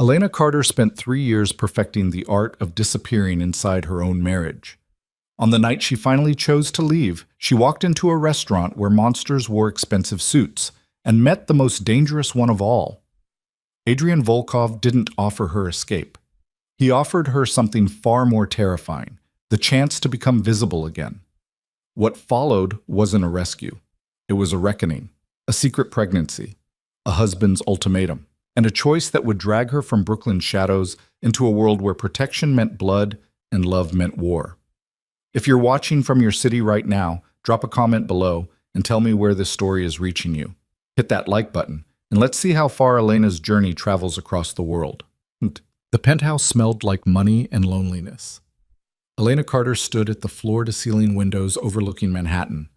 Elena Carter spent 3 years perfecting the art of disappearing inside her own marriage. On the night she finally chose to leave, she walked into a restaurant where monsters wore expensive suits and met the most dangerous one of all. Adrian Volkov didn't offer her escape. He offered her something far more terrifying, the chance to become visible again. What followed wasn't a rescue. It was a reckoning, a secret pregnancy, a husband's ultimatum, and a choice that would drag her from Brooklyn's shadows into a world where protection meant blood and love meant war. If you're watching from your city right now, drop a comment below and tell me where this story is reaching you. Hit that like button, and let's see how far Elena's journey travels across the world. The penthouse smelled like money and loneliness. Elena Carter stood at the floor-to-ceiling windows overlooking Manhattan,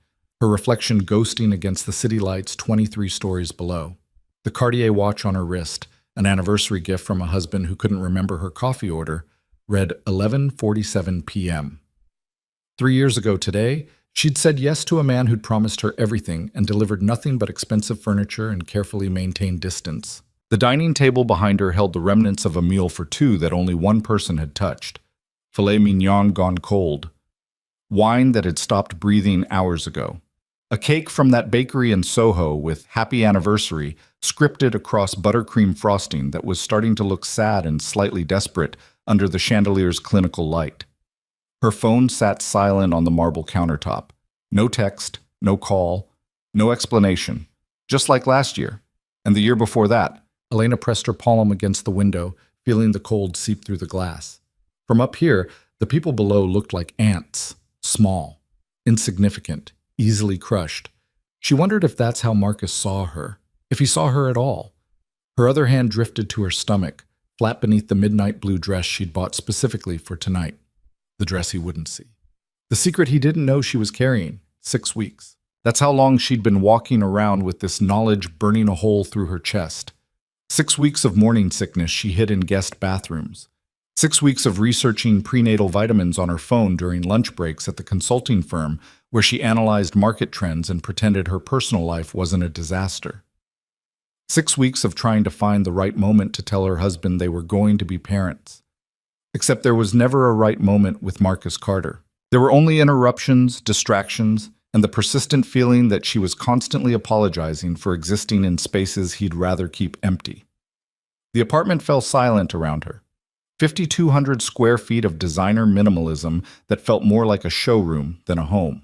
her reflection ghosting against the city lights 23 stories below. The Cartier watch on her wrist, an anniversary gift from a husband who couldn't remember her coffee order, read 11:47 p.m. 3 years ago today, she'd said yes to a man who'd promised her everything and delivered nothing but expensive furniture and carefully maintained distance. The dining table behind her held the remnants of a meal for two that only one person had touched. Filet mignon gone cold. Wine that had stopped breathing hours ago. A cake from that bakery in Soho with Happy Anniversary scripted across buttercream frosting that was starting to look sad and slightly desperate under the chandelier's clinical light. Her phone sat silent on the marble countertop. No text, no call, no explanation. Just like last year, and the year before that. Elena pressed her palm against the window, feeling the cold seep through the glass. From up here, the people below looked like ants, small, insignificant, easily crushed. She wondered if that's how Marcus saw her, if he saw her at all. Her other hand drifted to her stomach, flat beneath the midnight blue dress she'd bought specifically for tonight. The dress he wouldn't see. The secret he didn't know she was carrying, 6 weeks. That's how long she'd been walking around with this knowledge burning a hole through her chest. 6 weeks of morning sickness she hid in guest bathrooms. 6 weeks of researching prenatal vitamins on her phone during lunch breaks at the consulting firm where she analyzed market trends and pretended her personal life wasn't a disaster. 6 weeks of trying to find the right moment to tell her husband they were going to be parents. Except there was never a right moment with Marcus Carter. There were only interruptions, distractions, and the persistent feeling that she was constantly apologizing for existing in spaces he'd rather keep empty. The apartment fell silent around her. 5,200 square feet of designer minimalism that felt more like a showroom than a home.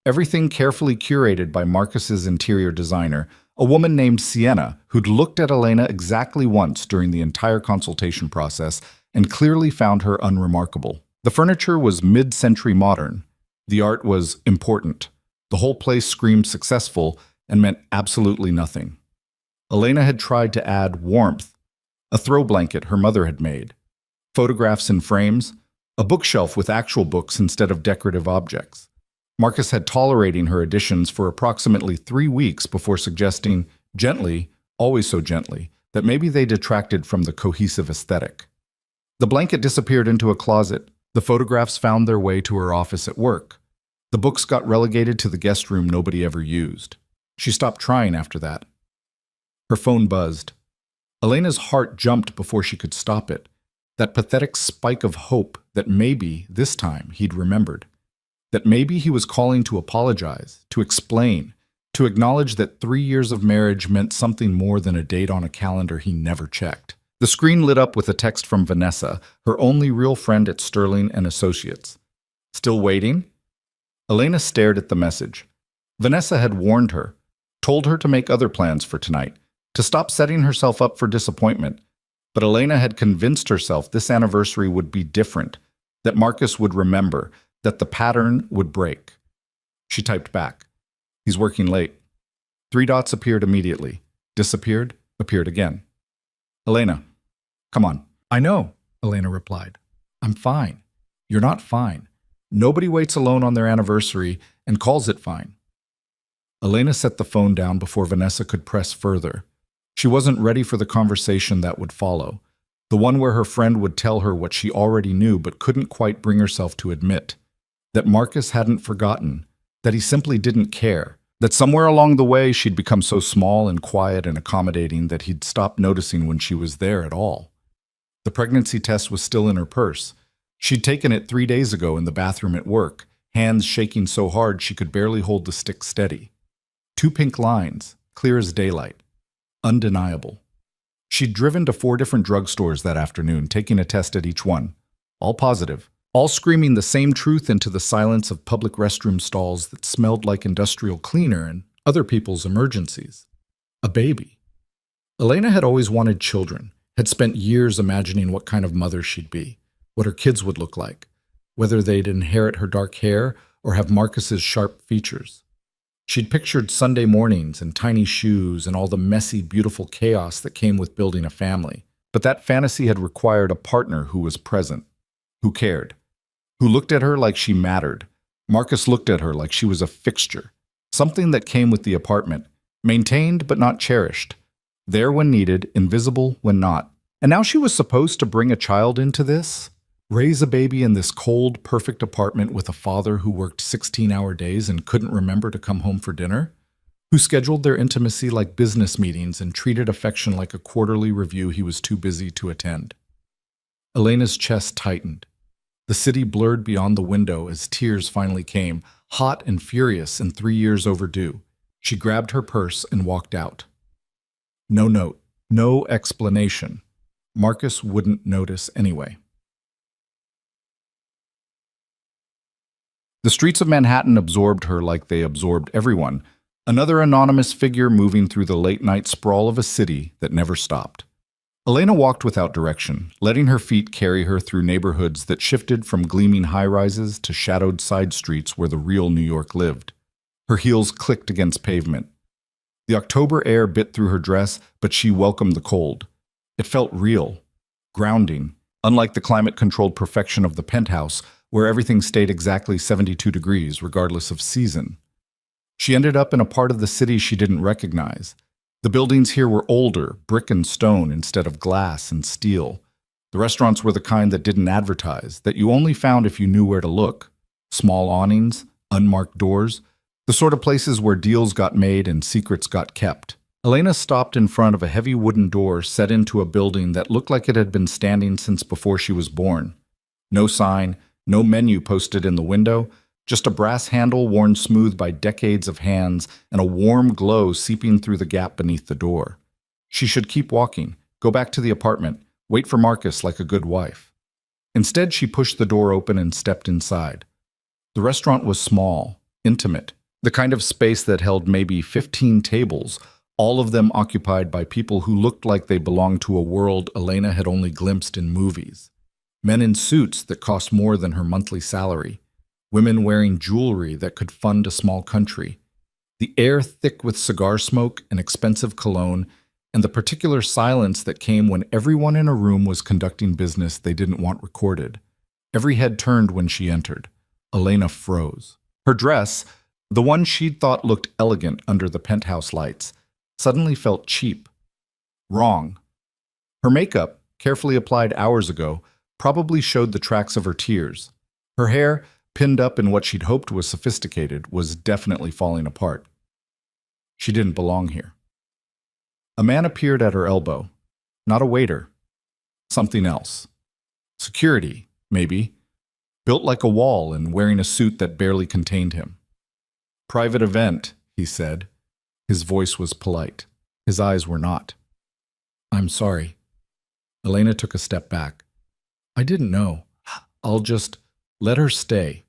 Everything carefully curated by Marcus's interior designer, a woman named Sienna, who'd looked at Elena exactly once during the entire consultation process and clearly found her unremarkable. The furniture was mid-century modern. The art was important. The whole place screamed successful and meant absolutely nothing. Elena had tried to add warmth, a throw blanket her mother had made, photographs in frames, a bookshelf with actual books instead of decorative objects. Marcus had tolerating her additions for approximately 3 weeks before suggesting, gently, always so gently, that maybe they detracted from the cohesive aesthetic. The blanket disappeared into a closet. The photographs found their way to her office at work. The books got relegated to the guest room nobody ever used. She stopped trying after that. Her phone buzzed. Elena's heart jumped before she could stop it. That pathetic spike of hope that maybe, this time, he'd remembered. That maybe he was calling to apologize, to explain, to acknowledge that 3 years of marriage meant something more than a date on a calendar he never checked. The screen lit up with a text from Vanessa, her only real friend at Sterling and Associates. Still waiting? Elena stared at the message. Vanessa had warned her, told her to make other plans for tonight, to stop setting herself up for disappointment. But Elena had convinced herself this anniversary would be different, that Marcus would remember, that the pattern would break. She typed back. He's working late. 3 dots appeared immediately. Disappeared, appeared again. Elena, come on. I know, Elena replied. I'm fine. You're not fine. Nobody waits alone on their anniversary and calls it fine. Elena set the phone down before Vanessa could press further. She wasn't ready for the conversation that would follow, the one where her friend would tell her what she already knew but couldn't quite bring herself to admit, that Marcus hadn't forgotten, that he simply didn't care, that somewhere along the way she'd become so small and quiet and accommodating that he'd stopped noticing when she was there at all. The pregnancy test was still in her purse. She'd taken it 3 days ago in the bathroom at work, hands shaking so hard she could barely hold the stick steady. 2 pink lines, clear as daylight. Undeniable. She'd driven to 4 different drugstores that afternoon, taking a test at each one. All positive. All screaming the same truth into the silence of public restroom stalls that smelled like industrial cleaner and other people's emergencies. A baby. Elena had always wanted children, had spent years imagining what kind of mother she'd be, what her kids would look like, whether they'd inherit her dark hair or have Marcus's sharp features. She'd pictured Sunday mornings and tiny shoes and all the messy, beautiful chaos that came with building a family. But that fantasy had required a partner who was present, who cared, who looked at her like she mattered. Marcus looked at her like she was a fixture, something that came with the apartment, maintained but not cherished, there when needed, invisible when not. And now she was supposed to bring a child into this? Raise a baby in this cold, perfect apartment with a father who worked 16-hour days and couldn't remember to come home for dinner? Who scheduled their intimacy like business meetings and treated affection like a quarterly review he was too busy to attend? Elena's chest tightened. The city blurred beyond the window as tears finally came, hot and furious and 3 years overdue. She grabbed her purse and walked out. No note, no explanation. Marcus wouldn't notice anyway. The streets of Manhattan absorbed her like they absorbed everyone, another anonymous figure moving through the late-night sprawl of a city that never stopped. Elena walked without direction, letting her feet carry her through neighborhoods that shifted from gleaming high-rises to shadowed side streets where the real New York lived. Her heels clicked against pavement. The October air bit through her dress, but she welcomed the cold. It felt real, grounding, unlike the climate-controlled perfection of the penthouse, where everything stayed exactly 72 degrees, regardless of season. She ended up in a part of the city she didn't recognize. The buildings here were older, brick and stone instead of glass and steel. The restaurants were the kind that didn't advertise, that you only found if you knew where to look. Small awnings, unmarked doors, the sort of places where deals got made and secrets got kept. Elena stopped in front of a heavy wooden door set into a building that looked like it had been standing since before she was born. No sign, no menu posted in the window, just a brass handle worn smooth by decades of hands and a warm glow seeping through the gap beneath the door. She should keep walking, go back to the apartment, wait for Marcus like a good wife. Instead, she pushed the door open and stepped inside. The restaurant was small, intimate, the kind of space that held maybe 15 tables, all of them occupied by people who looked like they belonged to a world Elena had only glimpsed in movies. Men in suits that cost more than her monthly salary. Women wearing jewelry that could fund a small country. The air thick with cigar smoke and expensive cologne, and the particular silence that came when everyone in a room was conducting business they didn't want recorded. Every head turned when she entered. Elena froze. Her dress, the one she'd thought looked elegant under the penthouse lights, suddenly felt cheap. Wrong. Her makeup, carefully applied hours ago, probably showed the tracks of her tears. Her hair, pinned up in what she'd hoped was sophisticated, was definitely falling apart. She didn't belong here. A man appeared at her elbow. Not a waiter. Something else. Security, maybe. Built like a wall and wearing a suit that barely contained him. "Private event," he said. His voice was polite. His eyes were not. "I'm sorry." Elena took a step back. "I didn't know. I'll just let her stay."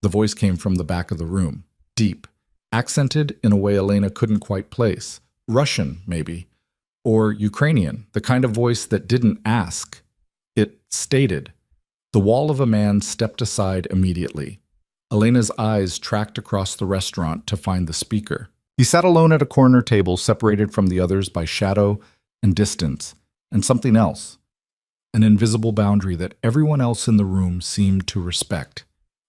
The voice came from the back of the room, deep, accented in a way Elena couldn't quite place. Russian, maybe. Or Ukrainian, the kind of voice that didn't ask. It stated. The wall of a man stepped aside immediately. Elena's eyes tracked across the restaurant to find the speaker. He sat alone at a corner table separated from the others by shadow and distance, and something else. An invisible boundary that everyone else in the room seemed to respect.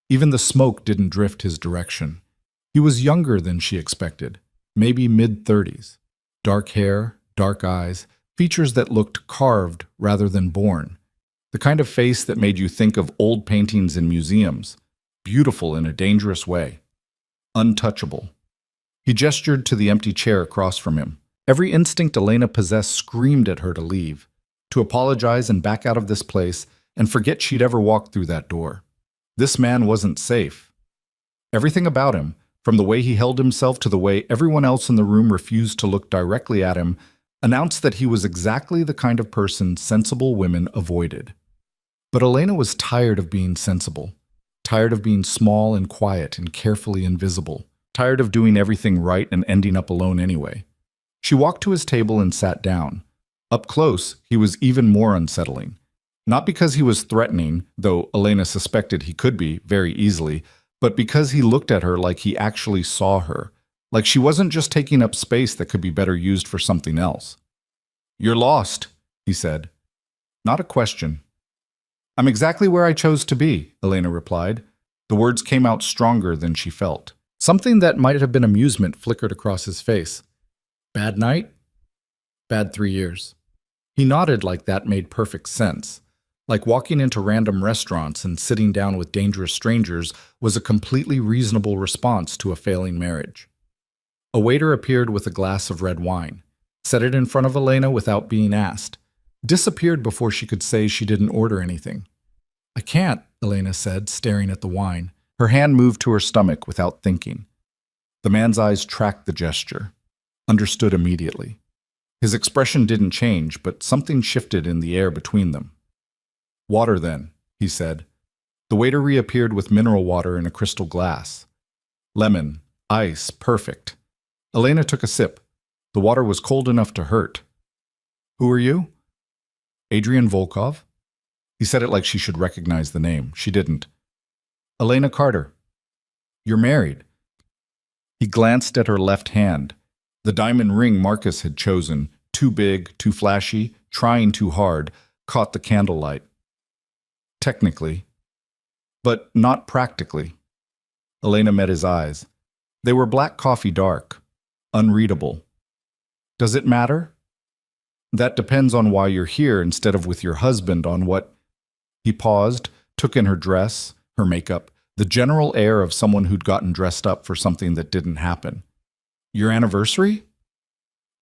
Even the smoke didn't drift his direction. He was younger than she expected, maybe mid-30s. Dark hair, dark eyes, features that looked carved rather than born. The kind of face that made you think of old paintings in museums. Beautiful in a dangerous way. Untouchable. He gestured to the empty chair across from him. Every instinct Elena possessed screamed at her to leave. to apologize and back out of this place and forget she'd ever walked through that door. This man wasn't safe. Everything about him, from the way he held himself to the way everyone else in the room refused to look directly at him, announced that he was exactly the kind of person sensible women avoided. But Elena was tired of being sensible, tired of being small and quiet and carefully invisible, tired of doing everything right and ending up alone anyway. She walked to his table and sat down. Up close, he was even more unsettling. Not because he was threatening, though Elena suspected he could be very easily, but because he looked at her like he actually saw her, like she wasn't just taking up space that could be better used for something else. "You're lost," he said. Not a question. "I'm exactly where I chose to be," Elena replied. The words came out stronger than she felt. Something that might have been amusement flickered across his face. Bad night? Bad 3 years. He nodded like that made perfect sense. Like walking into random restaurants and sitting down with dangerous strangers was a completely reasonable response to a failing marriage. A waiter appeared with a glass of red wine, set it in front of Elena without being asked, disappeared before she could say she didn't order anything. "I can't," Elena said, staring at the wine. Her hand moved to her stomach without thinking. The man's eyes tracked the gesture, understood immediately. His expression didn't change, but something shifted in the air between them. "Water, then," he said. The waiter reappeared with mineral water in a crystal glass. Lemon, ice, perfect. Elena took a sip. The water was cold enough to hurt. "Who are you?" "Adrian Volkov." He said it like she should recognize the name. She didn't. "Elena Carter." "You're married." He glanced at her left hand. The diamond ring Marcus had chosen, too big, too flashy, trying too hard, caught the candlelight. "Technically, but not practically." Elena met his eyes. They were black coffee dark, unreadable. "Does it matter?" "That depends on why you're here instead of with your husband, on what—" He paused, took in her dress, her makeup, the general air of someone who'd gotten dressed up for something that didn't happen. "Your anniversary?"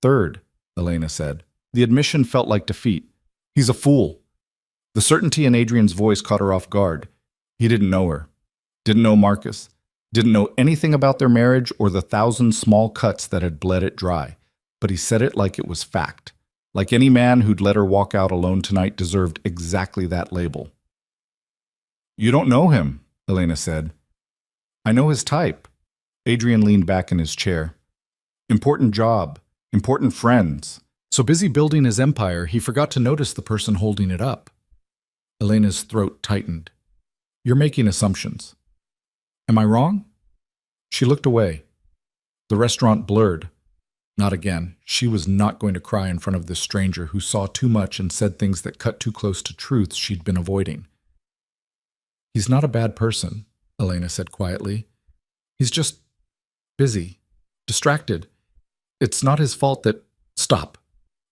"3rd, Elena said. The admission felt like defeat. "He's a fool." The certainty in Adrian's voice caught her off guard. He didn't know her, didn't know Marcus, didn't know anything about their marriage or the 1,000 small cuts that had bled it dry, but he said it like it was fact, like any man who'd let her walk out alone tonight deserved exactly that label. "You don't know him," Elena said. "I know his type." Adrian leaned back in his chair. "Important job, important friends." So busy building his empire, he forgot to notice the person holding it up. Elena's throat tightened. "You're making assumptions." "Am I wrong?" She looked away. The restaurant blurred. Not again. She was not going to cry in front of this stranger who saw too much and said things that cut too close to truths she'd been avoiding. "He's not a bad person," Elena said quietly. "He's just busy, distracted. It's not his fault that—" "Stop."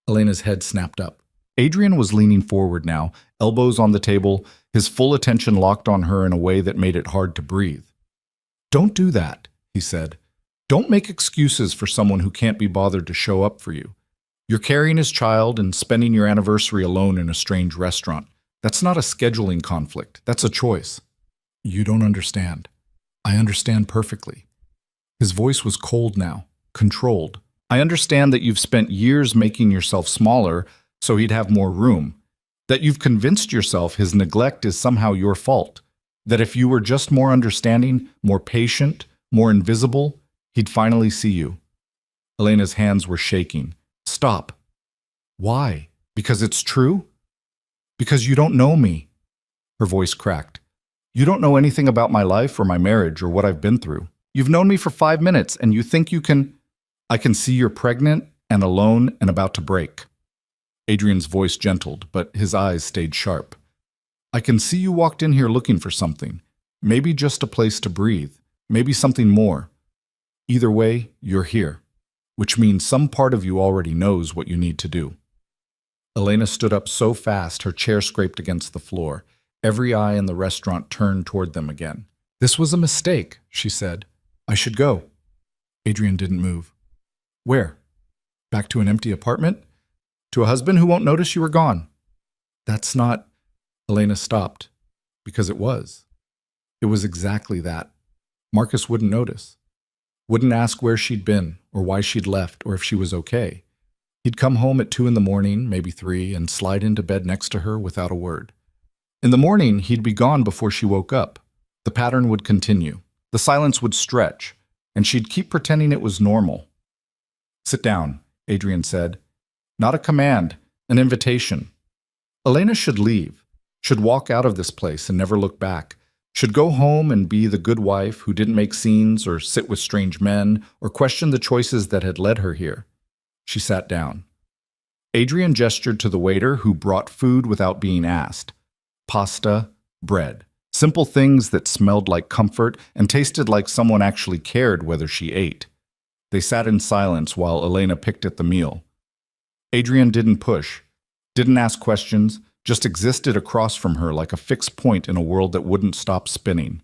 Elena's head snapped up. Adrian was leaning forward now, elbows on the table, his full attention locked on her in a way that made it hard to breathe. "Don't do that," he said. "Don't make excuses for someone who can't be bothered to show up for you. You're carrying his child and spending your anniversary alone in a strange restaurant. That's not a scheduling conflict. That's a choice." "You don't understand." "I understand perfectly." His voice was cold now, controlled. "I understand that you've spent years making yourself smaller so he'd have more room. That you've convinced yourself his neglect is somehow your fault. That if you were just more understanding, more patient, more invisible, he'd finally see you." Elena's hands were shaking. "Stop." "Why? Because it's true?" "Because you don't know me." Her voice cracked. "You don't know anything about my life or my marriage or what I've been through. You've known me for 5 minutes and you think you can— I can see you're pregnant and alone and about to break." Adrian's voice gentled, but his eyes stayed sharp. "I can see you walked in here looking for something. Maybe just a place to breathe. Maybe something more. Either way, you're here, which means some part of you already knows what you need to do." Elena stood up so fast her chair scraped against the floor. Every eye in the restaurant turned toward them again. "This was a mistake," she said. "I should go." Adrian didn't move. "Where? Back to an empty apartment? To a husband who won't notice you were gone?" That's not... Elena stopped, because it was. It was exactly that. Marcus wouldn't notice. Wouldn't ask where she'd been, or why she'd left, or if she was okay. He'd come home at 2 in the morning, maybe 3, and slide into bed next to her without a word. In the morning, he'd be gone before she woke up. The pattern would continue. The silence would stretch, and she'd keep pretending it was normal. "Sit down," Adrian said. Not a command, an invitation. Elena should leave, should walk out of this place and never look back, should go home and be the good wife who didn't make scenes or sit with strange men or question the choices that had led her here. She sat down. Adrian gestured to the waiter who brought food without being asked. Pasta, bread. Simple things that smelled like comfort and tasted like someone actually cared whether she ate. They sat in silence while Elena picked at the meal. Adrian didn't push, didn't ask questions, just existed across from her like a fixed point in a world that wouldn't stop spinning.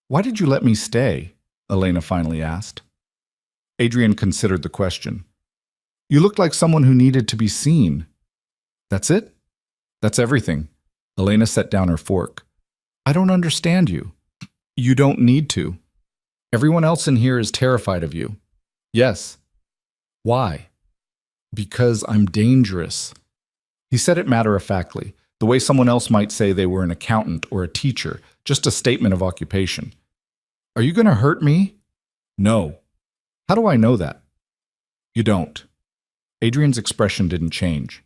"Why did you let me stay?" Elena finally asked. Adrian considered the question. "You looked like someone who needed to be seen." "That's it?" "That's everything." Elena set down her fork. "I don't understand you." "You don't need to. Everyone else in here is terrified of you." "Yes." "Why?" "Because I'm dangerous." He said it matter-of-factly, the way someone else might say they were an accountant or a teacher, just a statement of occupation. "Are you going to hurt me?" "No." "How do I know that?" "You don't." Adrian's expression didn't change.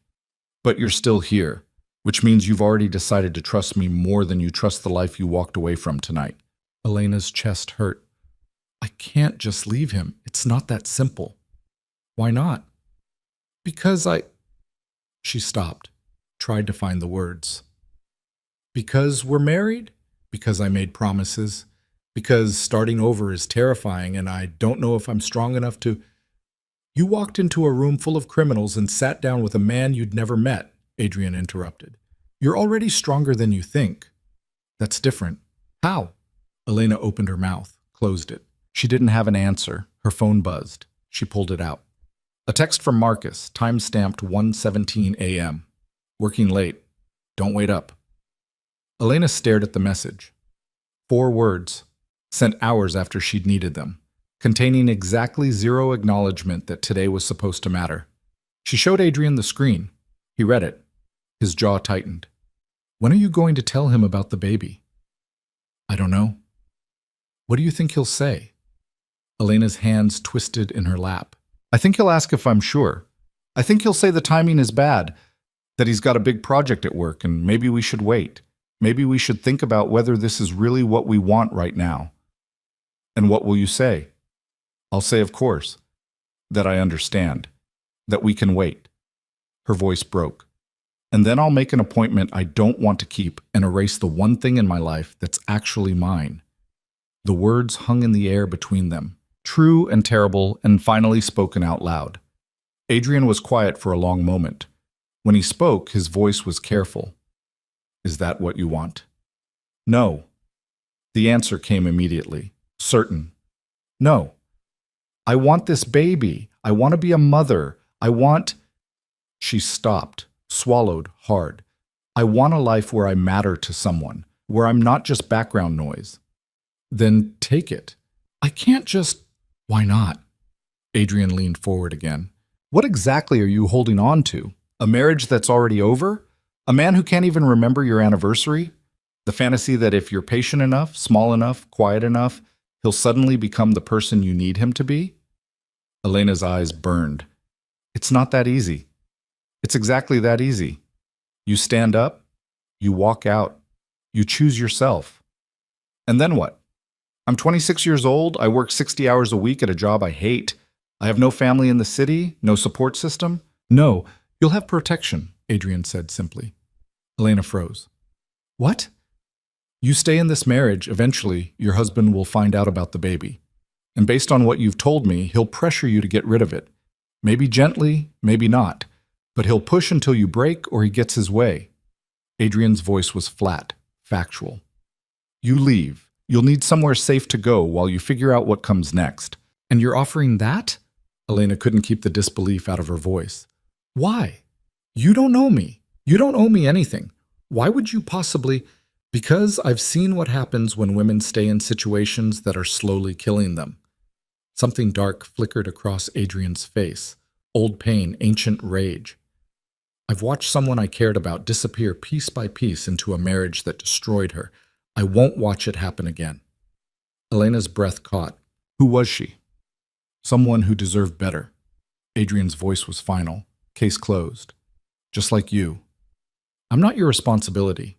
"But you're still here, which means you've already decided to trust me more than you trust the life you walked away from tonight." Elena's chest hurt. "I can't just leave him. It's not that simple." "Why not?" "Because She stopped, tried to find the words. "Because we're married? Because I made promises? Because starting over is terrifying and I don't know if I'm strong enough to..." "You walked into a room full of criminals and sat down with a man you'd never met," Adrian interrupted. "You're already stronger than you think." "That's different." "How?" Elena opened her mouth, closed it. She didn't have an answer. Her phone buzzed. She pulled it out. A text from Marcus, time-stamped 1:17 a.m. "Working late. Don't wait up." Elena stared at the message. 4 words, sent hours after she'd needed them, containing exactly 0 acknowledgement that today was supposed to matter. She showed Adrian the screen. He read it. His jaw tightened. "When are you going to tell him about the baby?" "I don't know." "What do you think he'll say?" Elena's hands twisted in her lap. "I think he'll ask if I'm sure. I think he'll say the timing is bad, that he's got a big project at work, and maybe we should wait. Maybe we should think about whether this is really what we want right now." "And what will you say?" "I'll say, of course, that I understand, that we can wait." Her voice broke. "And then I'll make an appointment I don't want to keep and erase the one thing in my life that's actually mine." The words hung in the air between them, true and terrible, and finally spoken out loud. Adrian was quiet for a long moment. When he spoke, his voice was careful. "Is that what you want?" "No." The answer came immediately, certain. "No. I want this baby. I want to be a mother. I want..." She stopped, swallowed hard. "I want a life where I matter to someone, where I'm not just background noise." "Then take it." "I can't just..." "Why not?" Adrian leaned forward again. "What exactly are you holding on to? A marriage that's already over? A man who can't even remember your anniversary? The fantasy that if you're patient enough, small enough, quiet enough, he'll suddenly become the person you need him to be?" Elena's eyes burned. "It's not that easy. It's exactly that easy. You stand up, you walk out, you choose yourself. And then what? I'm 26 years old, I work 60 hours a week at a job I hate. I have no family in the city, no support system." "No, you'll have protection," Adrian said simply. Elena froze. "What?" "You stay in this marriage, eventually your husband will find out about the baby. And based on what you've told me, he'll pressure you to get rid of it. Maybe gently, maybe not. But he'll push until you break or he gets his way." Adrian's voice was flat, factual. "You leave. You'll need somewhere safe to go while you figure out what comes next." "And you're offering that?" Elena couldn't keep the disbelief out of her voice. "Why? You don't know me. You don't owe me anything. Why would you possibly? Because I've seen what happens when women stay in situations that are slowly killing them. Something dark flickered across Adrian's face. Old pain, ancient rage. I've watched someone I cared about disappear piece by piece into a marriage that destroyed her. I won't watch it happen again. Elena's breath caught. Who was she? Someone who deserved better. Adrian's voice was final. Case closed. Just like you. I'm not your responsibility.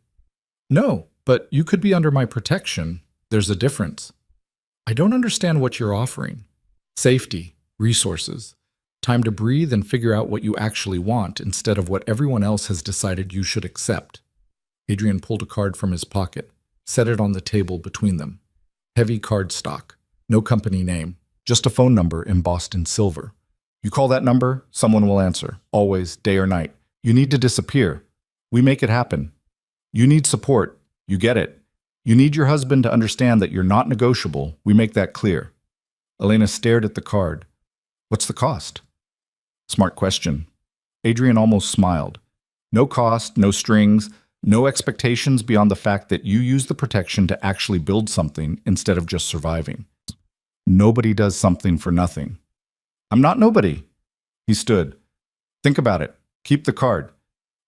No, but you could be under my protection. There's a difference. I don't understand what you're offering. Safety, resources, time to breathe and figure out what you actually want instead of what everyone else has decided you should accept. Adrian pulled a card from his pocket, set it on the table between them. Heavy cardstock, no company name, just a phone number embossed in silver. You call that number, someone will answer, always, day or night. You need to disappear. We make it happen. You need support. You get it. You need your husband to understand that you're not negotiable. We make that clear. Elena stared at the card. What's the cost? Smart question. Adrian almost smiled. No cost, no strings, no expectations beyond the fact that you use the protection to actually build something instead of just surviving. Nobody does something for nothing. I'm not nobody. He stood. Think about it. Keep the card.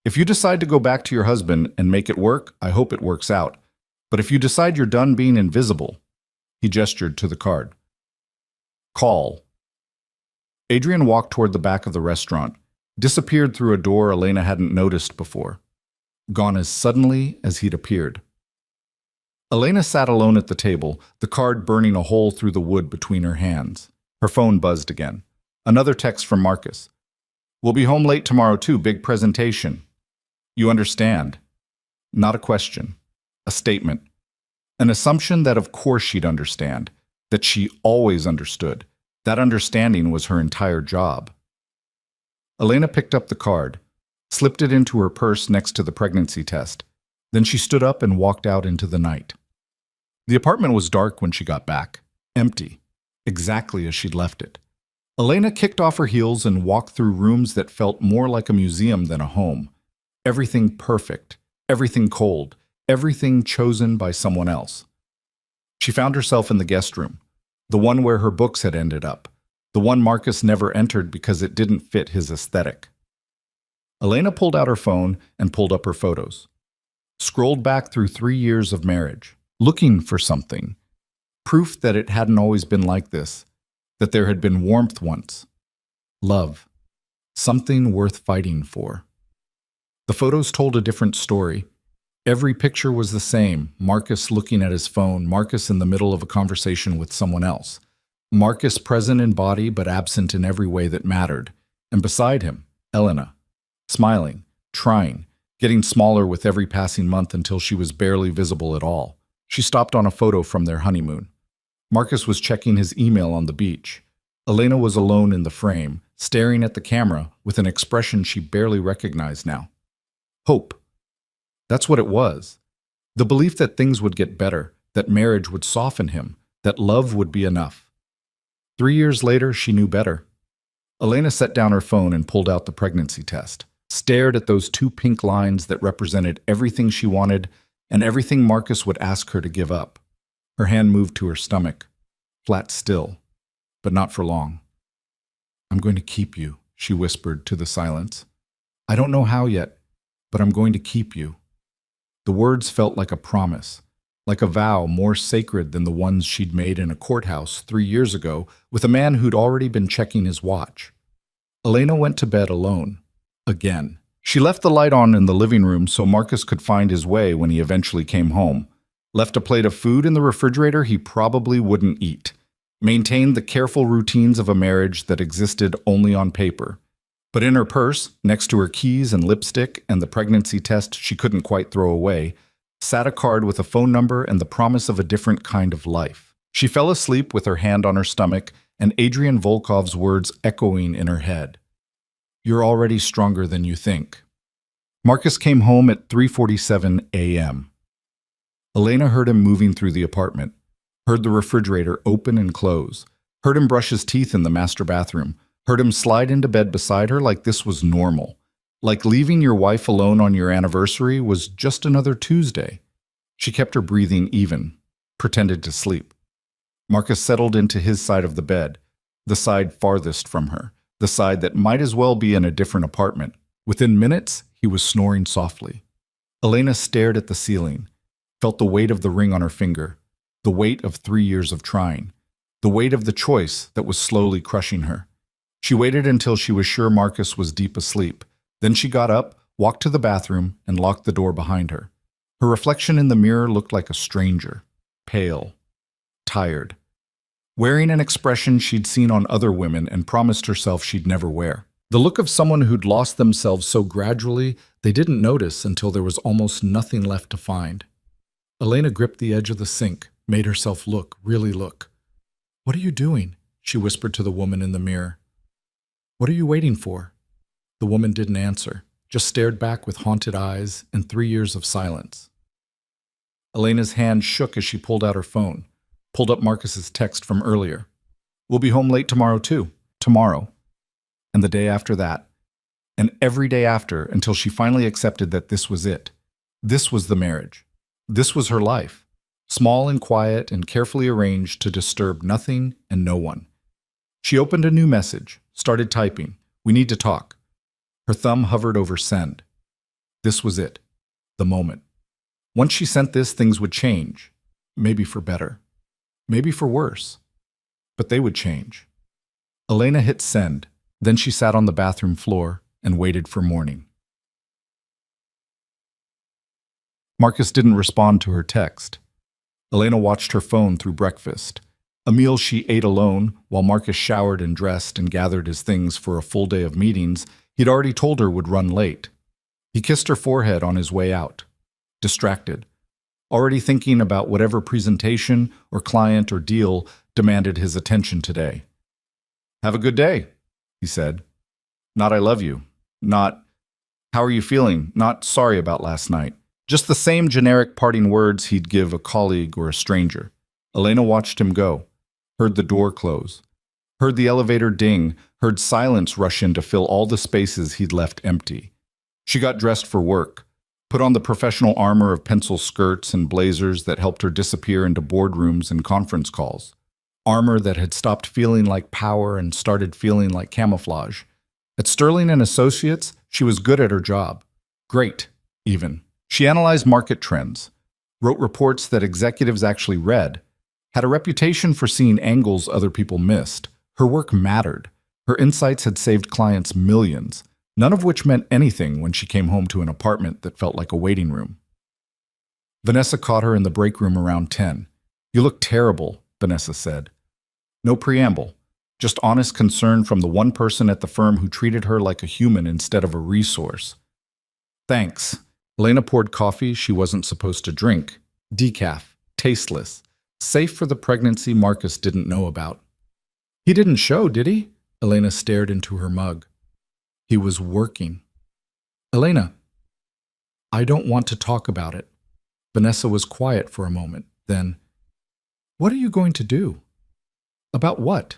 If you decide to go back to your husband and make it work, I hope it works out. But if you decide you're done being invisible, he gestured to the card. Call. Adrian walked toward the back of the restaurant, disappeared through a door Elena hadn't noticed before. Gone as suddenly as he'd appeared. Elena sat alone at the table, the card burning a hole through the wood between her hands. Her phone buzzed again. Another text from Marcus. We'll be home late tomorrow too, big presentation. You understand. Not a question. A statement. An assumption that of course she'd understand, that she always understood. That understanding was her entire job. Elena picked up the card, slipped it into her purse next to the pregnancy test. Then she stood up and walked out into the night. The apartment was dark when she got back, empty, exactly as she'd left it. Elena kicked off her heels and walked through rooms that felt more like a museum than a home. Everything perfect, everything cold, everything chosen by someone else. She found herself in the guest room, the one where her books had ended up, the one Marcus never entered because it didn't fit his aesthetic. Elena pulled out her phone and pulled up her photos. Scrolled back through 3 years of marriage, looking for something. Proof that it hadn't always been like this, that there had been warmth once. Love. Something worth fighting for. The photos told a different story. Every picture was the same. Marcus looking at his phone, Marcus in the middle of a conversation with someone else. Marcus present in body but absent in every way that mattered. And beside him, Elena. Smiling, trying, getting smaller with every passing month until she was barely visible at all. She stopped on a photo from their honeymoon. Marcus was checking his email on the beach. Elena was alone in the frame, staring at the camera with an expression she barely recognized now. Hope. That's what it was. The belief that things would get better, that marriage would soften him, that love would be enough. 3 years later, she knew better. Elena set down her phone and pulled out the pregnancy test, stared at those 2 pink lines that represented everything she wanted and everything Marcus would ask her to give up. Her hand moved to her stomach, flat still, but not for long. I'm going to keep you, she whispered to the silence. I don't know how yet, but I'm going to keep you. The words felt like a promise, like a vow more sacred than the ones she'd made in a courthouse 3 years ago with a man who'd already been checking his watch. Elena went to bed alone. Again. She left the light on in the living room so Marcus could find his way when he eventually came home. Left a plate of food in the refrigerator he probably wouldn't eat. Maintained the careful routines of a marriage that existed only on paper. But in her purse, next to her keys and lipstick and the pregnancy test she couldn't quite throw away, sat a card with a phone number and the promise of a different kind of life. She fell asleep with her hand on her stomach and Adrian Volkov's words echoing in her head. You're already stronger than you think. Marcus came home at 3:47 a.m. Elena heard him moving through the apartment, heard the refrigerator open and close, heard him brush his teeth in the master bathroom, heard him slide into bed beside her like this was normal. Like leaving your wife alone on your anniversary was just another Tuesday. She kept her breathing even, pretended to sleep. Marcus settled into his side of the bed, the side farthest from her, the side that might as well be in a different apartment. Within minutes, he was snoring softly. Elena stared at the ceiling, felt the weight of the ring on her finger, the weight of 3 years of trying, the weight of the choice that was slowly crushing her. She waited until she was sure Marcus was deep asleep. Then she got up, walked to the bathroom, and locked the door behind her. Her reflection in the mirror looked like a stranger, pale, tired, wearing an expression she'd seen on other women and promised herself she'd never wear. The look of someone who'd lost themselves so gradually they didn't notice until there was almost nothing left to find. Elena gripped the edge of the sink, made herself look, really look. "What are you doing?" she whispered to the woman in the mirror. "What are you waiting for?" The woman didn't answer, just stared back with haunted eyes and 3 years of silence. Elena's hand shook as she pulled out her phone, pulled up Marcus's text from earlier. "We'll be home late tomorrow too." Tomorrow. And the day after that. And every day after, until she finally accepted that this was it. This was the marriage. This was her life. Small and quiet and carefully arranged to disturb nothing and no one. She opened a new message, started typing. "We need to talk." Her thumb hovered over send. This was it. The moment. Once she sent this, things would change. Maybe for better. Maybe for worse. But they would change. Elena hit send. Then she sat on the bathroom floor and waited for morning. Marcus didn't respond to her text. Elena watched her phone through breakfast, a meal she ate alone while Marcus showered and dressed and gathered his things for a full day of meetings he'd already told her would run late. He kissed her forehead on his way out, distracted, already thinking about whatever presentation or client or deal demanded his attention today. "Have a good day," he said. Not "I love you," not "How are you feeling?" not "Sorry about last night." Just the same generic parting words he'd give a colleague or a stranger. Elena watched him go, heard the door close, heard the elevator ding, heard silence rush in to fill all the spaces he'd left empty. She got dressed for work, put on the professional armor of pencil skirts and blazers that helped her disappear into boardrooms and conference calls. Armor that had stopped feeling like power and started feeling like camouflage. At Sterling and Associates, she was good at her job. Great, even. She analyzed market trends, wrote reports that executives actually read, had a reputation for seeing angles other people missed. Her work mattered. Her insights had saved clients millions, none of which meant anything when she came home to an apartment that felt like a waiting room. Vanessa caught her in the break room around 10. "You look terrible," Vanessa said. No preamble, just honest concern from the one person at the firm who treated her like a human instead of a resource. "Thanks." Elena poured coffee she wasn't supposed to drink. Decaf, tasteless, safe for the pregnancy Marcus didn't know about. "He didn't show, did he?" Elena stared into her mug. "He was working." "Elena, I don't want to talk about it." Vanessa was quiet for a moment. Then, "What are you going to do?" "About what?"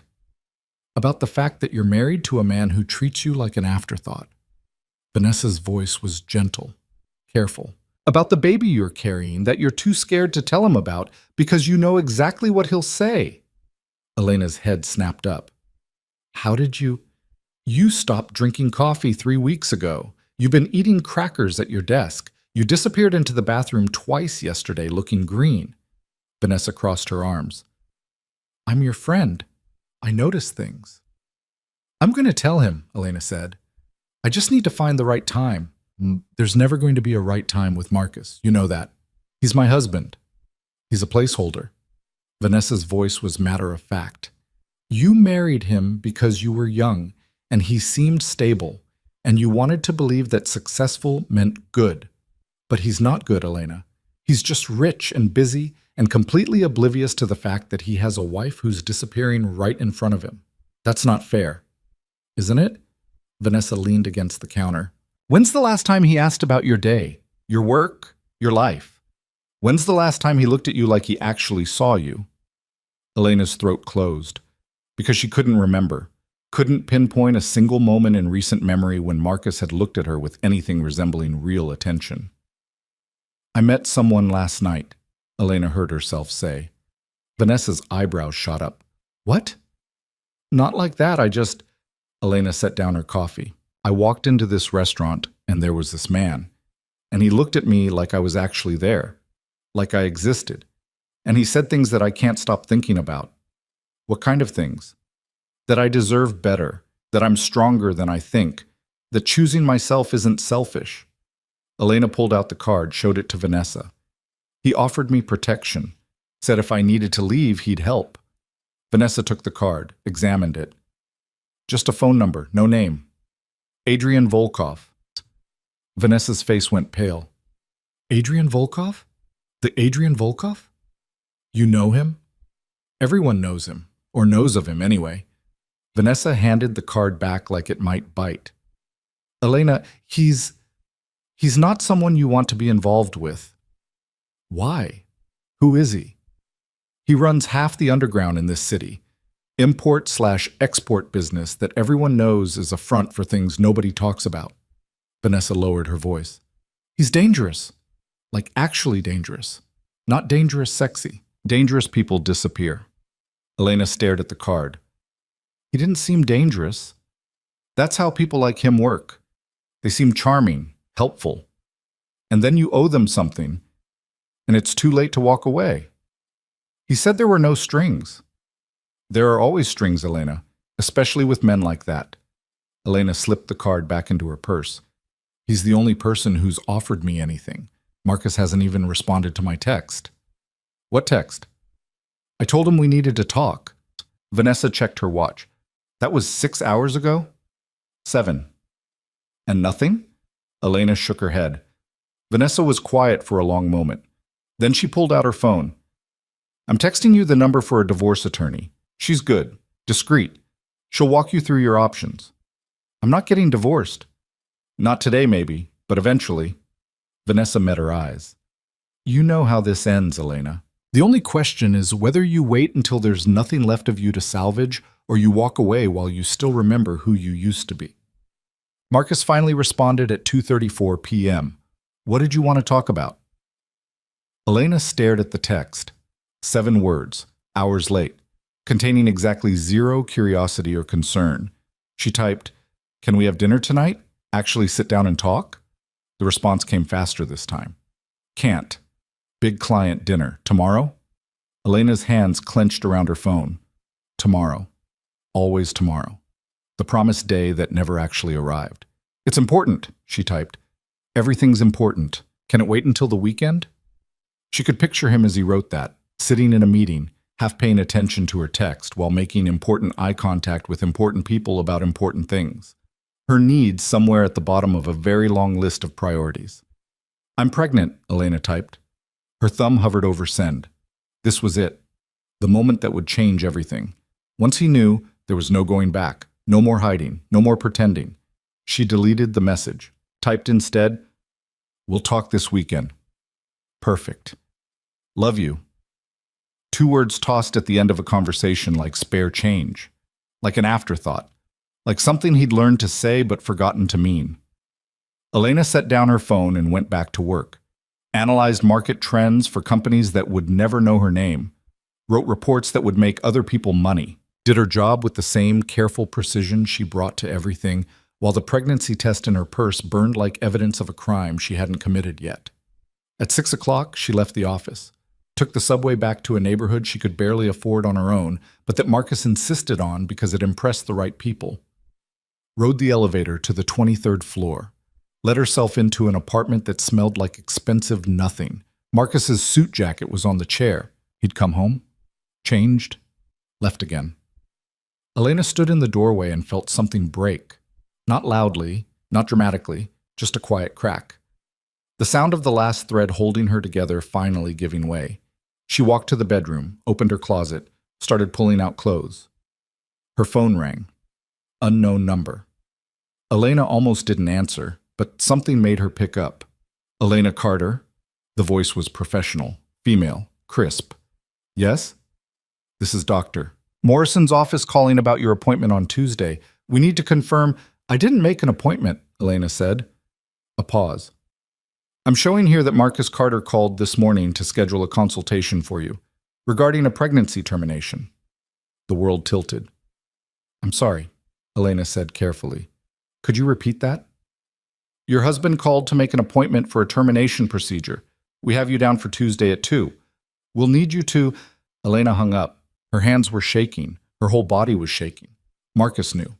"About the fact that you're married to a man who treats you like an afterthought." Vanessa's voice was gentle, careful. "About the baby you're carrying that you're too scared to tell him about because you know exactly what he'll say." Elena's head snapped up. "How did you? You stopped drinking coffee 3 weeks ago. You've been eating crackers at your desk. You disappeared into the bathroom twice yesterday looking green." Vanessa crossed her arms. "I'm your friend. I notice things." "I'm going to tell him," Elena said. "I just need to find the right time." "There's never going to be a right time with Marcus. You know that. He's my husband. He's a placeholder." Vanessa's voice was matter of fact. "You married him because you were young, and he seemed stable, and you wanted to believe that successful meant good. But he's not good, Elena. He's just rich and busy and completely oblivious to the fact that he has a wife who's disappearing right in front of him. That's not fair. Isn't it?" Vanessa leaned against the counter. "When's the last time he asked about your day, your work, your life? When's the last time he looked at you like he actually saw you?" Elena's throat closed, because she couldn't remember. Couldn't pinpoint a single moment in recent memory when Marcus had looked at her with anything resembling real attention. "I met someone last night," Elena heard herself say. Vanessa's eyebrows shot up. "What?" "Not like that, Elena set down her coffee. "I walked into this restaurant, and there was this man. And he looked at me like I was actually there, like I existed. And he said things that I can't stop thinking about." "What kind of things?" "That I deserve better, that I'm stronger than I think, that choosing myself isn't selfish." Elena pulled out the card, showed it to Vanessa. "He offered me protection, said if I needed to leave, he'd help." Vanessa took the card, examined it. "Just a phone number, no name. Adrian Volkov." Vanessa's face went pale. "Adrian Volkov? The Adrian Volkov? You know him?" "Everyone knows him, or knows of him anyway." Vanessa handed the card back like it might bite. "Elena, he's not someone you want to be involved with." "Why? Who is he?" "He runs half the underground in this city. Import/export business that everyone knows is a front for things nobody talks about." Vanessa lowered her voice. "He's dangerous. Like actually dangerous. Not dangerous sexy. Dangerous people disappear." Elena stared at the card. "He didn't seem dangerous. That's how people like him work. They seem charming, helpful. And then you owe them something, and it's too late to walk away. He said there were no strings." "There are always strings, Elena, especially with men like that." Elena slipped the card back into her purse. "He's the only person who's offered me anything. Marcus hasn't even responded to my text." "What text?" "I told him we needed to talk." Vanessa checked her watch. "That was 6 hours ago?" "7. "And nothing?" Elena shook her head. Vanessa was quiet for a long moment. Then she pulled out her phone. "I'm texting you the number for a divorce attorney. She's good, discreet. She'll walk you through your options." "I'm not getting divorced." "Not today, maybe, but eventually." Vanessa met her eyes. "You know how this ends, Elena. The only question is whether you wait until there's nothing left of you to salvage or you walk away while you still remember who you used to be." Marcus finally responded at 2:34 p.m. "What did you want to talk about?" Elena stared at the text. 7 words, hours late, containing exactly 0 curiosity or concern. She typed, "Can we have dinner tonight? Actually sit down and talk?" The response came faster this time. "Can't. Big client dinner. Tomorrow?" Elena's hands clenched around her phone. Tomorrow. Always tomorrow. The promised day that never actually arrived. "It's important," she typed. "Everything's important. Can it wait until the weekend?" She could picture him as he wrote that, sitting in a meeting, half paying attention to her text while making important eye contact with important people about important things. Her needs somewhere at the bottom of a very long list of priorities. "I'm pregnant," Elena typed. Her thumb hovered over send. This was it. The moment that would change everything. Once he knew, there was no going back. No more hiding. No more pretending. She deleted the message. Typed instead, "We'll talk this weekend." Perfect. "Love you." 2 words tossed at the end of a conversation like spare change. Like an afterthought. Like something he'd learned to say but forgotten to mean. Elena set down her phone and went back to work. Analyzed market trends for companies that would never know her name. Wrote reports that would make other people money. Did her job with the same careful precision she brought to everything, while the pregnancy test in her purse burned like evidence of a crime she hadn't committed yet. At 6 o'clock, she left the office. Took the subway back to a neighborhood she could barely afford on her own, but that Marcus insisted on because it impressed the right people. Rode the elevator to the 23rd floor. Let herself into an apartment that smelled like expensive nothing. Marcus's suit jacket was on the chair. He'd come home, changed, left again. Elena stood in the doorway and felt something break. Not loudly, not dramatically, just a quiet crack. The sound of the last thread holding her together finally giving way. She walked to the bedroom, opened her closet, started pulling out clothes. Her phone rang. Unknown number. Elena almost didn't answer, but something made her pick up. "Elena Carter?" The voice was professional, female, crisp. "Yes?" "This is Doctor." Morrison's office calling about your appointment on Tuesday. We need to confirm. I didn't make an appointment, Elena said. A pause. I'm showing here that Marcus Carter called this morning to schedule a consultation for you regarding a pregnancy termination. The world tilted. I'm sorry, Elena said carefully. Could you repeat that? Your husband called to make an appointment for a termination procedure. We have you down for Tuesday at 2. We'll need you to... Elena hung up. Her hands were shaking. Her whole body was shaking. Marcus knew.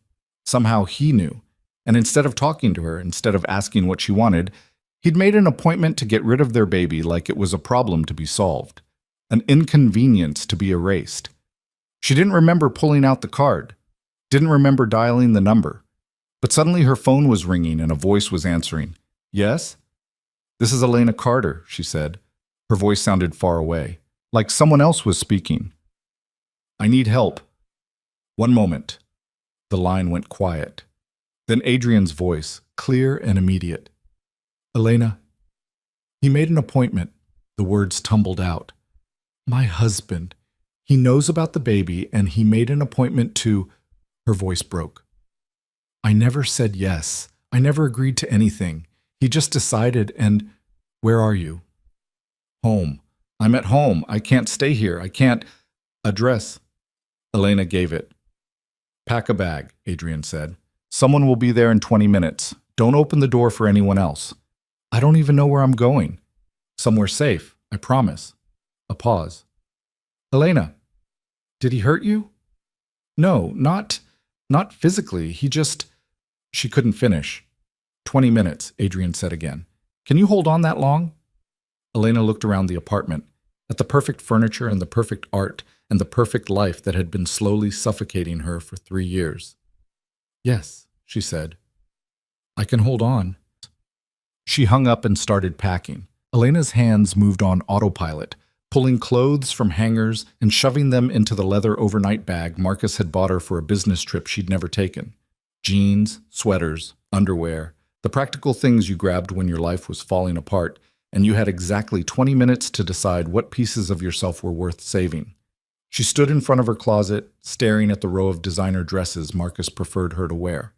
Somehow he knew. And instead of talking to her, instead of asking what she wanted, he'd made an appointment to get rid of their baby like it was a problem to be solved, an inconvenience to be erased. She didn't remember pulling out the card, didn't remember dialing the number. But suddenly her phone was ringing and a voice was answering. Yes? This is Elena Carter, she said. Her voice sounded far away, like someone else was speaking. I need help. One moment. The line went quiet. Then Adrian's voice, clear and immediate. Elena, he made an appointment. The words tumbled out. My husband. He knows about the baby and he made an appointment to... Her voice broke. I never said yes. I never agreed to anything. He just decided and... Where are you? Home. I'm at home. I can't stay here. I can't... Address. Elena gave it. Pack a bag, Adrian said. Someone will be there in 20 minutes. Don't open the door for anyone else. I don't even know where I'm going. Somewhere safe, I promise. A pause. Elena, did he hurt you? No, not physically. He just... She couldn't finish. 20 minutes, Adrian said again. Can you hold on that long? Elena looked around the apartment, at the perfect furniture and the perfect art and the perfect life that had been slowly suffocating her for 3 years. Yes, she said. I can hold on. She hung up and started packing. Elena's hands moved on autopilot, pulling clothes from hangers and shoving them into the leather overnight bag Marcus had bought her for a business trip she'd never taken. Jeans, sweaters, underwear, the practical things you grabbed when your life was falling apart, and you had exactly 20 minutes to decide what pieces of yourself were worth saving. She stood in front of her closet, staring at the row of designer dresses Marcus preferred her to wear.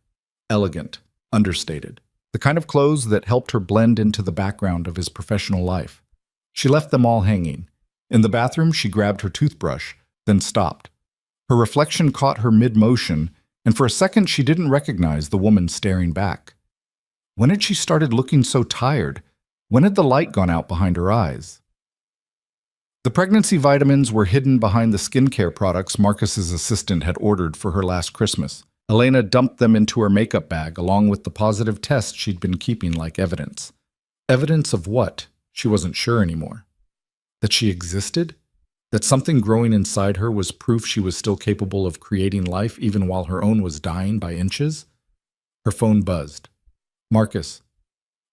Elegant, understated. The kind of clothes that helped her blend into the background of his professional life. She left them all hanging. In the bathroom, she grabbed her toothbrush, then stopped. Her reflection caught her mid-motion, and for a second she didn't recognize the woman staring back. When had she started looking so tired? When had the light gone out behind her eyes? The pregnancy vitamins were hidden behind the skincare products Marcus's assistant had ordered for her last Christmas. Elena dumped them into her makeup bag along with the positive test she'd been keeping like evidence. Evidence of what? She wasn't sure anymore. That she existed? That something growing inside her was proof she was still capable of creating life even while her own was dying by inches? Her phone buzzed. Marcus.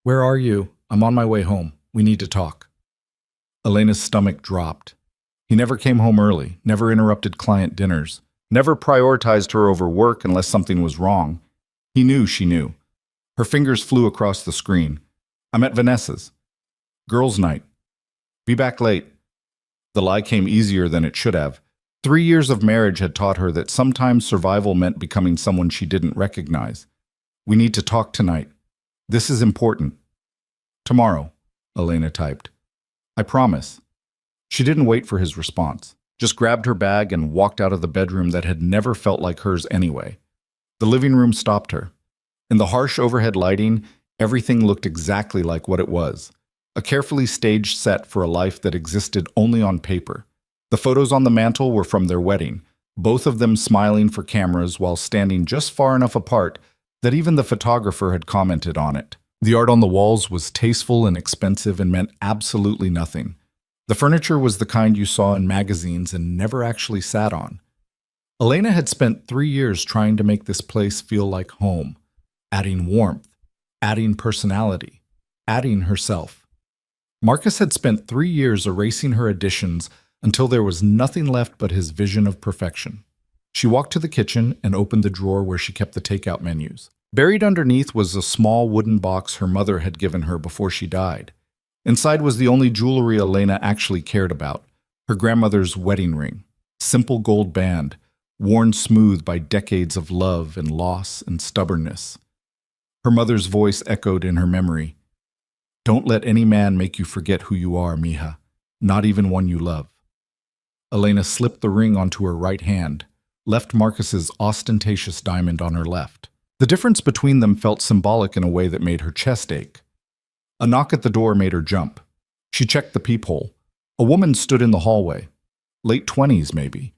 Where are you? I'm on my way home. We need to talk. Elena's stomach dropped. He never came home early, never interrupted client dinners, never prioritized her over work unless something was wrong. He knew she knew. Her fingers flew across the screen. I'm at Vanessa's. Girls' night. Be back late. The lie came easier than it should have. 3 years of marriage had taught her that sometimes survival meant becoming someone she didn't recognize. We need to talk tonight. This is important. Tomorrow, Elena typed. I promise. She didn't wait for his response, just grabbed her bag and walked out of the bedroom that had never felt like hers anyway. The living room stopped her. In the harsh overhead lighting, everything looked exactly like what it was. A carefully staged set for a life that existed only on paper. The photos on the mantel were from their wedding, both of them smiling for cameras while standing just far enough apart that even the photographer had commented on it. The art on the walls was tasteful and expensive and meant absolutely nothing. The furniture was the kind you saw in magazines and never actually sat on. Elena had spent 3 years trying to make this place feel like home, adding warmth, adding personality, adding herself. Marcus had spent 3 years erasing her additions until there was nothing left but his vision of perfection. She walked to the kitchen and opened the drawer where she kept the takeout menus. Buried underneath was a small wooden box her mother had given her before she died. Inside was the only jewelry Elena actually cared about, her grandmother's wedding ring. Simple gold band, worn smooth by decades of love and loss and stubbornness. Her mother's voice echoed in her memory. Don't let any man make you forget who you are, mija, not even one you love. Elena slipped the ring onto her right hand, left Marcus's ostentatious diamond on her left. The difference between them felt symbolic in a way that made her chest ache. A knock at the door made her jump. She checked the peephole. A woman stood in the hallway. Late 20s, maybe.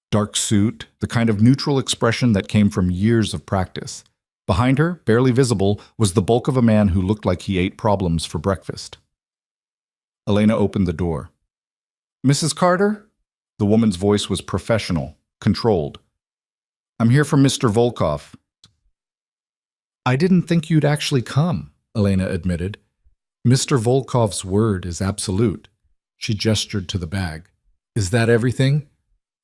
Dark suit, the kind of neutral expression that came from years of practice. Behind her, barely visible, was the bulk of a man who looked like he ate problems for breakfast. Elena opened the door. Mrs. Carter? The woman's voice was professional, controlled. I'm here for Mr. Volkov. I didn't think you'd actually come, Elena admitted. Mr. Volkov's word is absolute. She gestured to the bag. Is that everything?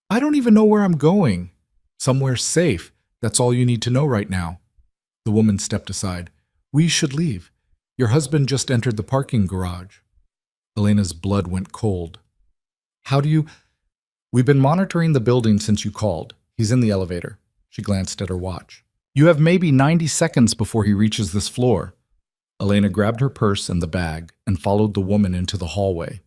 I don't even know where I'm going. Somewhere safe. That's all you need to know right now. The woman stepped aside. We should leave. Your husband just entered the parking garage. Elena's blood went cold. How do you... We've been monitoring the building since you called. He's in the elevator. She glanced at her watch. You have maybe 90 seconds before he reaches this floor. Elena grabbed her purse and the bag and followed the woman into the hallway.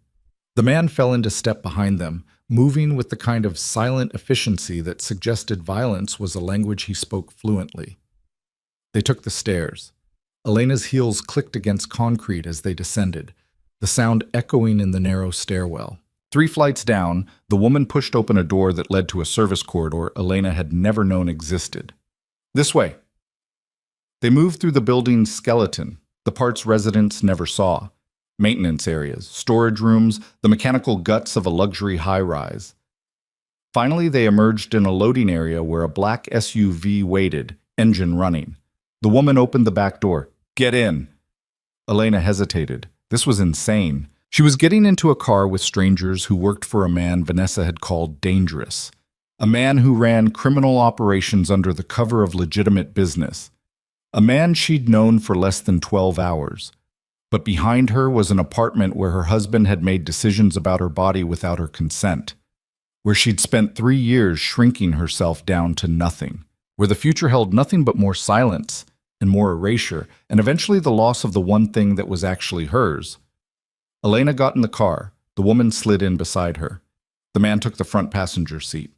The man fell into step behind them, moving with the kind of silent efficiency that suggested violence was a language he spoke fluently. They took the stairs. Elena's heels clicked against concrete as they descended, the sound echoing in the narrow stairwell. 3 flights down, the woman pushed open a door that led to a service corridor Elena had never known existed. This way. They moved through the building's skeleton, the parts residents never saw. Maintenance areas, storage rooms, the mechanical guts of a luxury high-rise. Finally, they emerged in a loading area where a black SUV waited, engine running. The woman opened the back door. Get in. Elena hesitated. This was insane. She was getting into a car with strangers who worked for a man Vanessa had called dangerous. A man who ran criminal operations under the cover of legitimate business. A man she'd known for less than 12 hours. But behind her was an apartment where her husband had made decisions about her body without her consent. Where she'd spent 3 years shrinking herself down to nothing. Where the future held nothing but more silence and more erasure, and eventually the loss of the one thing that was actually hers. Elena got in the car. The woman slid in beside her. The man took the front passenger seat.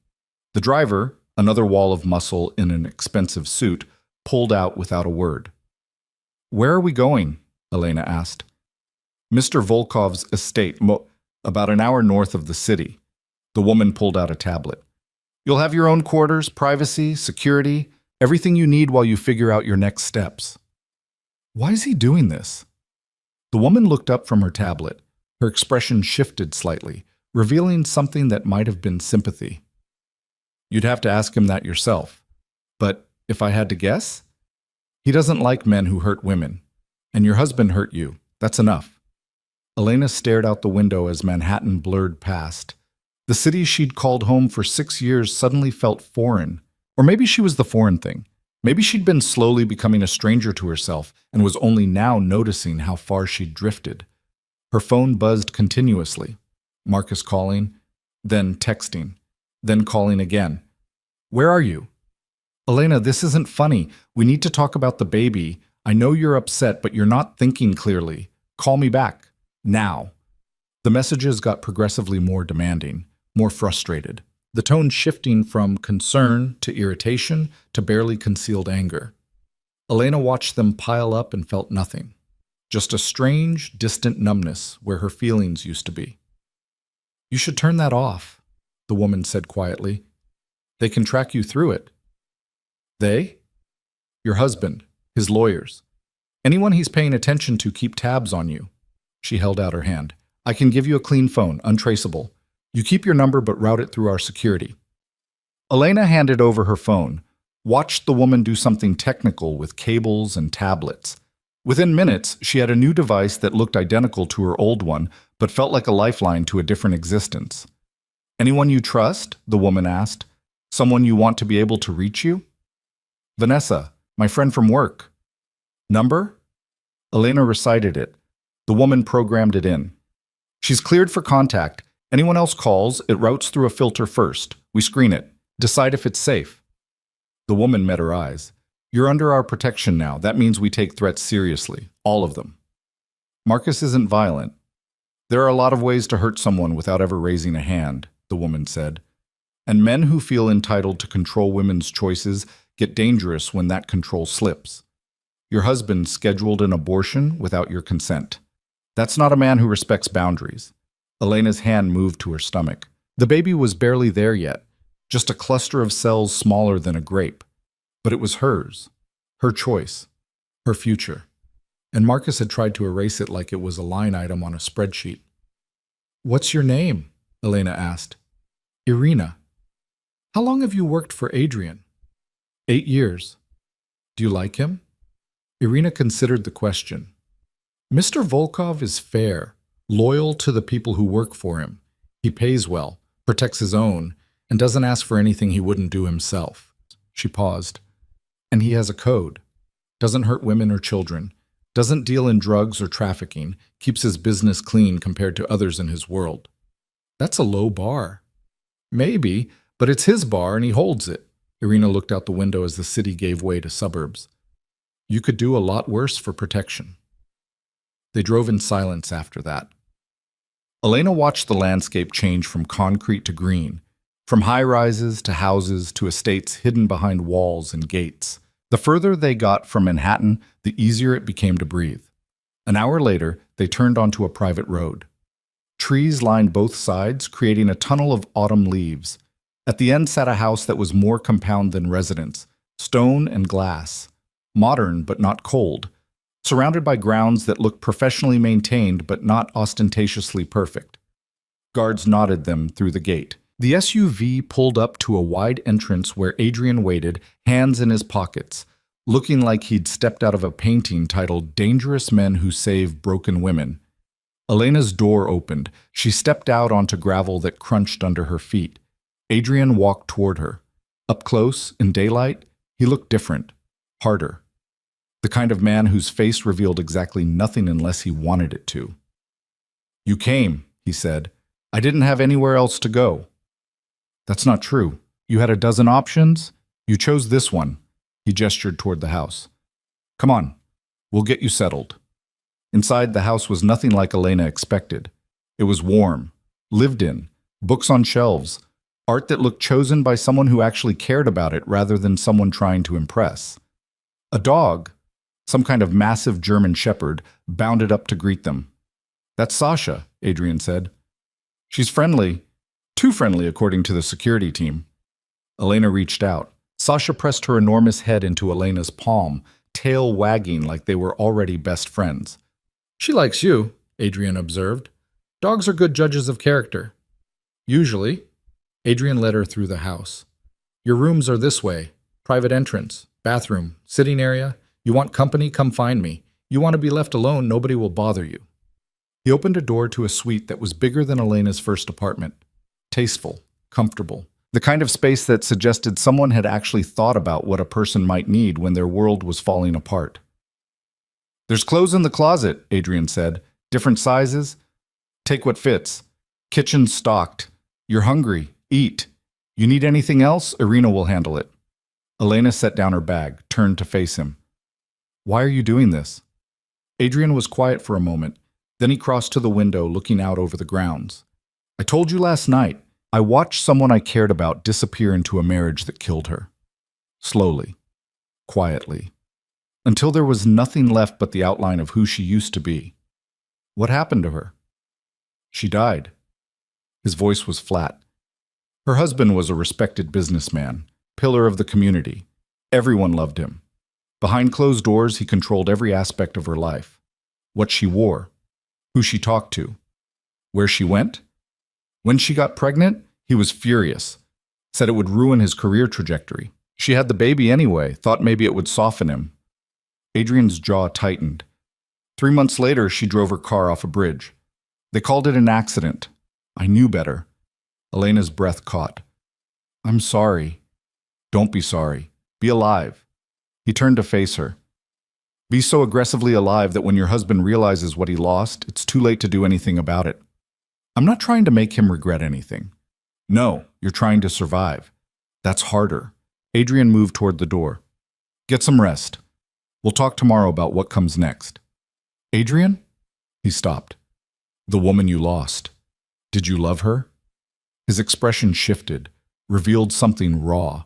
The driver, another wall of muscle in an expensive suit, pulled out without a word. Where are we going? Elena asked. Mr. Volkov's estate, about an hour north of the city. The woman pulled out a tablet. You'll have your own quarters, privacy, security, everything you need while you figure out your next steps. Why is he doing this? The woman looked up from her tablet. Her expression shifted slightly, revealing something that might have been sympathy. You'd have to ask him that yourself. But if I had to guess, he doesn't like men who hurt women. And your husband hurt you. That's enough. Elena stared out the window as Manhattan blurred past. The city she'd called home for 6 years suddenly felt foreign. Or maybe she was the foreign thing. Maybe she'd been slowly becoming a stranger to herself and was only now noticing how far she'd drifted. Her phone buzzed continuously. Marcus calling, then texting, then calling again. Where are you? Elena, this isn't funny. We need to talk about the baby. I know you're upset, but you're not thinking clearly. Call me back. Now. The messages got progressively more demanding, more frustrated, the tone shifting from concern to irritation to barely concealed anger. Elena watched them pile up and felt nothing. Just a strange, distant numbness where her feelings used to be. You should turn that off, the woman said quietly. They can track you through it. They? Your husband, his lawyers. Anyone he's paying attention to keep tabs on you. She held out her hand. I can give you a clean phone, untraceable. You keep your number but route it through our security. Elena handed over her phone, watched the woman do something technical with cables and tablets. Within minutes, she had a new device that looked identical to her old one, but felt like a lifeline to a different existence. Anyone you trust? The woman asked. Someone you want to be able to reach you? Vanessa, my friend from work. Number? Elena recited it. The woman programmed it in. She's cleared for contact. Anyone else calls, it routes through a filter first. We screen it. Decide if it's safe. The woman met her eyes. You're under our protection now. That means we take threats seriously. All of them. Marcus isn't violent. There are a lot of ways to hurt someone without ever raising a hand, the woman said. And men who feel entitled to control women's choices get dangerous when that control slips. Your husband scheduled an abortion without your consent. That's not a man who respects boundaries. Elena's hand moved to her stomach. The baby was barely there yet, just a cluster of cells smaller than a grape. But it was hers, her choice, her future. And Marcus had tried to erase it like it was a line item on a spreadsheet. "What's your name?" Elena asked. "Irina." "How long have you worked for Adrian?" 8 years. "Do you like him?" Irina considered the question. "Mr. Volkov is fair, loyal to the people who work for him. He pays well, protects his own, and doesn't ask for anything he wouldn't do himself." She paused. "And he has a code. Doesn't hurt women or children. Doesn't deal in drugs or trafficking. Keeps his business clean compared to others in his world." "That's a low bar." "Maybe, but it's his bar and he holds it." Irina looked out the window as the city gave way to suburbs. "You could do a lot worse for protection." They drove in silence after that. Elena watched the landscape change from concrete to green, from high-rises to houses to estates hidden behind walls and gates. The further they got from Manhattan, the easier it became to breathe. An hour later, they turned onto a private road. Trees lined both sides, creating a tunnel of autumn leaves. At the end sat a house that was more compound than residence, stone and glass, modern but not cold, surrounded by grounds that looked professionally maintained but not ostentatiously perfect. Guards nodded them through the gate. The SUV pulled up to a wide entrance where Adrian waited, hands in his pockets, looking like he'd stepped out of a painting titled "Dangerous Men Who Save Broken Women." Elena's door opened. She stepped out onto gravel that crunched under her feet. Adrian walked toward her. Up close, in daylight, he looked different, harder. The kind of man whose face revealed exactly nothing unless he wanted it to. "You came," he said. "I didn't have anywhere else to go." "That's not true. You had a dozen options. You chose this one." He gestured toward the house. "Come on. We'll get you settled." Inside, the house was nothing like Elena expected. It was warm, lived in, books on shelves, art that looked chosen by someone who actually cared about it rather than someone trying to impress. A dog, some kind of massive German shepherd, bounded up to greet them. "That's Sasha," Adrian said. "She's friendly. Too friendly, according to the security team." Elena reached out. Sasha pressed her enormous head into Elena's palm, tail wagging like they were already best friends. "She likes you," Adrian observed. "Dogs are good judges of character." "Usually." Adrian led her through the house. "Your rooms are this way. Private entrance, bathroom, sitting area. You want company? Come find me. You want to be left alone? Nobody will bother you." He opened a door to a suite that was bigger than Elena's first apartment. Tasteful, comfortable. The kind of space that suggested someone had actually thought about what a person might need when their world was falling apart. "There's clothes in the closet," Adrian said. "Different sizes. Take what fits. Kitchen stocked. You're hungry. Eat. You need anything else? Irina will handle it." Elena set down her bag, turned to face him. "Why are you doing this?" Adrian was quiet for a moment. Then he crossed to the window, looking out over the grounds. "I told you last night. I watched someone I cared about disappear into a marriage that killed her. Slowly. Quietly. Until there was nothing left but the outline of who she used to be. What happened to her?" "She died." His voice was flat. Her husband was a respected businessman, pillar of the community. Everyone loved him. Behind closed doors, he controlled every aspect of her life. What she wore, who she talked to, where she went. When she got pregnant, he was furious, said it would ruin his career trajectory. She had the baby anyway, thought maybe it would soften him. Adrian's jaw tightened. 3 months later, she drove her car off a bridge. They called it an accident. I knew better. Elena's breath caught. "I'm sorry." "Don't be sorry. Be alive." He turned to face her. "Be so aggressively alive that when your husband realizes what he lost, it's too late to do anything about it. I'm not trying to make him regret anything. No, you're trying to survive. That's harder. Adrian moved toward the door. Get some rest. We'll talk tomorrow about what comes next. Adrian? He stopped. The woman you lost. Did you love her? His expression shifted, revealed something raw.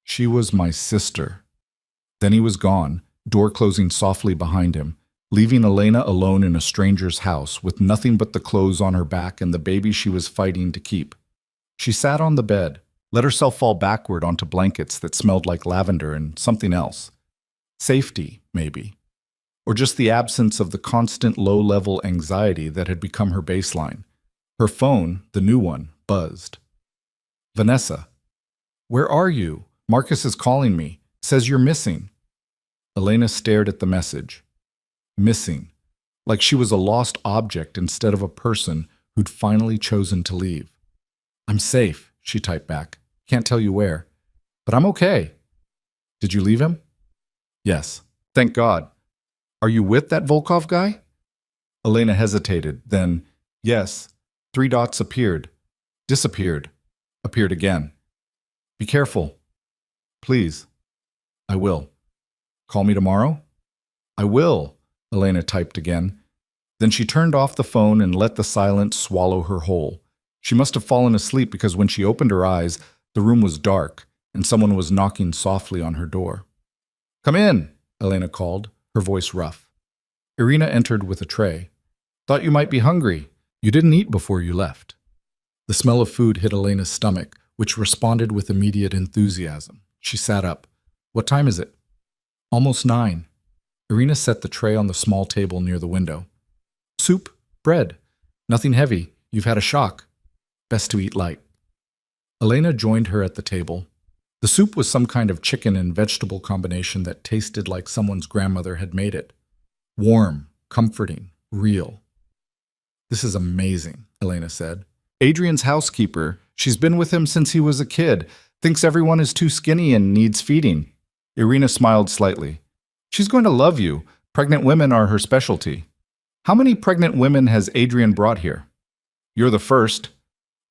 She was my sister. Then he was gone, door closing softly behind him, leaving Elena alone in a stranger's house with nothing but the clothes on her back and the baby she was fighting to keep. She sat on the bed, let herself fall backward onto blankets that smelled like lavender and something else. Safety, maybe. Or just the absence of the constant low-level anxiety that had become her baseline. Her phone, the new one, buzzed. Vanessa. Where are you? Marcus is calling me. Says you're missing. Elena stared at the message. Missing. Like she was a lost object instead of a person who'd finally chosen to leave. I'm safe, she typed back. Can't tell you where. But I'm okay. Did you leave him? Yes. Thank God. Are you with that Volkov guy? Elena hesitated, then, yes. 3 dots appeared. Disappeared. Appeared again. Be careful. Please. I will. Call me tomorrow? I will, Elena typed again. Then she turned off the phone and let the silence swallow her whole. She must have fallen asleep because when she opened her eyes, the room was dark and someone was knocking softly on her door. Come in, Elena called, her voice rough. Irina entered with a tray. Thought you might be hungry. You didn't eat before you left. The smell of food hit Elena's stomach, which responded with immediate enthusiasm. She sat up. What time is it? Almost 9. Irina set the tray on the small table near the window. Soup, bread. Nothing heavy. You've had a shock. Best to eat light. Elena joined her at the table. The soup was some kind of chicken and vegetable combination that tasted like someone's grandmother had made it. Warm, comforting, real. This is amazing, Elena said. Adrian's housekeeper. She's been with him since he was a kid. Thinks everyone is too skinny and needs feeding. Irina smiled slightly. She's going to love you. Pregnant women are her specialty. How many pregnant women has Adrian brought here? You're the first.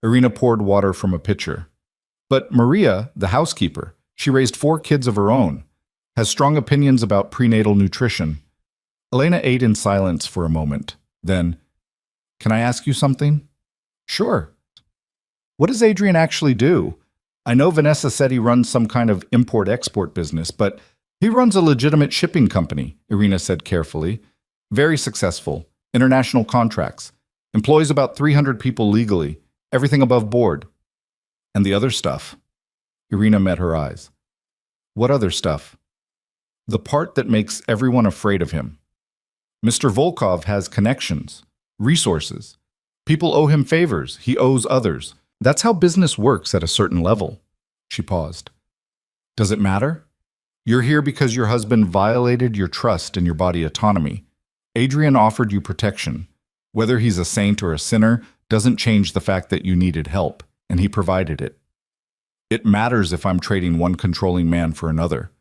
Irina poured water from a pitcher. But Maria, the housekeeper, she raised 4 kids of her own, has strong opinions about prenatal nutrition. Elena ate in silence for a moment. Then, can I ask you something? Sure. What does Adrian actually do? I know Vanessa said he runs some kind of import-export business, but he runs a legitimate shipping company, Irina said carefully. Very successful. International contracts. Employs about 300 people legally. Everything above board. And the other stuff. Irina met her eyes. What other stuff? The part that makes everyone afraid of him. Mr. Volkov has connections, resources. People owe him favors. He owes others. That's how business works at a certain level. She paused. Does it matter? You're here because your husband violated your trust and your body autonomy. Adrian offered you protection. Whether he's a saint or a sinner doesn't change the fact that you needed help, and he provided it. It matters if I'm trading one controlling man for another.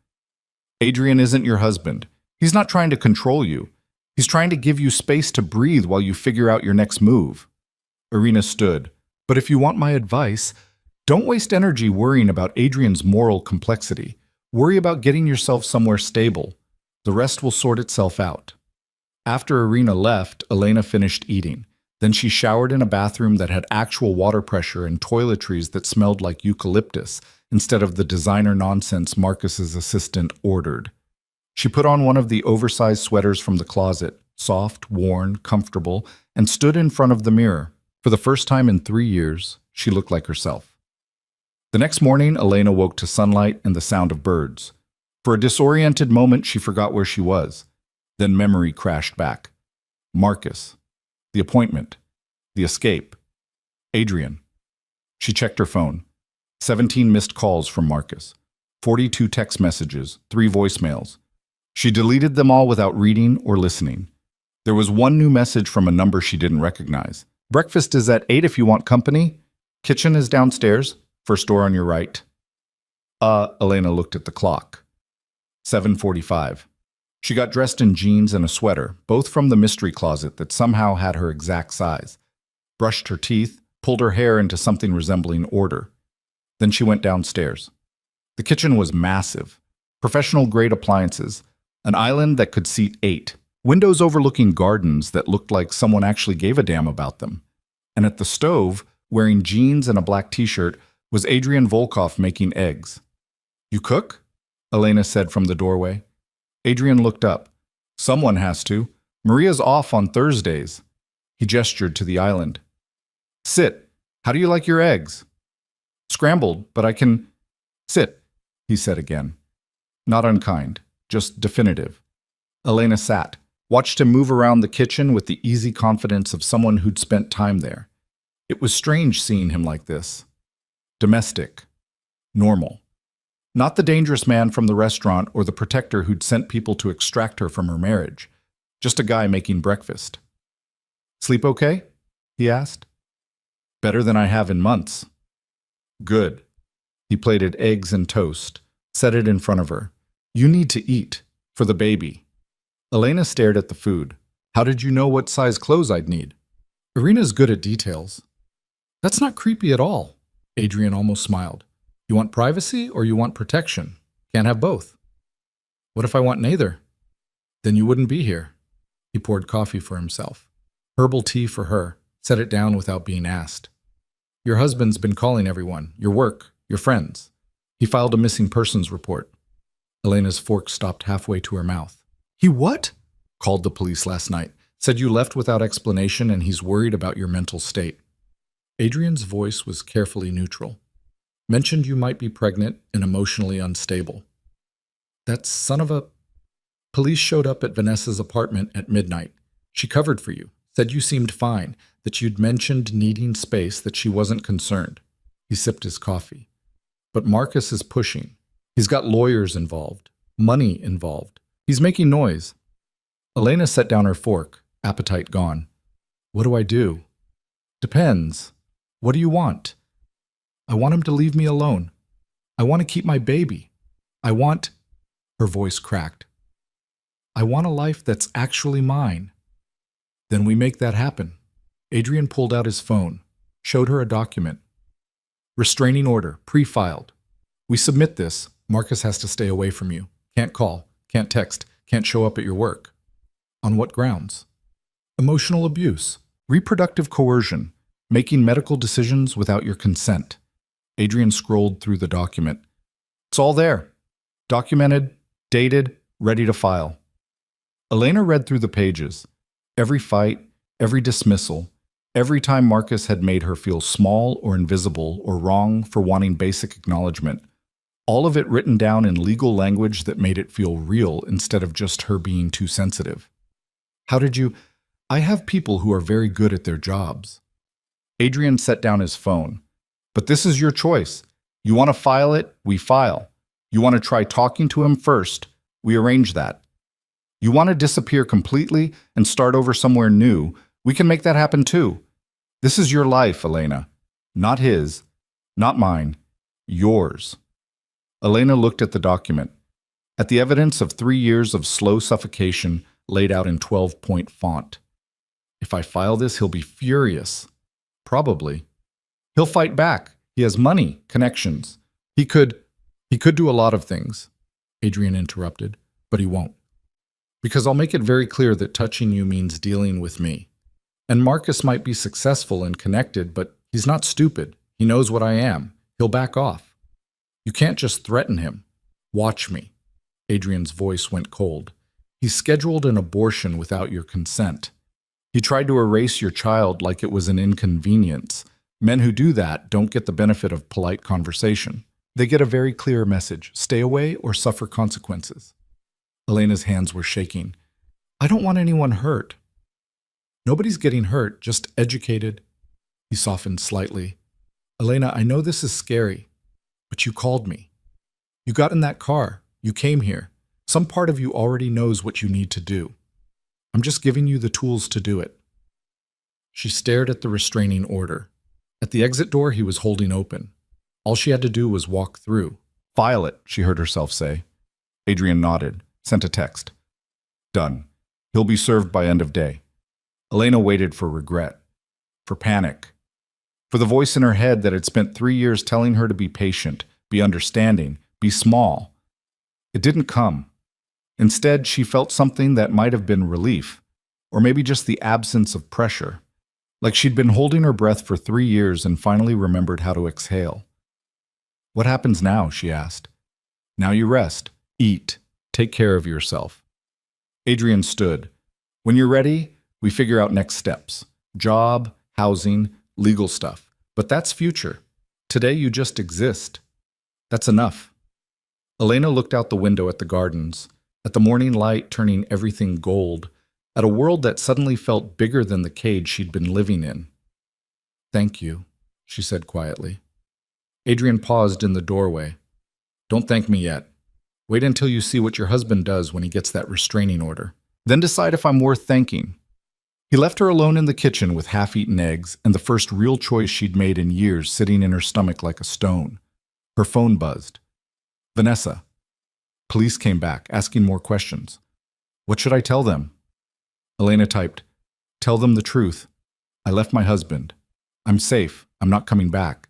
Adrian isn't your husband. He's not trying to control you. He's trying to give you space to breathe while you figure out your next move. Irina stood. But if you want my advice, don't waste energy worrying about Adrian's moral complexity. Worry about getting yourself somewhere stable. The rest will sort itself out. After Irina left, Elena finished eating. Then she showered in a bathroom that had actual water pressure and toiletries that smelled like eucalyptus instead of the designer nonsense Marcus's assistant ordered. She put on one of the oversized sweaters from the closet, soft, worn, comfortable, and stood in front of the mirror. For the first time in 3 years, she looked like herself. The next morning, Elena woke to sunlight and the sound of birds. For a disoriented moment, she forgot where she was. Then memory crashed back. Marcus. The appointment. The escape. Adrian. She checked her phone. 17 missed calls from Marcus. 42 text messages, 3 voicemails. She deleted them all without reading or listening. There was one new message from a number she didn't recognize. Breakfast is at 8 if you want company. Kitchen is downstairs. First door on your right. Elena looked at the clock. 7:45. She got dressed in jeans and a sweater, both from the mystery closet that somehow had her exact size. Brushed her teeth, pulled her hair into something resembling order. Then she went downstairs. The kitchen was massive. Professional-grade appliances, an island that could seat 8, windows overlooking gardens that looked like someone actually gave a damn about them. And at the stove, wearing jeans and a black t-shirt, was Adrian Volkov making eggs. "You cook?" Elena said from the doorway. Adrian looked up. "Someone has to. Maria's off on Thursdays." He gestured to the island. "Sit. How do you like your eggs?" "Scrambled, but I can—" "Sit," he said again. Not unkind, just definitive. Elena sat, watched him move around the kitchen with the easy confidence of someone who'd spent time there. It was strange seeing him like this. Domestic. Normal. Not the dangerous man from the restaurant or the protector who'd sent people to extract her from her marriage. Just a guy making breakfast. "Sleep okay?" he asked. "Better than I have in months." "Good." He plated eggs and toast, set it in front of her. "You need to eat. For the baby." Elena stared at the food. "How did you know what size clothes I'd need?" "Irina's good at details." "That's not creepy at all." Adrian almost smiled. "You want privacy or you want protection? Can't have both." "What if I want neither?" "Then you wouldn't be here." He poured coffee for himself. Herbal tea for her, set it down without being asked. "Your husband's been calling everyone, your work, your friends." He filed a missing persons report. Elena's fork stopped halfway to her mouth. "He what?" "Called the police last night. Said you left without explanation and he's worried about your mental state." Adrian's voice was carefully neutral. "Mentioned you might be pregnant and emotionally unstable." "That son of a—" "Police showed up at Vanessa's apartment at midnight. She covered for you, said you seemed fine, that you'd mentioned needing space, that she wasn't concerned." He sipped his coffee. "But Marcus is pushing. He's got lawyers involved, money involved. He's making noise." Elena set down her fork, appetite gone. "What do I do?" "Depends. What do you want?" "I want him to leave me alone. I want to keep my baby. I want—" Her voice cracked. "I want a life that's actually mine." "Then we make that happen." Adrian pulled out his phone, showed her a document. "Restraining order, pre-filed. We submit this. Marcus has to stay away from you. Can't call, can't text, can't show up at your work." "On what grounds?" "Emotional abuse, reproductive coercion, making medical decisions without your consent." Adrian scrolled through the document. "It's all there. Documented, dated, ready to file." Elena read through the pages. Every fight, every dismissal, every time Marcus had made her feel small or invisible or wrong for wanting basic acknowledgement. All of it written down in legal language that made it feel real instead of just her being too sensitive. "How did you—" "I have people who are very good at their jobs." Adrian set down his phone. "But this is your choice. You want to file it, we file. You want to try talking to him first, we arrange that. You want to disappear completely and start over somewhere new, we can make that happen too. This is your life, Elena. Not his, not mine, yours." Elena looked at the document, at the evidence of 3 years of slow suffocation laid out in 12-point font. "If I file this, he'll be furious." "Probably. He'll fight back. He has money, connections. He could do a lot of things," Adrian interrupted, "but he won't. Because I'll make it very clear that touching you means dealing with me. And Marcus might be successful and connected, but he's not stupid. He knows what I am. He'll back off. You can't just threaten him. Watch me." Adrian's voice went cold. "He scheduled an abortion without your consent. He tried to erase your child like it was an inconvenience. Men who do that don't get the benefit of polite conversation. They get a very clear message: stay away or suffer consequences." Elena's hands were shaking. "I don't want anyone hurt." "Nobody's getting hurt, just educated." He softened slightly. "Elena, I know this is scary, but you called me. You got in that car. You came here. Some part of you already knows what you need to do. I'm just giving you the tools to do it." She stared at the restraining order. At the exit door he was holding open. All she had to do was walk through. "File it," she heard herself say. Adrian nodded, sent a text. "Done. He'll be served by end of day." Elena waited for regret, for panic. for the voice in her head that had spent 3 years telling her to be patient, be understanding, be small. It didn't come. Instead, she felt something that might have been relief, or maybe just the absence of pressure, like she'd been holding her breath for 3 years and finally remembered how to exhale. "What happens now?" she asked. "Now you rest, eat, take care of yourself." Adrian stood. "When you're ready, we figure out next steps. Job, housing, legal stuff. But that's future. Today you just exist. That's enough." Elena looked out the window at the gardens, at the morning light turning everything gold, at a world that suddenly felt bigger than the cage she'd been living in. "Thank you," she said quietly. Adrian paused in the doorway. "Don't thank me yet. Wait until you see what your husband does when he gets that restraining order. Then decide if I'm worth thanking." He left her alone in the kitchen with half-eaten eggs and the first real choice she'd made in years sitting in her stomach like a stone. Her phone buzzed. "Vanessa." Police came back, asking more questions. "What should I tell them?" Elena typed, "Tell them the truth. I left my husband. I'm safe. I'm not coming back.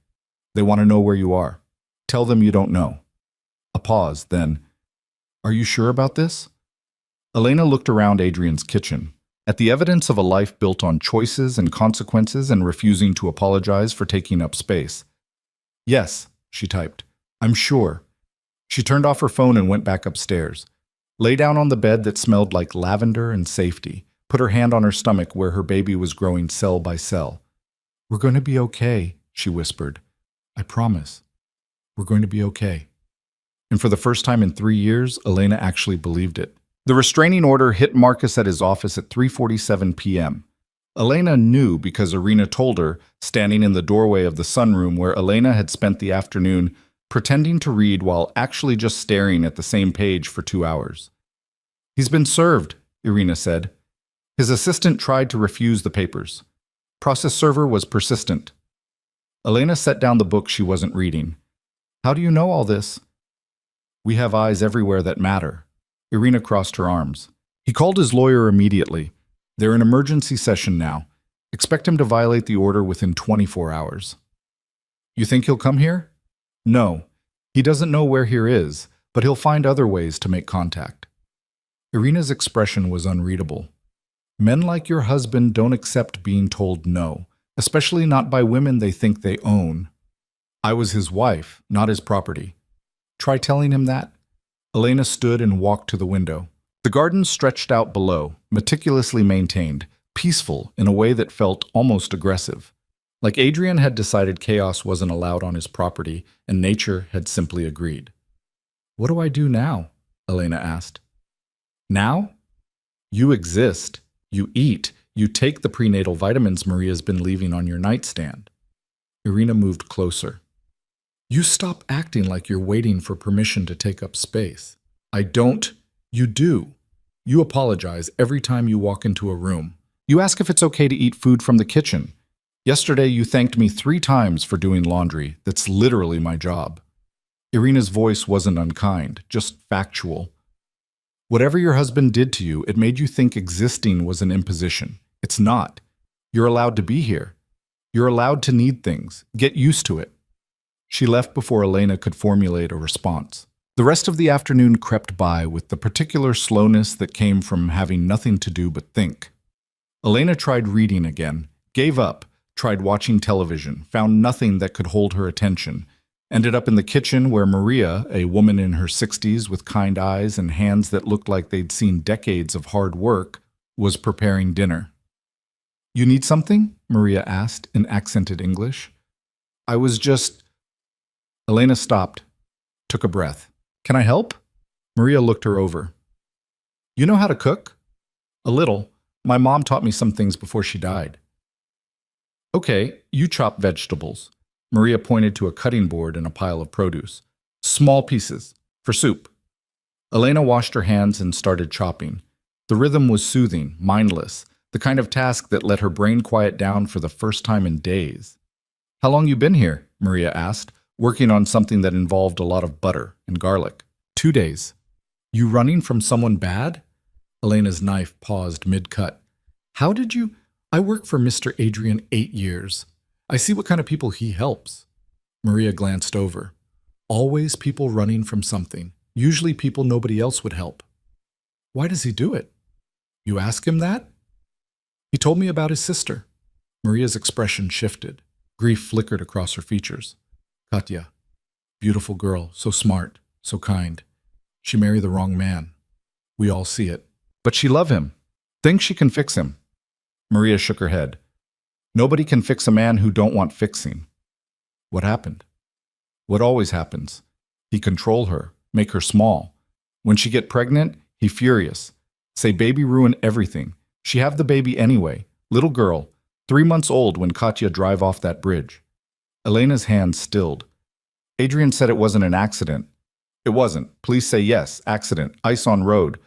They want to know where you are. Tell them you don't know." A pause, then, "Are you sure about this?" Elena looked around Adrian's kitchen, at the evidence of a life built on choices and consequences and refusing to apologize for taking up space. "Yes," she typed. "I'm sure." She turned off her phone and went back upstairs. Lay down on the bed that smelled like lavender and safety, put her hand on her stomach where her baby was growing cell by cell. "We're going to be okay," she whispered. "I promise. We're going to be okay." And for the first time in 3 years, Elena actually believed it. The restraining order hit Marcus at his office at 3:47 p.m. Elena knew because Irina told her, standing in the doorway of the sunroom where Elena had spent the afternoon pretending to read while actually just staring at the same page for 2 hours. "He's been served," Irina said. His assistant tried to refuse the papers. Process server was persistent. Elena set down the book she wasn't reading. "How do you know all this?" "We have eyes everywhere that matter." Irina crossed her arms. He called his lawyer immediately. "They're in emergency session now. Expect him to violate the order within 24 hours. "You think he'll come here?" "No. He doesn't know where here is, but he'll find other ways to make contact." Irina's expression was unreadable. Men like your husband don't accept being told no, especially not by women they think they own. I was his wife, not his property. Try telling him that. Elena stood and walked to the window. The garden stretched out below, meticulously maintained, peaceful in a way that felt almost aggressive. Like Adrian had decided chaos wasn't allowed on his property, and nature had simply agreed. "What do I do now?" Elena asked. "Now? You exist. You eat. You take the prenatal vitamins Maria's been leaving on your nightstand." Irina moved closer. "You stop acting like you're waiting for permission to take up space. I don't. You do. You apologize every time you walk into a room. You ask if it's okay to eat food from the kitchen. Yesterday you thanked me 3 times for doing laundry. That's literally my job." Irina's voice wasn't unkind, just factual. "Whatever your husband did to you, it made you think existing was an imposition. It's not. You're allowed to be here. You're allowed to need things. Get used to it." She left before Elena could formulate a response. The rest of the afternoon crept by with the particular slowness that came from having nothing to do but think. Elena tried reading again, gave up, tried watching television, found nothing that could hold her attention, ended up in the kitchen where Maria, a woman in her 60s with kind eyes and hands that looked like they'd seen decades of hard work, was preparing dinner. "You need something?" Maria asked in accented English. "I was just—" Elena stopped, took a breath. "Can I help?" Maria looked her over. "You know how to cook?" "A little. My mom taught me some things before she died." "Okay, you chop vegetables." Maria pointed to a cutting board and a pile of produce. "Small pieces, for soup." Elena washed her hands and started chopping. The rhythm was soothing, mindless, the kind of task that let her brain quiet down for the first time in days. "How long you been here?" Maria asked, working on something that involved a lot of butter and garlic. 2 days. "You running from someone bad?" Elena's knife paused mid-cut. "How did you—" "I worked for Mr. Adrian 8 years. I see what kind of people he helps. Maria glanced over. Always people running from something, usually people nobody else would help. Why does he do it? You ask him that? He told me about his sister. Maria's expression shifted. Grief flickered across her features. Katya, beautiful girl, so smart, so kind. She married the wrong man. We all see it. But she love him. Thinks she can fix him. Maria shook her head. Nobody can fix a man who don't want fixing. What happened? What always happens. He control her, make her small. When she get pregnant, he furious. Say baby ruin everything. She have the baby anyway. Little girl, 3 months old when Katya drive off that bridge. Elena's hands stilled. Adrian said it wasn't an accident. It wasn't. Police say yes, accident, ice on road.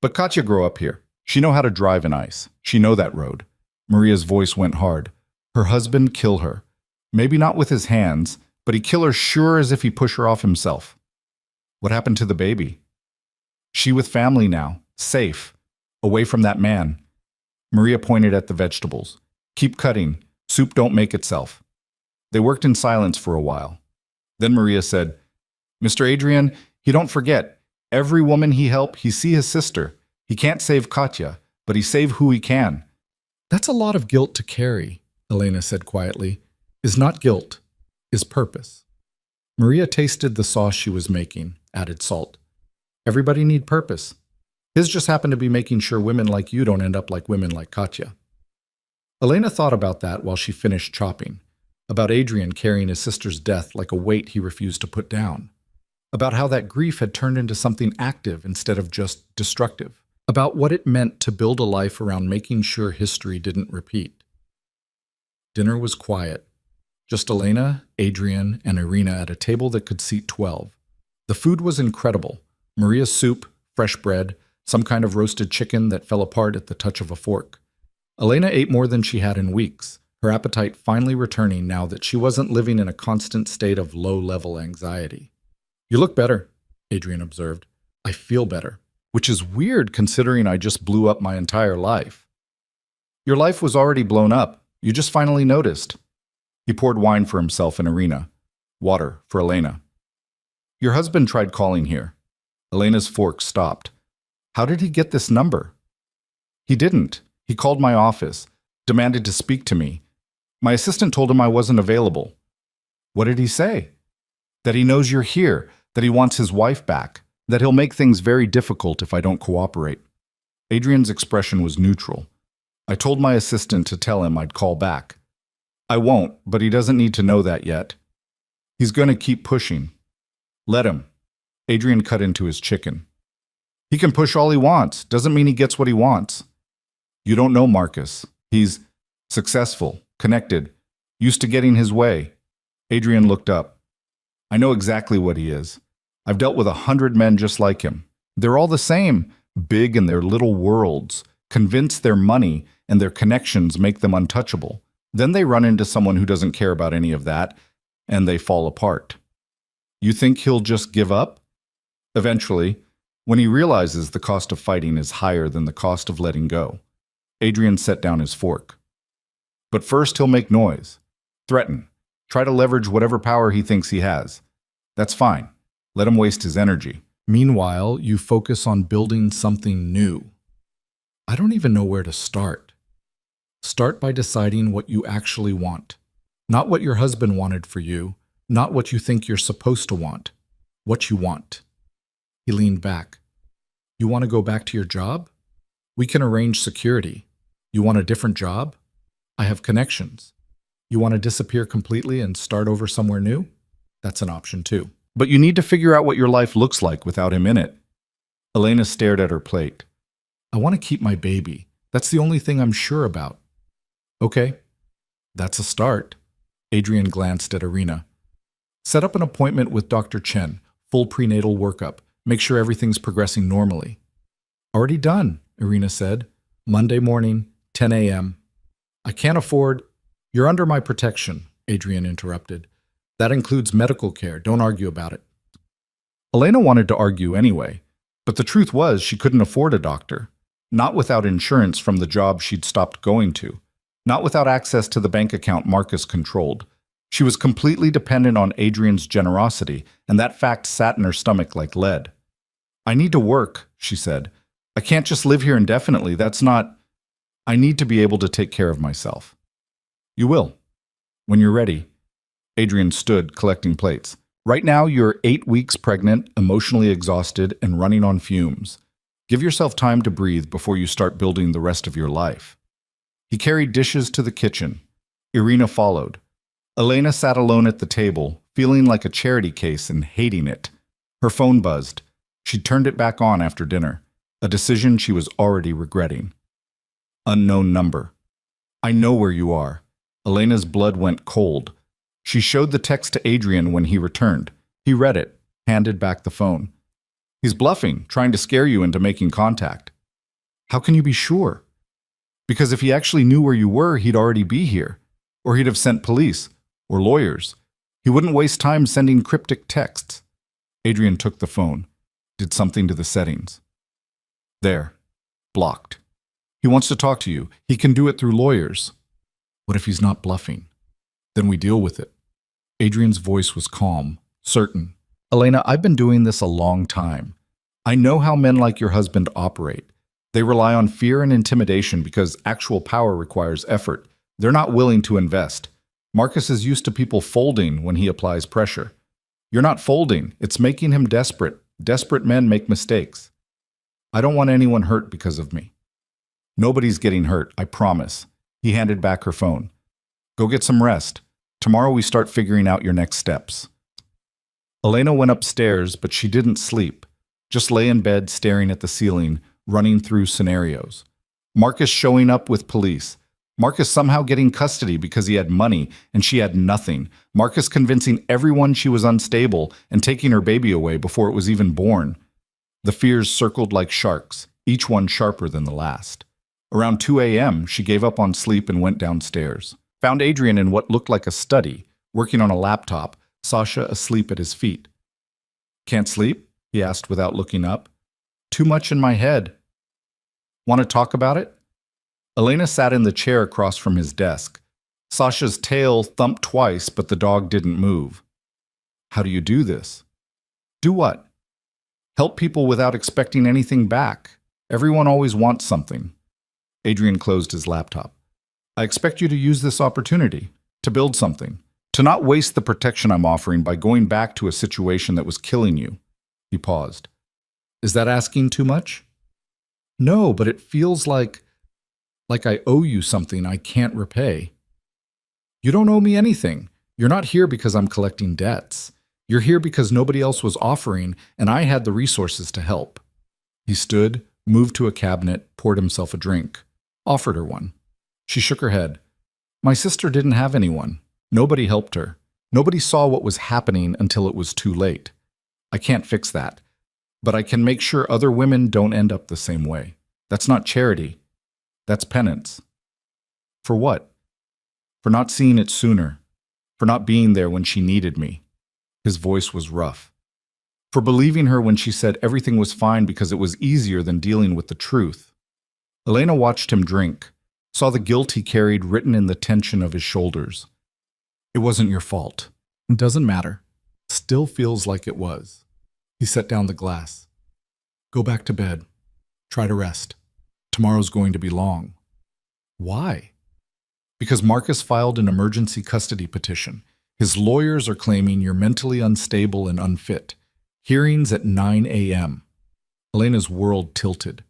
But Katya grow up here. She know how to drive in ice. She know that road. Maria's voice went hard. Her husband kill her. Maybe not with his hands, but he kill her sure as if he push her off himself. What happened to the baby? She with family now, safe, away from that man. Maria pointed at the vegetables. Keep cutting. Soup don't make itself. They worked in silence for a while. Then Maria said, Mr. Adrian, he don't forget. Every woman he help, he see his sister. He can't save Katya, but he save who he can. That's a lot of guilt to carry, Elena said quietly. Is not guilt, is purpose. Maria tasted the sauce she was making, added salt. Everybody need purpose. His just happened to be making sure women like you don't end up like women like Katya. Elena thought about that while she finished chopping, about Adrian carrying his sister's death like a weight he refused to put down, about how that grief had turned into something active instead of just destructive, about what it meant to build a life around making sure history didn't repeat. Dinner was quiet. Just Elena, Adrian, and Irina at a table that could seat 12. The food was incredible. Maria's soup, fresh bread, some kind of roasted chicken that fell apart at the touch of a fork. Elena ate more than she had in weeks, her appetite finally returning now that she wasn't living in a constant state of low-level anxiety. You look better, Adrian observed. I feel better, which is weird considering I just blew up my entire life. Your life was already blown up. You just finally noticed. He poured wine for himself and Irina. Water for Elena. Your husband tried calling here. Elena's fork stopped. How did he get this number? He didn't. He called my office, demanded to speak to me. My assistant told him I wasn't available. What did he say? That he knows you're here, that he wants his wife back, that he'll make things very difficult if I don't cooperate. Adrian's expression was neutral. I told my assistant to tell him I'd call back. I won't, but he doesn't need to know that yet. He's going to keep pushing. Let him. Adrian cut into his chicken. He can push all he wants. Doesn't mean he gets what he wants. You don't know Marcus. He's successful, connected, used to getting his way. Adrian looked up. I know exactly what he is. I've dealt with 100 men just like him. They're all the same, big in their little worlds, convinced their money and their connections make them untouchable. Then they run into someone who doesn't care about any of that, and they fall apart. You think he'll just give up? Eventually, when he realizes the cost of fighting is higher than the cost of letting go. Adrian set down his fork. But first he'll make noise, threaten, try to leverage whatever power he thinks he has. That's fine. Let him waste his energy. Meanwhile, you focus on building something new. I don't even know where to start. Start by deciding what you actually want. Not what your husband wanted for you, not what you think you're supposed to want. What you want. He leaned back. You want to go back to your job? We can arrange security. You want a different job? I have connections. You want to disappear completely and start over somewhere new? That's an option too. But you need to figure out what your life looks like without him in it. Elena stared at her plate. I want to keep my baby. That's the only thing I'm sure about. Okay, that's a start. Adrian glanced at Irina. Set up an appointment with Dr. Chen, full prenatal workup. Make sure everything's progressing normally. Already done, Irina said. Monday morning, 10 a.m. I can't afford... You're under my protection, Adrian interrupted. That includes medical care. Don't argue about it. Elena wanted to argue anyway, but the truth was she couldn't afford a doctor. Not without insurance from the job she'd stopped going to. not without access to the bank account Marcus controlled. She was completely dependent on Adrian's generosity, and that fact sat in her stomach like lead. "I need to work," she said. "I can't just live here indefinitely. That's not... I need to be able to take care of myself." "You will. When you're ready." Adrian stood, collecting plates. "Right now, you're 8 weeks pregnant, emotionally exhausted, and running on fumes. Give yourself time to breathe before you start building the rest of your life." He carried dishes to the kitchen. Irina followed. Elena sat alone at the table, feeling like a charity case and hating it. Her phone buzzed. She turned it back on after dinner, a decision she was already regretting. Unknown number. "I know where you are." Elena's blood went cold. She showed the text to Adrian when he returned. He read it, handed back the phone. "He's bluffing, trying to scare you into making contact." "How can you be sure?" "Because if he actually knew where you were, he'd already be here. Or he'd have sent police, or lawyers. He wouldn't waste time sending cryptic texts." Adrian took the phone, did something to the settings. "There. Blocked. He wants to talk to you. He can do it through lawyers." "What if he's not bluffing?" "Then we deal with it." Adrian's voice was calm, certain. "Elena, I've been doing this a long time. I know how men like your husband operate. They rely on fear and intimidation because actual power requires effort. They're not willing to invest. Marcus is used to people folding when he applies pressure. You're not folding. It's making him desperate. Desperate men make mistakes. I don't want anyone hurt because of me." "Nobody's getting hurt, I promise." He handed back her phone. "Go get some rest. Tomorrow we start figuring out your next steps." Elena went upstairs, but she didn't sleep. Just lay in bed staring at the ceiling, running through scenarios. Marcus showing up with police. Marcus somehow getting custody because he had money and she had nothing. Marcus convincing everyone she was unstable and taking her baby away before it was even born. The fears circled like sharks, each one sharper than the last. Around 2 a.m., she gave up on sleep and went downstairs. Found Adrian in what looked like a study, working on a laptop, Sasha asleep at his feet. "Can't sleep?" he asked without looking up. "Too much in my head." "Want to talk about it?" Elena sat in the chair across from his desk. Sasha's tail thumped twice, but the dog didn't move. "How do you do this?" "Do what?" "Help people without expecting anything back. Everyone always wants something." Adrian closed his laptop. "I expect you to use this opportunity, to build something, to not waste the protection I'm offering by going back to a situation that was killing you." He paused. "Is that asking too much?" "No, but it feels like I owe you something I can't repay." "You don't owe me anything. You're not here because I'm collecting debts. You're here because nobody else was offering, and I had the resources to help." He stood, moved to a cabinet, poured himself a drink, offered her one. She shook her head. "My sister didn't have anyone. Nobody helped her. Nobody saw what was happening until it was too late. I can't fix that, but I can make sure other women don't end up the same way. That's not charity. That's penance." "For what?" "For not seeing it sooner. For not being there when she needed me." His voice was rough. "For believing her when she said everything was fine because it was easier than dealing with the truth." Elena watched him drink, saw the guilt he carried written in the tension of his shoulders. "It wasn't your fault. It doesn't matter. Still feels like it was." He set down the glass. "Go back to bed. Try to rest. Tomorrow's going to be long." "Why?" "Because Marcus filed an emergency custody petition. His lawyers are claiming you're mentally unstable and unfit. Hearings at 9 a.m. Elena's world tilted.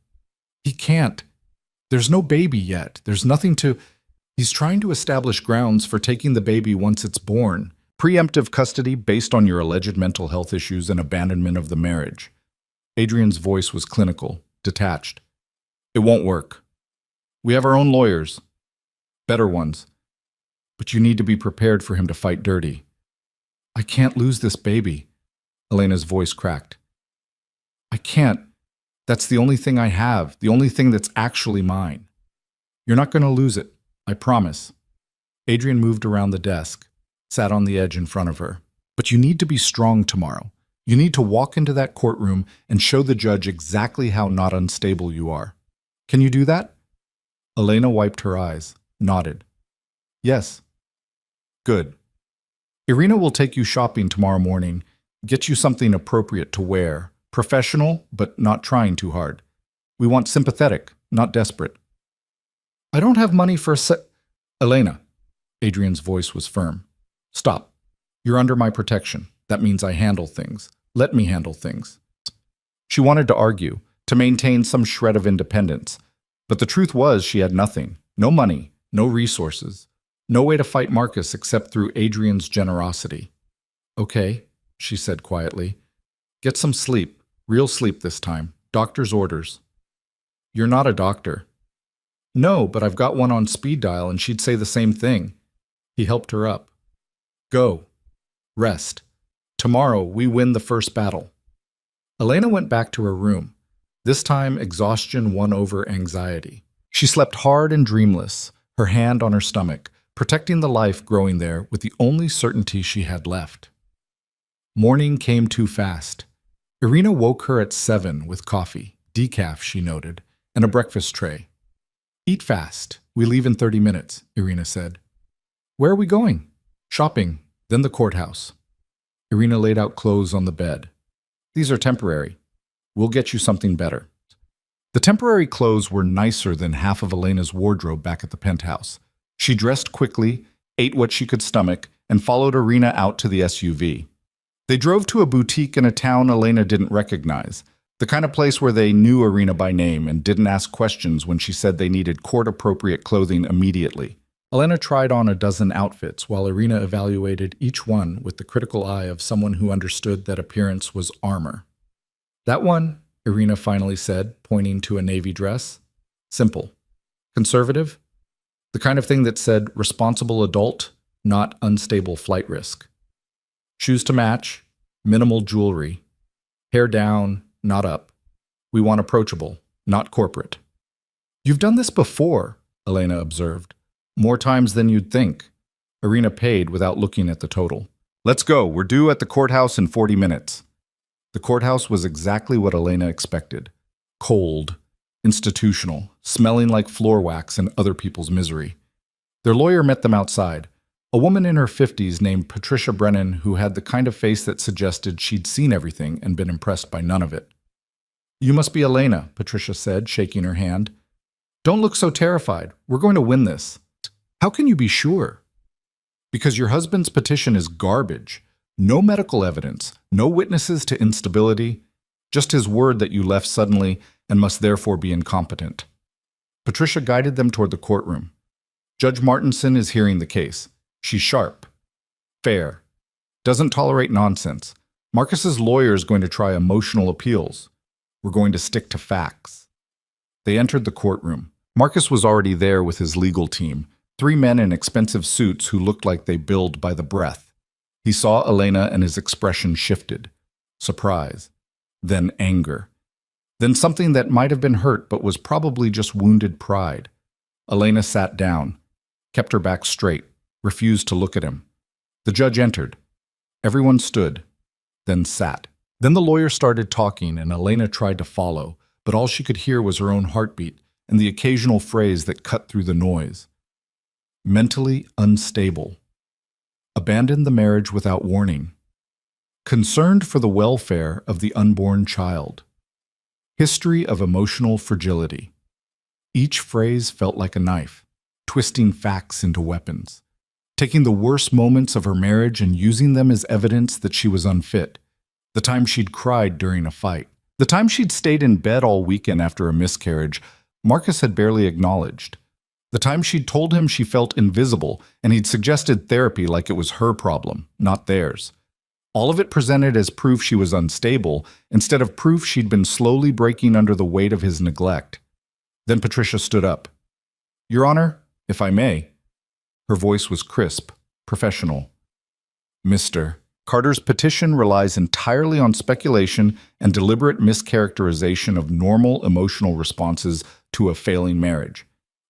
"He can't. There's no baby yet. There's nothing to..." "He's trying to establish grounds for taking the baby once it's born. Preemptive custody based on your alleged mental health issues and abandonment of the marriage." Adrian's voice was clinical, detached. "It won't work. We have our own lawyers. Better ones. But you need to be prepared for him to fight dirty." "I can't lose this baby." Elena's voice cracked. "I can't. That's the only thing I have, the only thing that's actually mine." "You're not going to lose it. I promise." Adrian moved around the desk, sat on the edge in front of her. "But you need to be strong tomorrow. You need to walk into that courtroom and show the judge exactly how not unstable you are. Can you do that?" Elena wiped her eyes, nodded. Yes. Good. Irina will take you shopping tomorrow morning, get you something appropriate to wear, professional, but not trying too hard. We want sympathetic, not desperate. I don't have money for Elena. Adrian's voice was firm. Stop. You're under my protection. That means I handle things. Let me handle things. She wanted to argue, to maintain some shred of independence. But the truth was she had nothing. No money, no resources. No way to fight Marcus except through Adrian's generosity. Okay, she said quietly. Get some sleep. Real sleep this time. Doctor's orders. You're not a doctor. No, but I've got one on speed dial and she'd say the same thing. He helped her up. Go. Rest. Tomorrow we win the first battle. Elena went back to her room. This time exhaustion won over anxiety. She slept hard and dreamless, her hand on her stomach, protecting the life growing there with the only certainty she had left. Morning came too fast. Irina woke her at 7 with coffee, decaf, she noted, and a breakfast tray. Eat fast. We leave in 30 minutes, Irina said. Where are we going? Shopping, then the courthouse. Irina laid out clothes on the bed. These are temporary. We'll get you something better. The temporary clothes were nicer than half of Elena's wardrobe back at the penthouse. She dressed quickly, ate what she could stomach, and followed Irina out to the SUV. They drove to a boutique in a town Elena didn't recognize, the kind of place where they knew Irina by name and didn't ask questions when she said they needed court-appropriate clothing immediately. Elena tried on a dozen outfits while Irina evaluated each one with the critical eye of someone who understood that appearance was armor. That one, Irina finally said, pointing to a navy dress. Simple. Conservative. The kind of thing that said responsible adult, not unstable flight risk. Shoes to match, minimal jewelry. Hair down, not up. We want approachable, not corporate. You've done this before, Elena observed. More times than you'd think. Irina paid without looking at the total. Let's go. We're due at the courthouse in 40 minutes. The courthouse was exactly what Elena expected. Cold, institutional, smelling like floor wax and other people's misery. Their lawyer met them outside, a woman in her 50s named Patricia Brennan who had the kind of face that suggested she'd seen everything and been impressed by none of it. You must be Elena, Patricia said, shaking her hand. Don't look so terrified. We're going to win this. How can you be sure? Because your husband's petition is garbage. No medical evidence, no witnesses to instability, just his word that you left suddenly and must therefore be incompetent. Patricia guided them toward the courtroom. Judge Martinson is hearing the case. She's sharp, fair, doesn't tolerate nonsense. Marcus's lawyer is going to try emotional appeals. We're going to stick to facts. They entered the courtroom. Marcus was already there with his legal team, 3 men in expensive suits who looked like they billed by the breath. He saw Elena and his expression shifted. Surprise. Then anger. Then something that might have been hurt but was probably just wounded pride. Elena sat down, kept her back straight, refused to look at him. The judge entered. Everyone stood, then sat. Then the lawyer started talking and Elena tried to follow, but all she could hear was her own heartbeat and the occasional phrase that cut through the noise. Mentally unstable. Abandoned the marriage without warning. Concerned for the welfare of the unborn child. History of emotional fragility. Each phrase felt like a knife, twisting facts into weapons. Taking the worst moments of her marriage and using them as evidence that she was unfit. The time she'd cried during a fight. The time she'd stayed in bed all weekend after a miscarriage, Marcus had barely acknowledged. The time she'd told him she felt invisible and he'd suggested therapy like it was her problem, not theirs. All of it presented as proof she was unstable instead of proof she'd been slowly breaking under the weight of his neglect. Then Patricia stood up. Your Honor, if I may. Her voice was crisp, professional. Mr. Carter's petition relies entirely on speculation and deliberate mischaracterization of normal emotional responses to a failing marriage.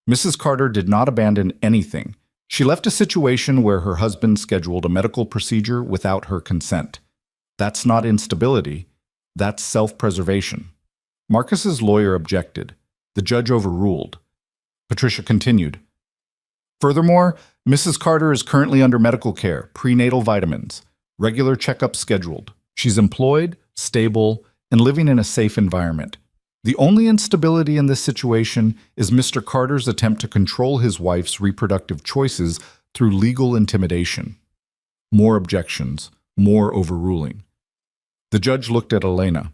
Mrs. Carter did not abandon anything. She left a situation where her husband scheduled a medical procedure without her consent. That's not instability. That's self-preservation. Marcus's lawyer objected. The judge overruled. Patricia continued. Furthermore, Mrs. Carter is currently under medical care, prenatal vitamins, regular checkups scheduled. She's employed, stable, and living in a safe environment. The only instability in this situation is Mr. Carter's attempt to control his wife's reproductive choices through legal intimidation. More objections, more overruling. The judge looked at Elena.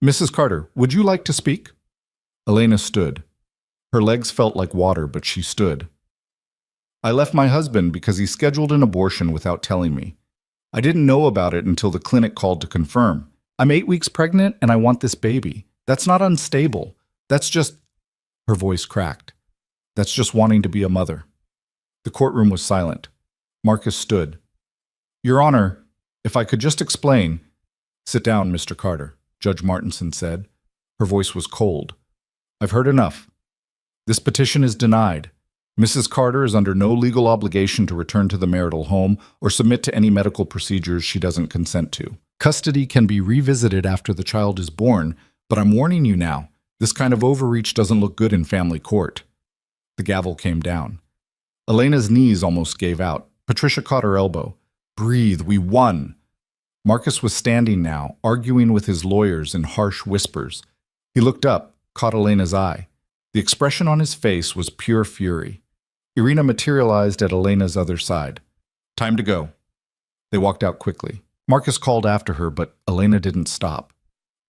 Mrs. Carter, would you like to speak? Elena stood. Her legs felt like water, but she stood. I left my husband because he scheduled an abortion without telling me. I didn't know about it until the clinic called to confirm. I'm 8 weeks pregnant and I want this baby. That's not unstable. That's just... Her voice cracked. That's just wanting to be a mother. The courtroom was silent. Marcus stood. Your Honor, if I could just explain... Sit down, Mr. Carter, Judge Martinson said. Her voice was cold. I've heard enough. This petition is denied. Mrs. Carter is under no legal obligation to return to the marital home or submit to any medical procedures she doesn't consent to. Custody can be revisited after the child is born, but I'm warning you now, this kind of overreach doesn't look good in family court. The gavel came down. Elena's knees almost gave out. Patricia caught her elbow. Breathe, we won. Marcus was standing now, arguing with his lawyers in harsh whispers. He looked up, caught Elena's eye. The expression on his face was pure fury. Irina materialized at Elena's other side. Time to go. They walked out quickly. Marcus called after her, but Elena didn't stop.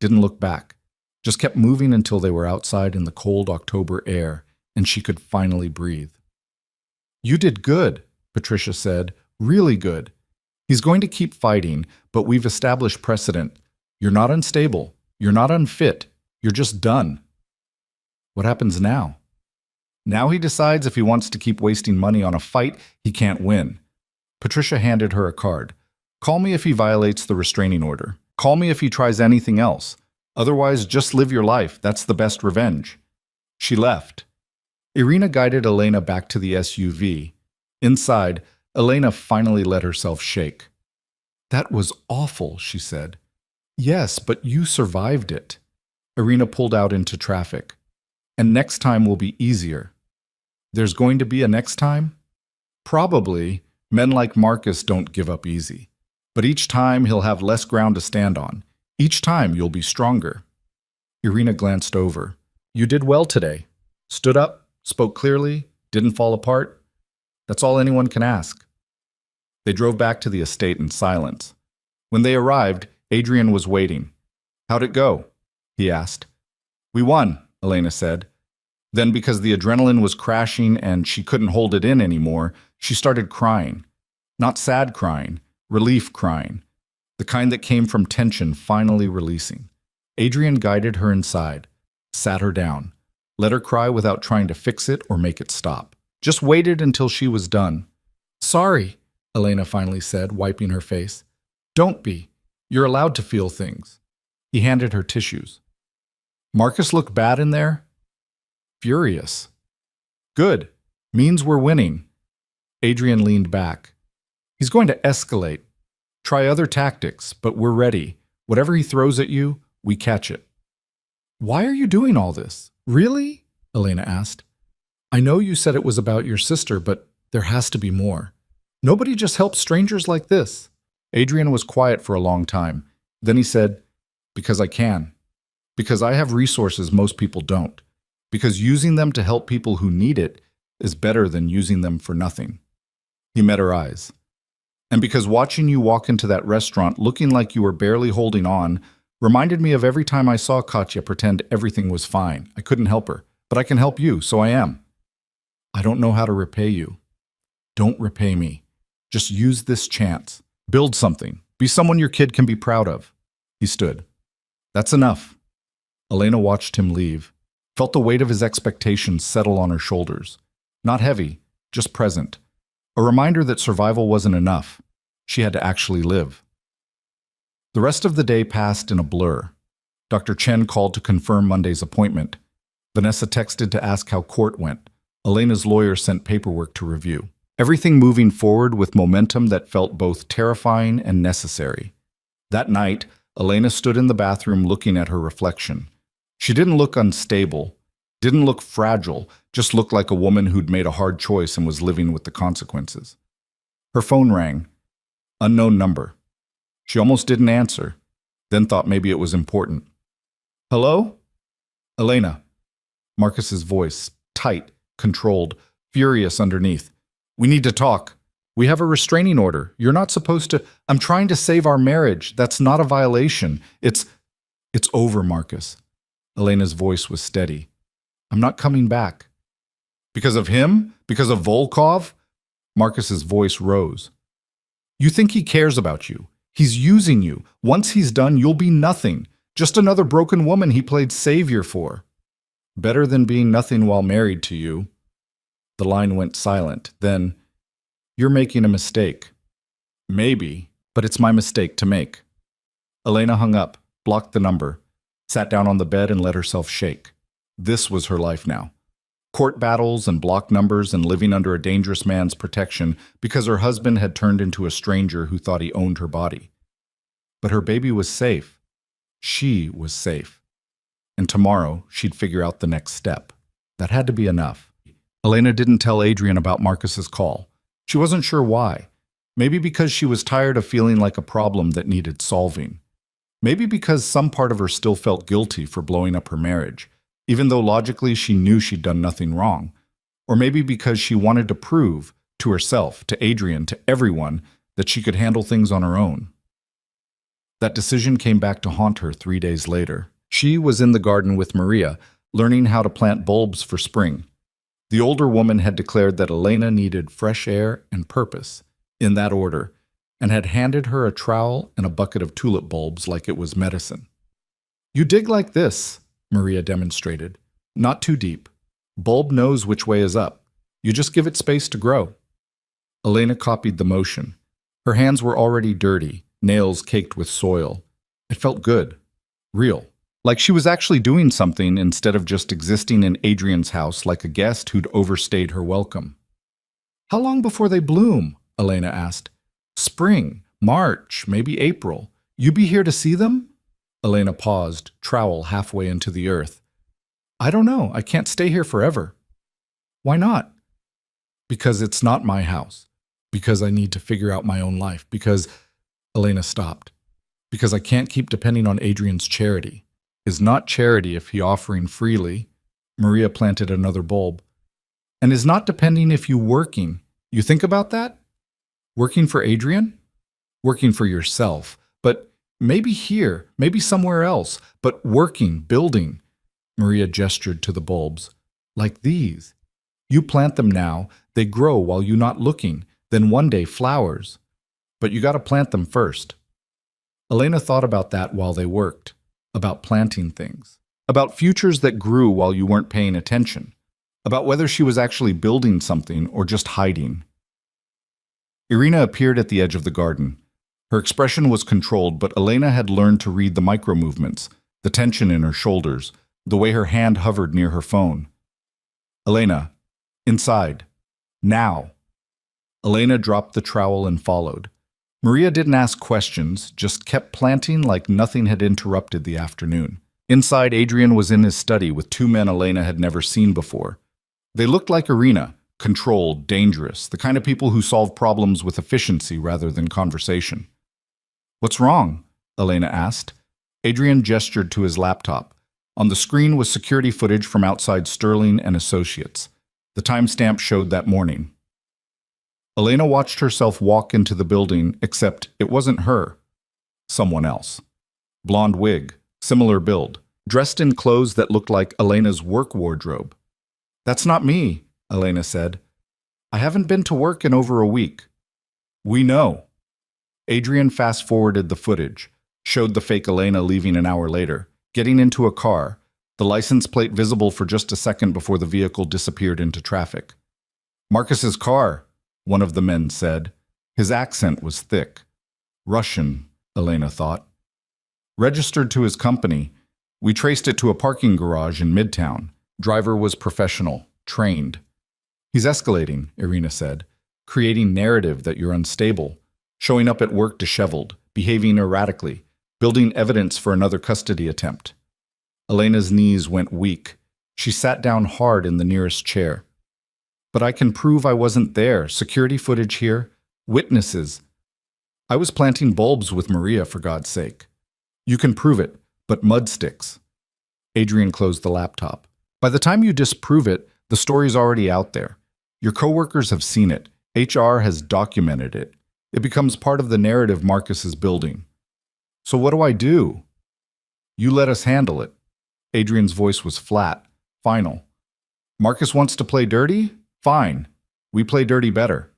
Didn't look back. Just kept moving until they were outside in the cold October air, and she could finally breathe. You did good, Patricia said. Really good. He's going to keep fighting, but we've established precedent. You're not unstable. You're not unfit. You're just done. What happens now? Now he decides if he wants to keep wasting money on a fight he can't win. Patricia handed her a card. Call me if he violates the restraining order. Call me if he tries anything else. Otherwise, just live your life. That's the best revenge. She left. Irina guided Elena back to the SUV. Inside, Elena finally let herself shake. That was awful, she said. Yes, but you survived it. Irina pulled out into traffic. And next time will be easier. There's going to be a next time? Probably. Men like Marcus don't give up easy. But each time he'll have less ground to stand on. Each time you'll be stronger. Irina glanced over. You did well today. Stood up, spoke clearly, didn't fall apart. That's all anyone can ask. They drove back to the estate in silence. When they arrived, Adrian was waiting. How'd it go? He asked. We won, Elena said. Then, because the adrenaline was crashing and she couldn't hold it in anymore, she started crying. Not sad crying, relief crying. The kind that came from tension finally releasing. Adrian guided her inside, sat her down, let her cry without trying to fix it or make it stop. Just waited until she was done. Sorry, Elena finally said, wiping her face. Don't be. You're allowed to feel things. He handed her tissues. Marcus looked bad in there? Furious. Good. Means we're winning. Adrian leaned back. He's going to escalate. Try other tactics, but we're ready. Whatever he throws at you, we catch it. Why are you doing all this? Really? Elena asked. I know you said it was about your sister, but there has to be more. Nobody just helps strangers like this. Adrian was quiet for a long time. Then he said, because I can. Because I have resources most people don't. Because using them to help people who need it is better than using them for nothing. He met her eyes. And because watching you walk into that restaurant looking like you were barely holding on reminded me of every time I saw Katya pretend everything was fine. I couldn't help her, but I can help you, so I am. I don't know how to repay you. Don't repay me. Just use this chance. Build something. Be someone your kid can be proud of. He stood. That's enough. Elena watched him leave, felt the weight of his expectations settle on her shoulders. Not heavy, just present. A reminder that survival wasn't enough. She had to actually live. The rest of the day passed in a blur. Dr. Chen called to confirm Monday's appointment. Vanessa texted to ask how court went. Elena's lawyer sent paperwork to review. Everything moving forward with momentum that felt both terrifying and necessary. That night, Elena stood in the bathroom looking at her reflection. She didn't look unstable, Didn't look fragile, just looked like a woman who'd made a hard choice and was living with the consequences. Her phone rang. Unknown number. She almost didn't answer, then thought maybe it was important. Hello? Elena. Marcus's voice, tight, controlled, furious underneath. We need to talk. We have a restraining order. You're not supposed to. I'm trying to save our marriage. That's not a violation. It's over, Marcus. Elena's voice was steady. I'm not coming back. Because of him? Because of Volkov? Marcus's voice rose. You think he cares about you. He's using you. Once he's done, you'll be nothing. Just another broken woman he played savior for. Better than being nothing while married to you. The line went silent. Then, you're making a mistake. Maybe, but it's my mistake to make. Elena hung up, blocked the number, sat down on the bed and let herself shake. This was her life now. Court battles and blocked numbers and living under a dangerous man's protection because her husband had turned into a stranger who thought he owned her body. But her baby was safe. She was safe. And tomorrow, she'd figure out the next step. That had to be enough. Elena didn't tell Adrian about Marcus's call. She wasn't sure why. Maybe because she was tired of feeling like a problem that needed solving. Maybe because some part of her still felt guilty for blowing up her marriage, even though logically she knew she'd done nothing wrong. Or maybe because she wanted to prove, to herself, to Adrian, to everyone, that she could handle things on her own. That decision came back to haunt her 3 days later. She was in the garden with Maria, learning how to plant bulbs for spring. The older woman had declared that Elena needed fresh air and purpose, in that order, and had handed her a trowel and a bucket of tulip bulbs like it was medicine. You dig like this, Maria demonstrated. Not too deep. Bulb knows which way is up. You just give it space to grow. Elena copied the motion. Her hands were already dirty, nails caked with soil. It felt good. Real. Like she was actually doing something instead of just existing in Adrian's house like a guest who'd overstayed her welcome. How long before they bloom? Elena asked. Spring, March, maybe April. You be here to see them? Elena paused, trowel halfway into the earth. I don't know. I can't stay here forever. Why not? Because it's not my house. Because I need to figure out my own life. Because... Elena stopped. Because I can't keep depending on Adrian's charity. Is not charity if he offering freely. Maria planted another bulb. And is not depending if you working. You think about that? Working for Adrian? Working for yourself. But maybe here, maybe somewhere else. But working, building. Maria gestured to the bulbs. Like these. You plant them now, they grow while you're not looking, then one day flowers. But you gotta plant them first. Elena thought about that while they worked. About planting things. About futures that grew while you weren't paying attention. About whether she was actually building something or just hiding. Irina appeared at the edge of the garden. Her expression was controlled, but Elena had learned to read the micro-movements, the tension in her shoulders, the way her hand hovered near her phone. Elena, inside. Now. Elena dropped the trowel and followed. Maria didn't ask questions, just kept planting like nothing had interrupted the afternoon. Inside, Adrian was in his study with two men Elena had never seen before. They looked like Irina, controlled, dangerous, the kind of people who solve problems with efficiency rather than conversation. What's wrong? Elena asked. Adrian gestured to his laptop. On the screen was security footage from outside Sterling and Associates. The timestamp showed that morning. Elena watched herself walk into the building, except it wasn't her. Someone else. Blonde wig, similar build, dressed in clothes that looked like Elena's work wardrobe. That's not me, Elena said. I haven't been to work in over a week. We know. Adrian fast-forwarded the footage, showed the fake Elena leaving an hour later, getting into a car, the license plate visible for just a second before the vehicle disappeared into traffic. Marcus's car, one of the men said. His accent was thick. Russian, Elena thought. Registered to his company. We traced it to a parking garage in Midtown. Driver was professional, trained. He's escalating, Irina said, creating narrative that you're unstable, showing up at work disheveled, behaving erratically, building evidence for another custody attempt. Elena's knees went weak. She sat down hard in the nearest chair. But I can prove I wasn't there. Security footage here. Witnesses. I was planting bulbs with Maria, for God's sake. You can prove it, but mud sticks. Adrian closed the laptop. By the time you disprove it, the story's already out there. Your coworkers have seen it. HR has documented it. It becomes part of the narrative Marcus is building. So what do I do? You let us handle it. Adrian's voice was flat, final. Marcus wants to play dirty? Fine. We play dirty better.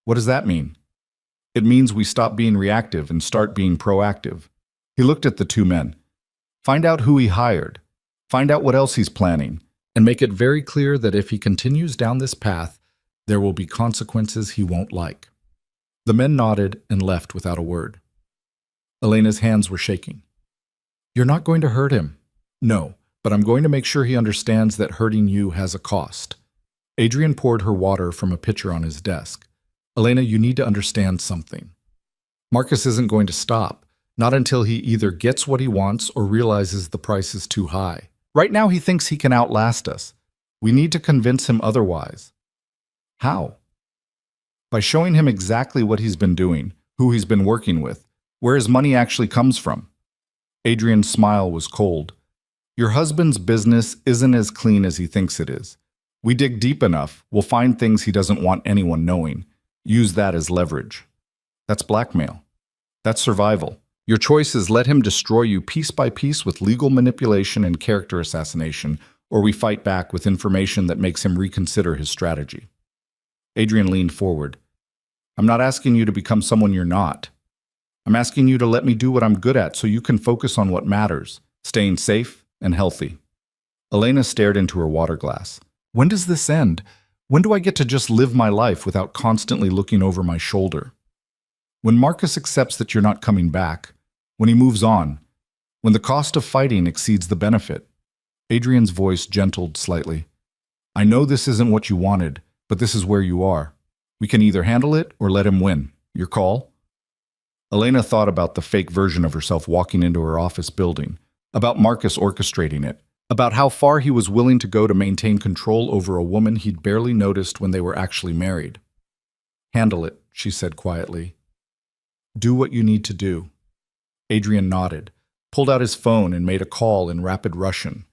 What does that mean? It means we stop being reactive and start being proactive. He looked at the two men. Find out who he hired. Find out what else he's planning. And make it very clear that if he continues down this path, there will be consequences he won't like. The men nodded and left without a word. Elena's hands were shaking. You're not going to hurt him. No, but I'm going to make sure he understands that hurting you has a cost. Adrian poured her water from a pitcher on his desk. Elena, you need to understand something. Marcus isn't going to stop, not until he either gets what he wants or realizes the price is too high. Right now he thinks he can outlast us. We need to convince him otherwise. How? By showing him exactly what he's been doing, who he's been working with, where his money actually comes from. Adrian's smile was cold. Your husband's business isn't as clean as he thinks it is. We dig deep enough, we'll find things he doesn't want anyone knowing. Use that as leverage. That's blackmail. That's survival. Your choice is let him destroy you piece by piece with legal manipulation and character assassination, or we fight back with information that makes him reconsider his strategy. Adrian leaned forward. I'm not asking you to become someone you're not. I'm asking you to let me do what I'm good at so you can focus on what matters, staying safe and healthy. Elena stared into her water glass. When does this end? When do I get to just live my life without constantly looking over my shoulder? When Marcus accepts that you're not coming back, when he moves on, when the cost of fighting exceeds the benefit. Adrian's voice gentled slightly. I know this isn't what you wanted, but this is where you are. We can either handle it or let him win. Your call? Elena thought about the fake version of herself walking into her office building, about Marcus orchestrating it, about how far he was willing to go to maintain control over a woman he'd barely noticed when they were actually married. Handle it, she said quietly. Do what you need to do. Adrian nodded, pulled out his phone and made a call in rapid Russian.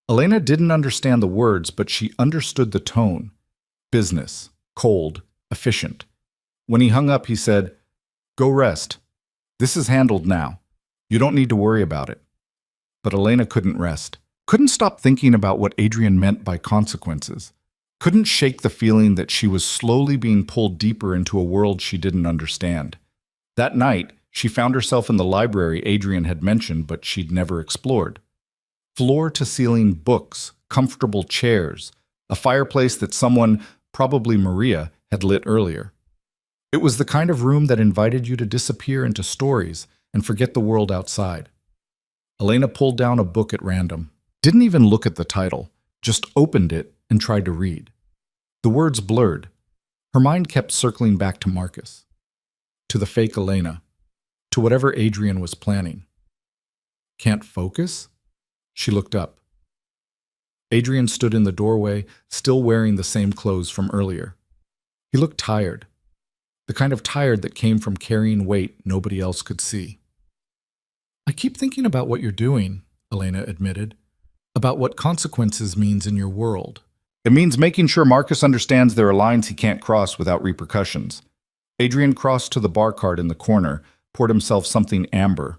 Elena didn't understand the words, but she understood the tone. Business, cold, efficient. When he hung up, he said, Go rest. This is handled now. You don't need to worry about it. But Elena couldn't rest. Couldn't stop thinking about what Adrian meant by consequences. Couldn't shake the feeling that she was slowly being pulled deeper into a world she didn't understand. That night, she found herself in the library Adrian had mentioned but she'd never explored. Floor-to-ceiling books, comfortable chairs, a fireplace that someone, probably Maria, had lit earlier. It was the kind of room that invited you to disappear into stories and forget the world outside. Elena pulled down a book at random, didn't even look at the title, just opened it and tried to read. The words blurred. Her mind kept circling back to Marcus, to the fake Elena, to whatever Adrian was planning. Can't focus? She looked up. Adrian stood in the doorway, still wearing the same clothes from earlier. He looked tired, the kind of tired that came from carrying weight nobody else could see. I keep thinking about what you're doing, Elena admitted, about what consequences means in your world. It means making sure Marcus understands there are lines he can't cross without repercussions. Adrian crossed to the bar cart in the corner, poured himself something amber.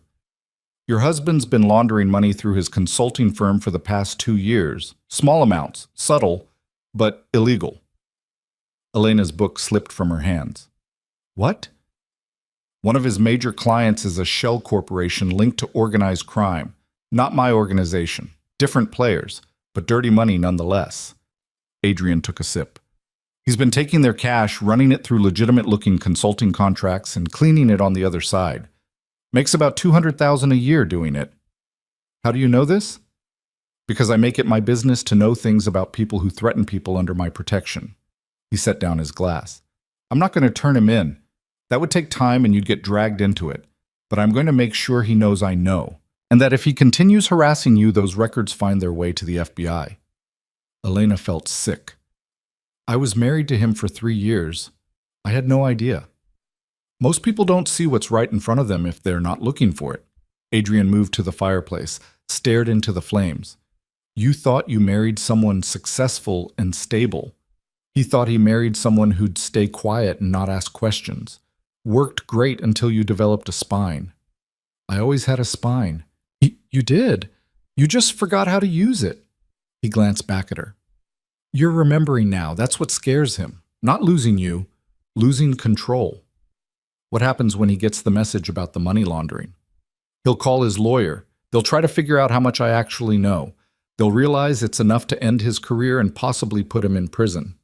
Your husband's been laundering money through his consulting firm for the past 2 years. Small amounts, subtle, but illegal. Elena's book slipped from her hands. What? One of his major clients is a shell corporation linked to organized crime. Not my organization. Different players, but dirty money nonetheless. Adrian took a sip. He's been taking their cash, running it through legitimate-looking consulting contracts, and cleaning it on the other side. Makes about $200,000 a year doing it. How do you know this? Because I make it my business to know things about people who threaten people under my protection. He set down his glass. I'm not going to turn him in. That would take time and you'd get dragged into it. But I'm going to make sure he knows I know. and that if he continues harassing you, those records find their way to the FBI. Elena felt sick. I was married to him for 3 years. I had no idea. Most people don't see what's right in front of them if they're not looking for it. Adrian moved to the fireplace, stared into the flames. You thought you married someone successful and stable. He thought he married someone who'd stay quiet and not ask questions. Worked great until you developed a spine. I always had a spine. You did. You just forgot how to use it. He glanced back at her. You're remembering now. That's what scares him. Not losing you, losing control. What happens when he gets the message about the money laundering? He'll call his lawyer. They'll try to figure out how much I actually know. They'll realize it's enough to end his career and possibly put him in prison.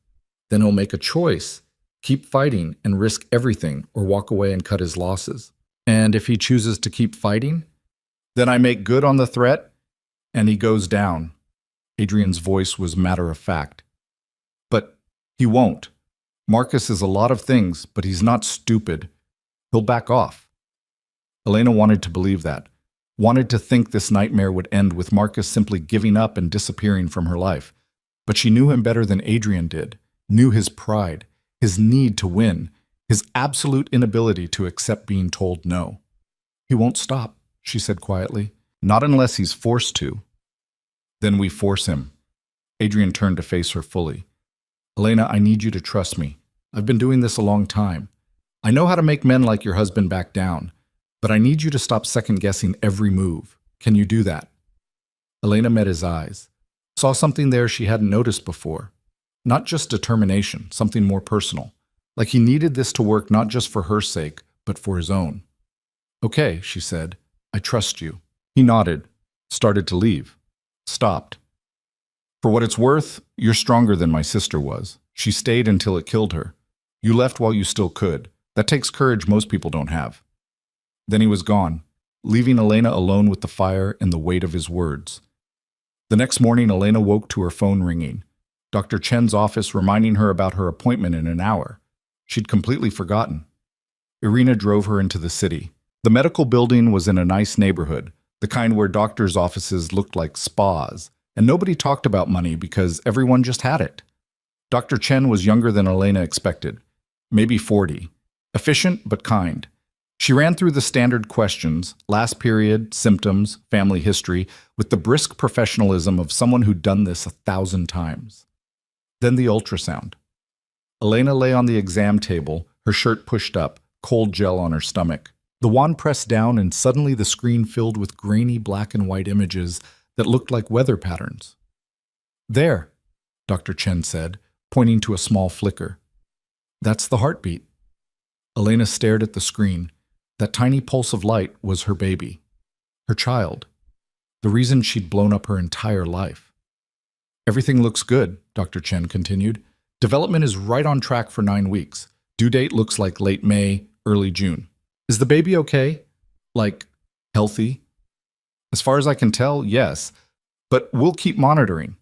Then he'll make a choice. Keep fighting and risk everything, or walk away and cut his losses. And if he chooses to keep fighting, then I make good on the threat, and he goes down. Adrian's voice was matter of fact. But he won't. Marcus is a lot of things, but he's not stupid. He'll back off. Elena wanted to believe that, wanted to think this nightmare would end with Marcus simply giving up and disappearing from her life. But she knew him better than Adrian did, knew his pride, his need to win, his absolute inability to accept being told no. He won't stop, she said quietly. Not unless he's forced to. Then we force him. Adrian turned to face her fully. Elena, I need you to trust me. I've been doing this a long time. I know how to make men like your husband back down, but I need you to stop second-guessing every move. Can you do that? Elena met his eyes, saw something there she hadn't noticed before. Not just determination, something more personal. Like he needed this to work not just for her sake, but for his own. Okay, she said. I trust you. He nodded, started to leave, stopped. For what it's worth, you're stronger than my sister was. She stayed until it killed her. You left while you still could. That takes courage most people don't have. Then he was gone, leaving Elena alone with the fire and the weight of his words. The next morning, Elena woke to her phone ringing. Dr. Chen's office reminding her about her appointment in an hour. She'd completely forgotten. Irina drove her into the city. The medical building was in a nice neighborhood, the kind where doctors' offices looked like spas, and nobody talked about money because everyone just had it. Dr. Chen was younger than Elena expected, maybe 40. Efficient but kind. She ran through the standard questions, last period, symptoms, family history, with the brisk professionalism of someone who'd done this 1,000 times. Then the ultrasound. Elena lay on the exam table, her shirt pushed up, cold gel on her stomach. The wand pressed down and suddenly the screen filled with grainy black and white images that looked like weather patterns. There, Dr. Chen said, pointing to a small flicker. That's the heartbeat. Elena stared at the screen. That tiny pulse of light was her baby, her child, the reason she'd blown up her entire life. Everything looks good, Dr. Chen continued. Development is right on track for 9 weeks. Due date looks like late May, early June. Is the baby okay? Like, healthy? As far as I can tell, yes, but we'll keep monitoring.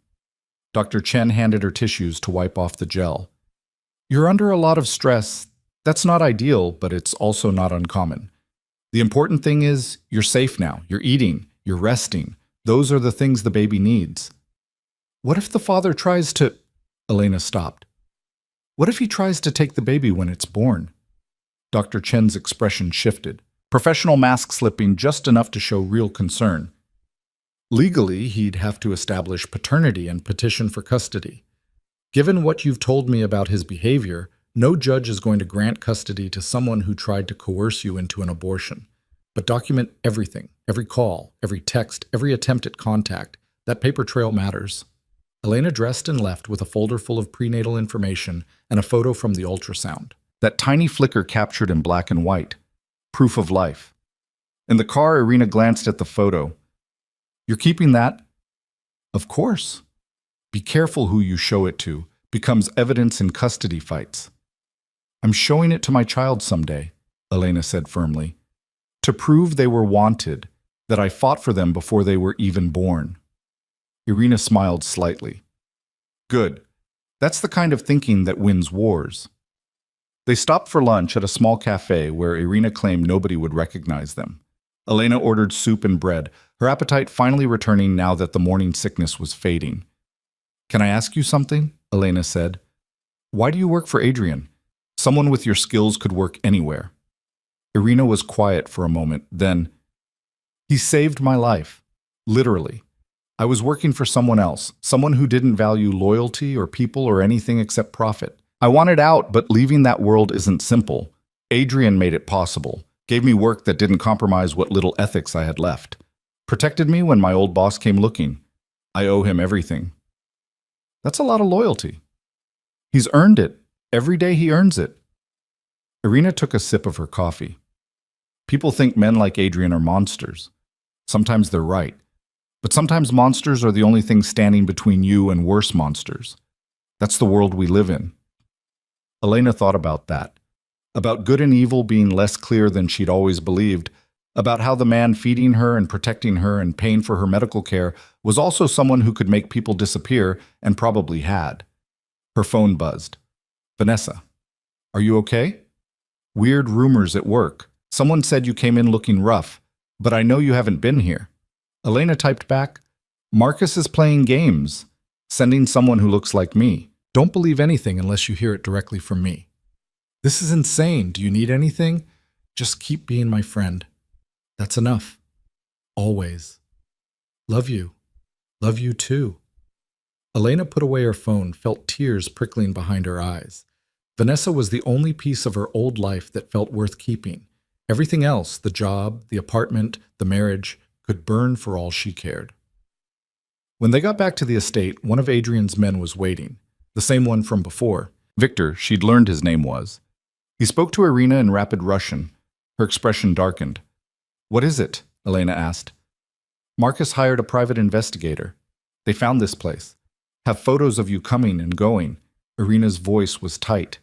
Dr. Chen handed her tissues to wipe off the gel. You're under a lot of stress. That's not ideal, but it's also not uncommon. The important thing is you're safe now. You're eating. You're resting. Those are the things the baby needs. What if the father tries to... Elena stopped. What if he tries to take the baby when it's born? Dr. Chen's expression shifted, professional mask slipping just enough to show real concern. Legally, he'd have to establish paternity and petition for custody. Given what you've told me about his behavior, no judge is going to grant custody to someone who tried to coerce you into an abortion. But document everything, every call, every text, every attempt at contact. That paper trail matters. Elena dressed and left with a folder full of prenatal information and a photo from the ultrasound. That tiny flicker captured in black and white. Proof of life. In the car, Irina glanced at the photo. You're keeping that? Of course. Be careful who you show it to. Becomes evidence in custody fights. I'm showing it to my child someday, Elena said firmly. To prove they were wanted, that I fought for them before they were even born. Irina smiled slightly. Good. That's the kind of thinking that wins wars. They stopped for lunch at a small cafe where Irina claimed nobody would recognize them. Elena ordered soup and bread, her appetite finally returning now that the morning sickness was fading. "Can I ask you something?" Elena said. "Why do you work for Adrian? Someone with your skills could work anywhere." Irina was quiet for a moment, then, "He saved my life. Literally. I was working for someone else, someone who didn't value loyalty or people or anything except profit. I wanted out, but leaving that world isn't simple. Adrian made it possible, gave me work that didn't compromise what little ethics I had left, protected me when my old boss came looking. I owe him everything." That's a lot of loyalty. He's earned it. Every day he earns it. Irina took a sip of her coffee. People think men like Adrian are monsters. Sometimes they're right. But sometimes monsters are the only thing standing between you and worse monsters. That's the world we live in. Elena thought about that. About good and evil being less clear than she'd always believed. About how the man feeding her and protecting her and paying for her medical care was also someone who could make people disappear and probably had. Her phone buzzed. "Vanessa, are you okay? Weird rumors at work. Someone said you came in looking rough, but I know you haven't been here." Elena typed back, "Marcus is playing games, sending someone who looks like me. Don't believe anything unless you hear it directly from me. This is insane. Do you need anything? Just keep being my friend. That's enough. Always. Love you. Love you too." Elena put away her phone, felt tears prickling behind her eyes. Vanessa was the only piece of her old life that felt worth keeping. Everything else, the job, the apartment, the marriage, could burn for all she cared. When they got back to the estate, one of Adrian's men was waiting, the same one from before. Victor, she'd learned his name was. He spoke to Irina in rapid Russian. Her expression darkened. "What is it?" Elena asked. "Marcus hired a private investigator. They found this place. Have photos of you coming and going." Irina's voice was tight.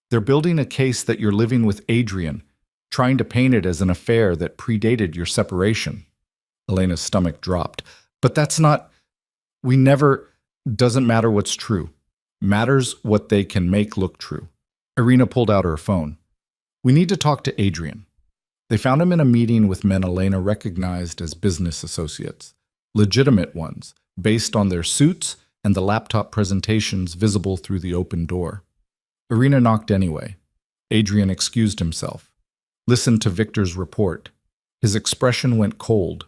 "They're building a case that you're living with Adrian, trying to paint it as an affair that predated your separation." Elena's stomach dropped. "But that's not... We never... Doesn't matter what's true. Matters what they can make look true." Irina pulled out her phone. "We need to talk to Adrian." They found him in a meeting with men Elena recognized as business associates, legitimate ones, based on their suits and the laptop presentations visible through the open door. Irina knocked anyway. Adrian excused himself, listened to Victor's report. His expression went cold.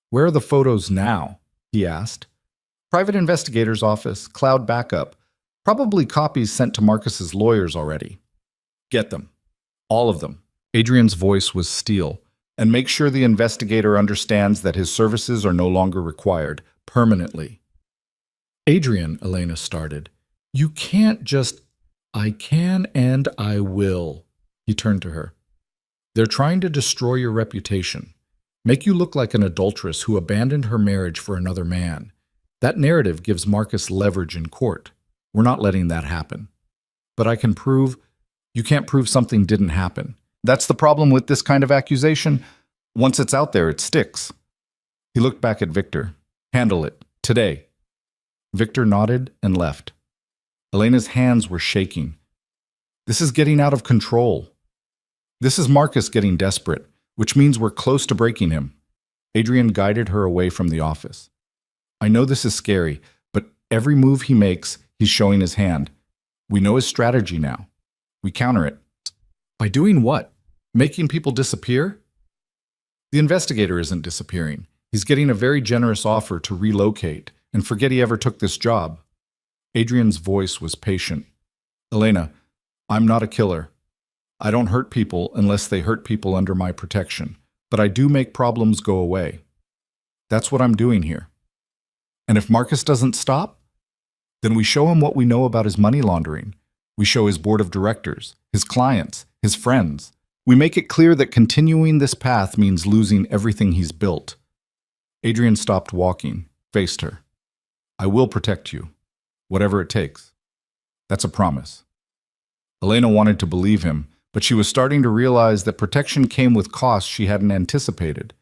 "Where are the photos now?" he asked. "Private investigator's office, cloud backup. Probably copies sent to Marcus's lawyers already." "Get them. All of them." Adrian's voice was steel. "And make sure the investigator understands that his services are no longer required, permanently." "Adrian," Elena started, "you can't just..." "I can and I will." He turned to her. "They're trying to destroy your reputation, make you look like an adulteress who abandoned her marriage for another man. That narrative gives Marcus leverage in court. We're not letting that happen. But I can prove... You can't prove something didn't happen. That's the problem with this kind of accusation. Once it's out there, it sticks." He looked back at Victor. "Handle it. Today." Victor nodded and left. Elena's hands were shaking. This is getting out of control. This is Marcus getting desperate, which means we're close to breaking him. Adrian guided her away from the office. "I know this is scary, but every move he makes, he's showing his hand. We know his strategy now. We counter it." "By doing what? Making people disappear?" "The investigator isn't disappearing. He's getting a very generous offer to relocate and forget he ever took this job." Adrian's voice was patient. "Elena, I'm not a killer. I don't hurt people unless they hurt people under my protection, but I do make problems go away. That's what I'm doing here. And if Marcus doesn't stop, then we show him what we know about his money laundering. We show his board of directors, his clients, his friends. We make it clear that continuing this path means losing everything he's built." Adrian stopped walking, faced her. "I will protect you, whatever it takes. That's a promise." Elena wanted to believe him, but she was starting to realize that protection came with costs she hadn't anticipated.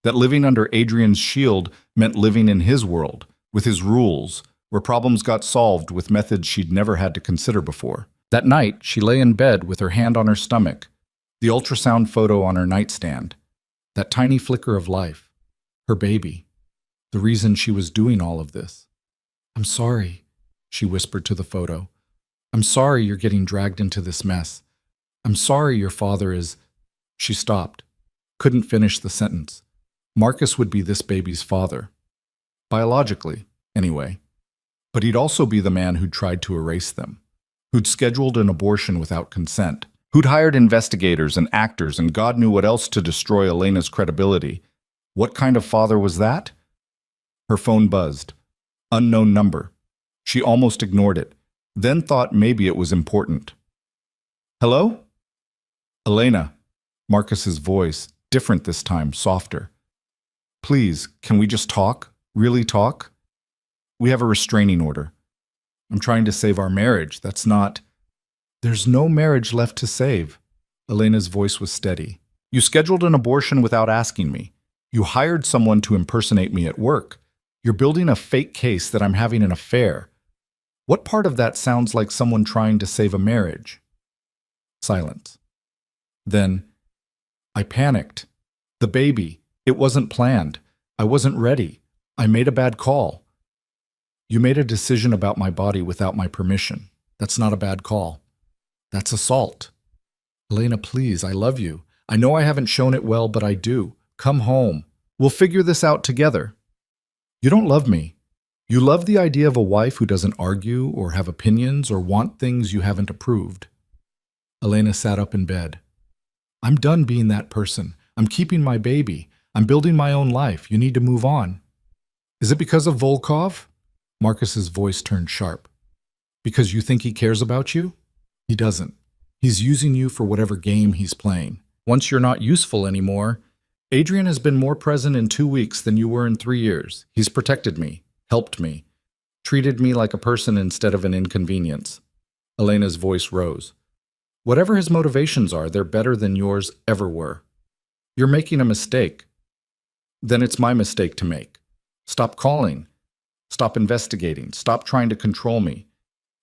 That living under Adrian's shield meant living in his world, with his rules, where problems got solved with methods she'd never had to consider before. That night, she lay in bed with her hand on her stomach, the ultrasound photo on her nightstand, that tiny flicker of life. Her baby. The reason she was doing all of this. I'm sorry, she whispered to the photo. I'm sorry you're getting dragged into this mess. I'm sorry your father is... She stopped. Couldn't finish the sentence. Marcus would be this baby's father. Biologically, anyway. But he'd also be the man who'd tried to erase them. Who'd scheduled an abortion without consent. Who'd hired investigators and actors and God knew what else to destroy Elena's credibility. What kind of father was that? Her phone buzzed. Unknown number. She almost ignored it, then thought maybe it was important. Hello? Elena. Marcus's voice, different this time, softer. Please, can we just talk? Really talk? We have a restraining order. I'm trying to save our marriage. That's not... There's no marriage left to save. Elena's voice was steady. You scheduled an abortion without asking me. You hired someone to impersonate me at work. You're building a fake case that I'm having an affair. What part of that sounds like someone trying to save a marriage? Silence. Then, I panicked. The baby. It wasn't planned. I wasn't ready. I made a bad call. You made a decision about my body without my permission. That's not a bad call. That's assault. Elena, please, I love you. I know I haven't shown it well, but I do. Come home. We'll figure this out together. You don't love me. You love the idea of a wife who doesn't argue or have opinions or want things you haven't approved. Elena sat up in bed. I'm done being that person. I'm keeping my baby. I'm building my own life. You need to move on. Is it because of Volkov? Marcus's voice turned sharp. Because you think he cares about you? He doesn't. He's using you for whatever game he's playing. Once you're not useful anymore, Adrian has been more present in 2 weeks than you were in 3 years. He's protected me, helped me, treated me like a person instead of an inconvenience. Elena's voice rose. Whatever his motivations are, they're better than yours ever were. You're making a mistake. Then it's my mistake to make. Stop calling. Stop investigating. Stop trying to control me.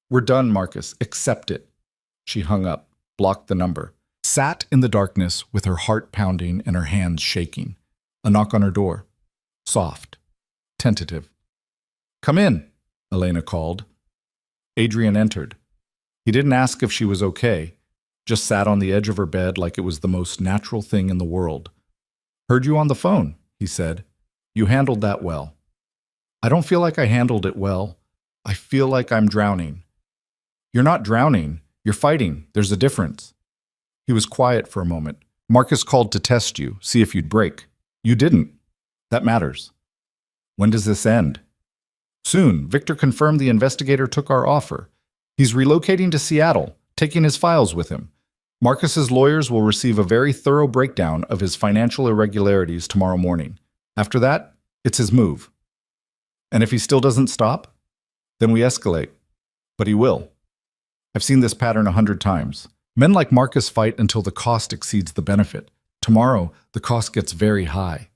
We're done, Marcus. Accept it. She hung up, blocked the number, sat in the darkness with her heart pounding and her hands shaking. A knock on her door. Soft. Tentative. Come in, Elena called. Adrian entered. He didn't ask if she was okay, just sat on the edge of her bed like it was the most natural thing in the world. Heard you on the phone, he said. You handled that well. I don't feel like I handled it well. I feel like I'm drowning. You're not drowning. You're fighting. There's a difference. He was quiet for a moment. Marcus called to test you, see if you'd break. You didn't. That matters. When does this end? Soon. Victor confirmed the investigator took our offer. He's relocating to Seattle, taking his files with him. Marcus's lawyers will receive a very thorough breakdown of his financial irregularities tomorrow morning. After that, it's his move. And if he still doesn't stop, then we escalate. But he will. I've seen this pattern 100 times. Men like Marcus fight until the cost exceeds the benefit. Tomorrow, the cost gets very high.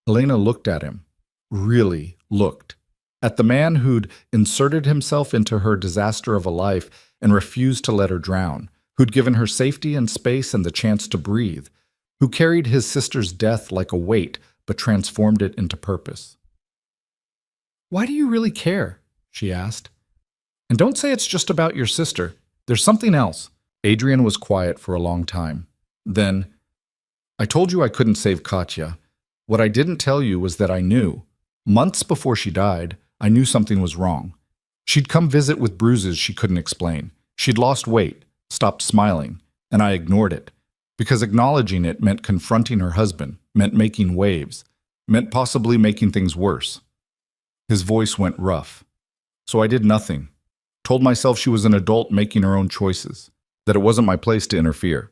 Elena looked at him. Really looked. At the man who'd inserted himself into her disaster of a life and refused to let her drown, who'd given her safety and space and the chance to breathe, who carried his sister's death like a weight but transformed it into purpose. Why do you really care? She asked. And don't say it's just about your sister. There's something else. Adrian was quiet for a long time. Then, I told you I couldn't save Katya. What I didn't tell you was that I knew. Months before she died, I knew something was wrong. She'd come visit with bruises she couldn't explain. She'd lost weight, stopped smiling, and I ignored it. Because acknowledging it meant confronting her husband, meant making waves, meant possibly making things worse. His voice went rough. So I did nothing. Told myself she was an adult making her own choices, that it wasn't my place to interfere.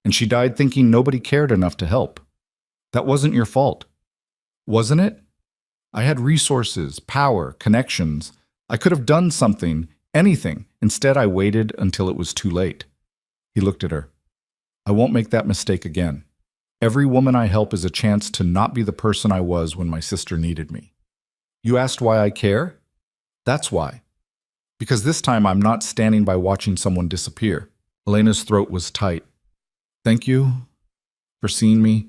And she died thinking nobody cared enough to help. That wasn't your fault. Wasn't it? I had resources, power, connections. I could have done something, anything. Instead, I waited until it was too late. He looked at her. I won't make that mistake again. Every woman I help is a chance to not be the person I was when my sister needed me. You asked why I care? That's why. Because this time I'm not standing by watching someone disappear. Elena's throat was tight. Thank you for seeing me,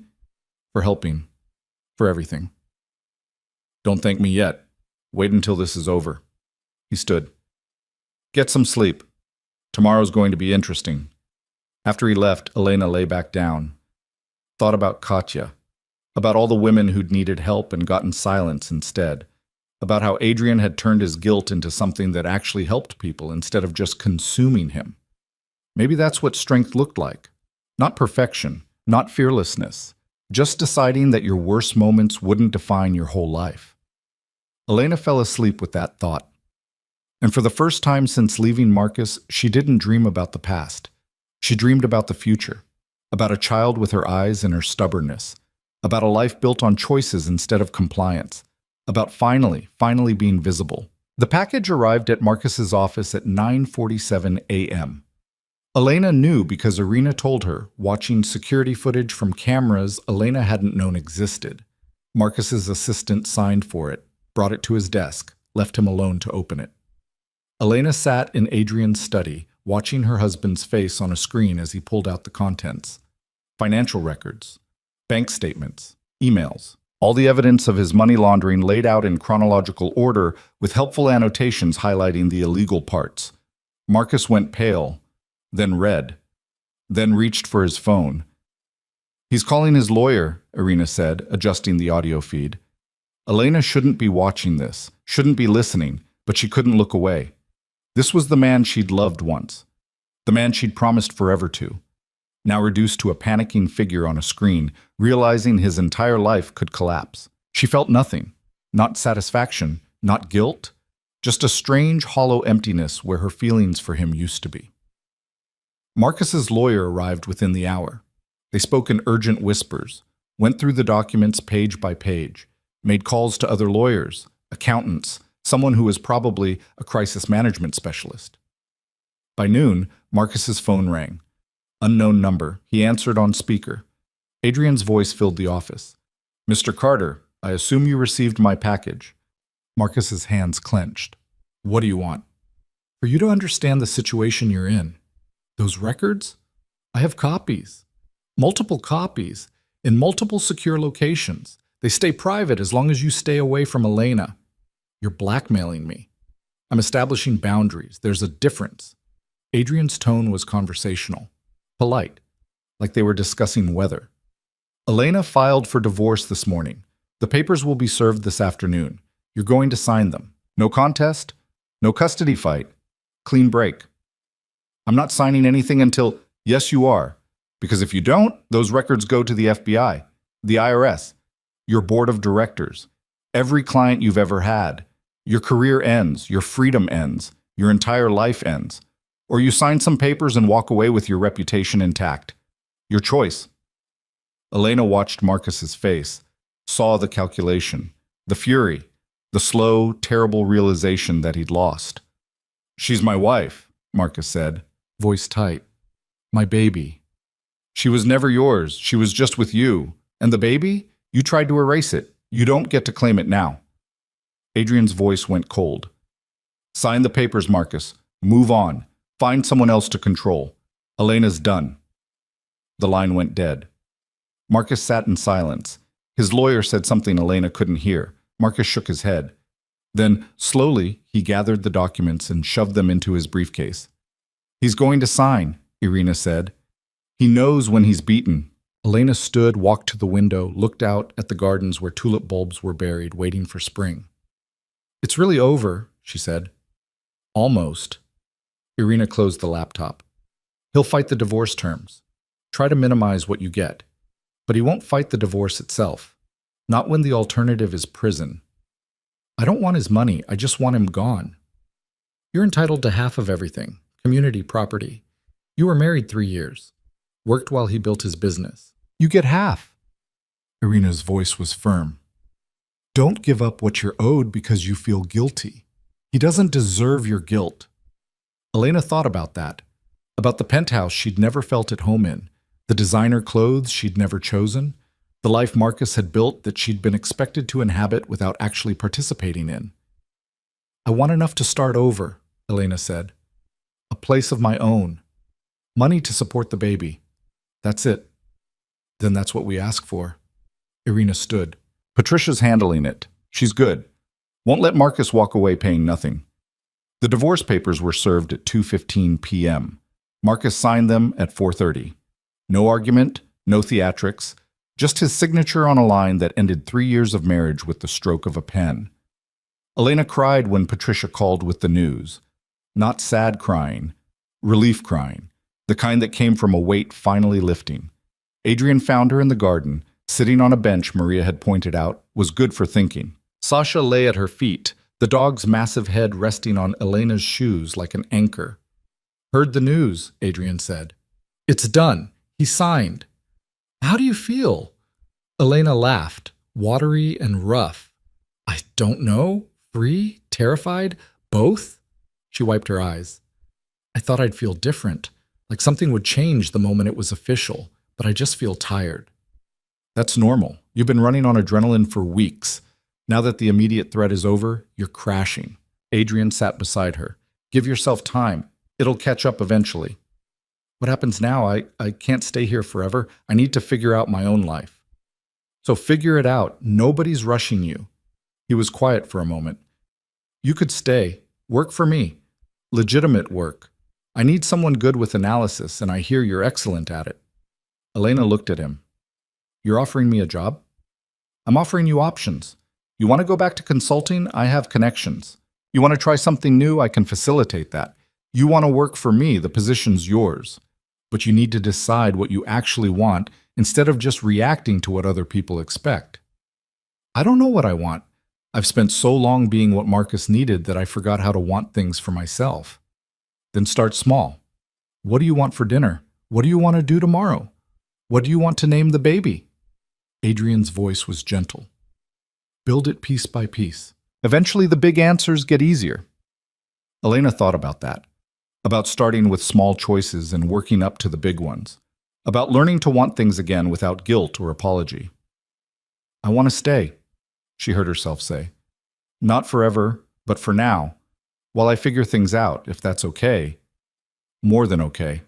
for helping, for everything. Don't thank me yet. Wait until this is over. He stood. Get some sleep. Tomorrow's going to be interesting. After he left, Elena lay back down. Thought about Katya. About all the women who'd needed help and gotten silence instead. About how Adrian had turned his guilt into something that actually helped people instead of just consuming him. Maybe that's what strength looked like. Not perfection, not fearlessness. Just deciding that your worst moments wouldn't define your whole life. Elena fell asleep with that thought. And for the first time since leaving Marcus, she didn't dream about the past. She dreamed about the future. About a child with her eyes and her stubbornness. About a life built on choices instead of compliance. About finally being visible. The package arrived at Marcus's office at 9:47 a.m. Elena knew because Irina told her, watching security footage from cameras Elena hadn't known existed. Marcus's assistant signed for it, brought it to his desk, left him alone to open it. Elena sat in Adrian's study, watching her husband's face on a screen as he pulled out the contents. Financial records, bank statements, emails, all the evidence of his money laundering laid out in chronological order with helpful annotations highlighting the illegal parts. Marcus went pale, then red, then reached for his phone. He's calling his lawyer, Irina said, adjusting the audio feed. Elena shouldn't be watching this, shouldn't be listening, but she couldn't look away. This was the man she'd loved once, the man she'd promised forever to, now reduced to a panicking figure on a screen, realizing his entire life could collapse. She felt nothing, not satisfaction, not guilt, just a strange, hollow emptiness where her feelings for him used to be. Marcus's lawyer arrived within the hour. They spoke in urgent whispers, went through the documents page by page, made calls to other lawyers, accountants, someone who was probably a crisis management specialist. By noon, Marcus's phone rang. Unknown number. He answered on speaker. Adrian's voice filled the office. Mr. Carter, I assume you received my package. Marcus's hands clenched. What do you want? For you to understand the situation you're in. Those records? I have copies. Multiple copies. In multiple secure locations. They stay private as long as you stay away from Elena. You're blackmailing me. I'm establishing boundaries. There's a difference. Adrian's tone was conversational. Polite. Like they were discussing weather. Elena filed for divorce this morning. The papers will be served this afternoon. You're going to sign them. No contest. No custody fight. Clean break. I'm not signing anything until, yes, you are. Because if you don't, those records go to the FBI, the IRS, your board of directors, every client you've ever had. Your career ends, your freedom ends, your entire life ends. Or you sign some papers and walk away with your reputation intact. Your choice. Elena watched Marcus's face, saw the calculation, the fury, the slow, terrible realization that he'd lost. She's my wife, Marcus said, voice tight. My baby. She was never yours. She was just with you. And the baby? You tried to erase it. You don't get to claim it now. Adrian's voice went cold. Sign the papers, Marcus. Move on. Find someone else to control. Elena's done. The line went dead. Marcus sat in silence. His lawyer said something Elena couldn't hear. Marcus shook his head. Then, slowly, he gathered the documents and shoved them into his briefcase. He's going to sign, Irina said. He knows when he's beaten. Elena stood, walked to the window, looked out at the gardens where tulip bulbs were buried, waiting for spring. It's really over, she said. Almost. Irina closed the laptop. He'll fight the divorce terms. Try to minimize what you get. But he won't fight the divorce itself. Not when the alternative is prison. I don't want his money, I just want him gone. You're entitled to half of everything. Community property. You were married 3 years. Worked while he built his business. You get half. Irina's voice was firm. Don't give up what you're owed because you feel guilty. He doesn't deserve your guilt. Elena thought about that. About the penthouse she'd never felt at home in. The designer clothes she'd never chosen. The life Marcus had built that she'd been expected to inhabit without actually participating in. I want enough to start over, Elena said. A place of my own. Money to support the baby. That's it. Then that's what we ask for. Irina stood. Patricia's handling it. She's good. Won't let Marcus walk away paying nothing. The divorce papers were served at 2:15 p.m. Marcus signed them at 4:30. No argument, no theatrics, just his signature on a line that ended 3 years of marriage with the stroke of a pen. Elena cried when Patricia called with the news. Not sad crying, relief crying, the kind that came from a weight finally lifting. Adrian found her in the garden, sitting on a bench Maria had pointed out was good for thinking. Sasha lay at her feet, the dog's massive head resting on Elena's shoes like an anchor. "Heard the news," Adrian said. "It's done. He signed." "How do you feel?" Elena laughed, watery and rough. "I don't know. Free? Terrified? Both?" She wiped her eyes. "I thought I'd feel different, like something would change the moment it was official, but I just feel tired." "That's normal. You've been running on adrenaline for weeks. Now that the immediate threat is over, you're crashing." Adrian sat beside her. "Give yourself time. It'll catch up eventually." "What happens now? I can't stay here forever. I need to figure out my own life." "So figure it out. Nobody's rushing you." He was quiet for a moment. "You could stay. Work for me. Legitimate work. I need someone good with analysis, and I hear you're excellent at it." Elena looked at him. "You're offering me a job?" "I'm offering you options. You want to go back to consulting? I have connections. You want to try something new? I can facilitate that. You want to work for me? The position's yours. But you need to decide what you actually want instead of just reacting to what other people expect." "I don't know what I want. I've spent so long being what Marcus needed that I forgot how to want things for myself." "Then start small. What do you want for dinner? What do you want to do tomorrow? What do you want to name the baby?" Adrian's voice was gentle. "Build it piece by piece. Eventually the big answers get easier." Elena thought about that, about starting with small choices and working up to the big ones, about learning to want things again without guilt or apology. "I want to stay," she heard herself say. "Not forever, but for now, while I figure things out, if that's okay." "More than okay."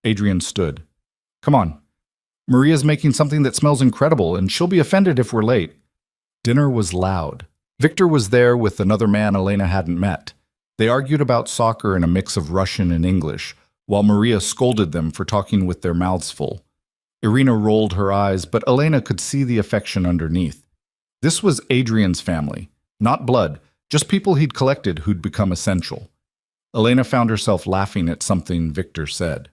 Adrian stood. "Come on. Maria's making something that smells incredible, and she'll be offended if we're late." Dinner was loud. Victor was there with another man Elena hadn't met. They argued about soccer in a mix of Russian and English, while Maria scolded them for talking with their mouths full. Irina rolled her eyes, but Elena could see the affection underneath. This was Adrian's family, not blood, just people he'd collected who'd become essential. Elena found herself laughing at something Victor said.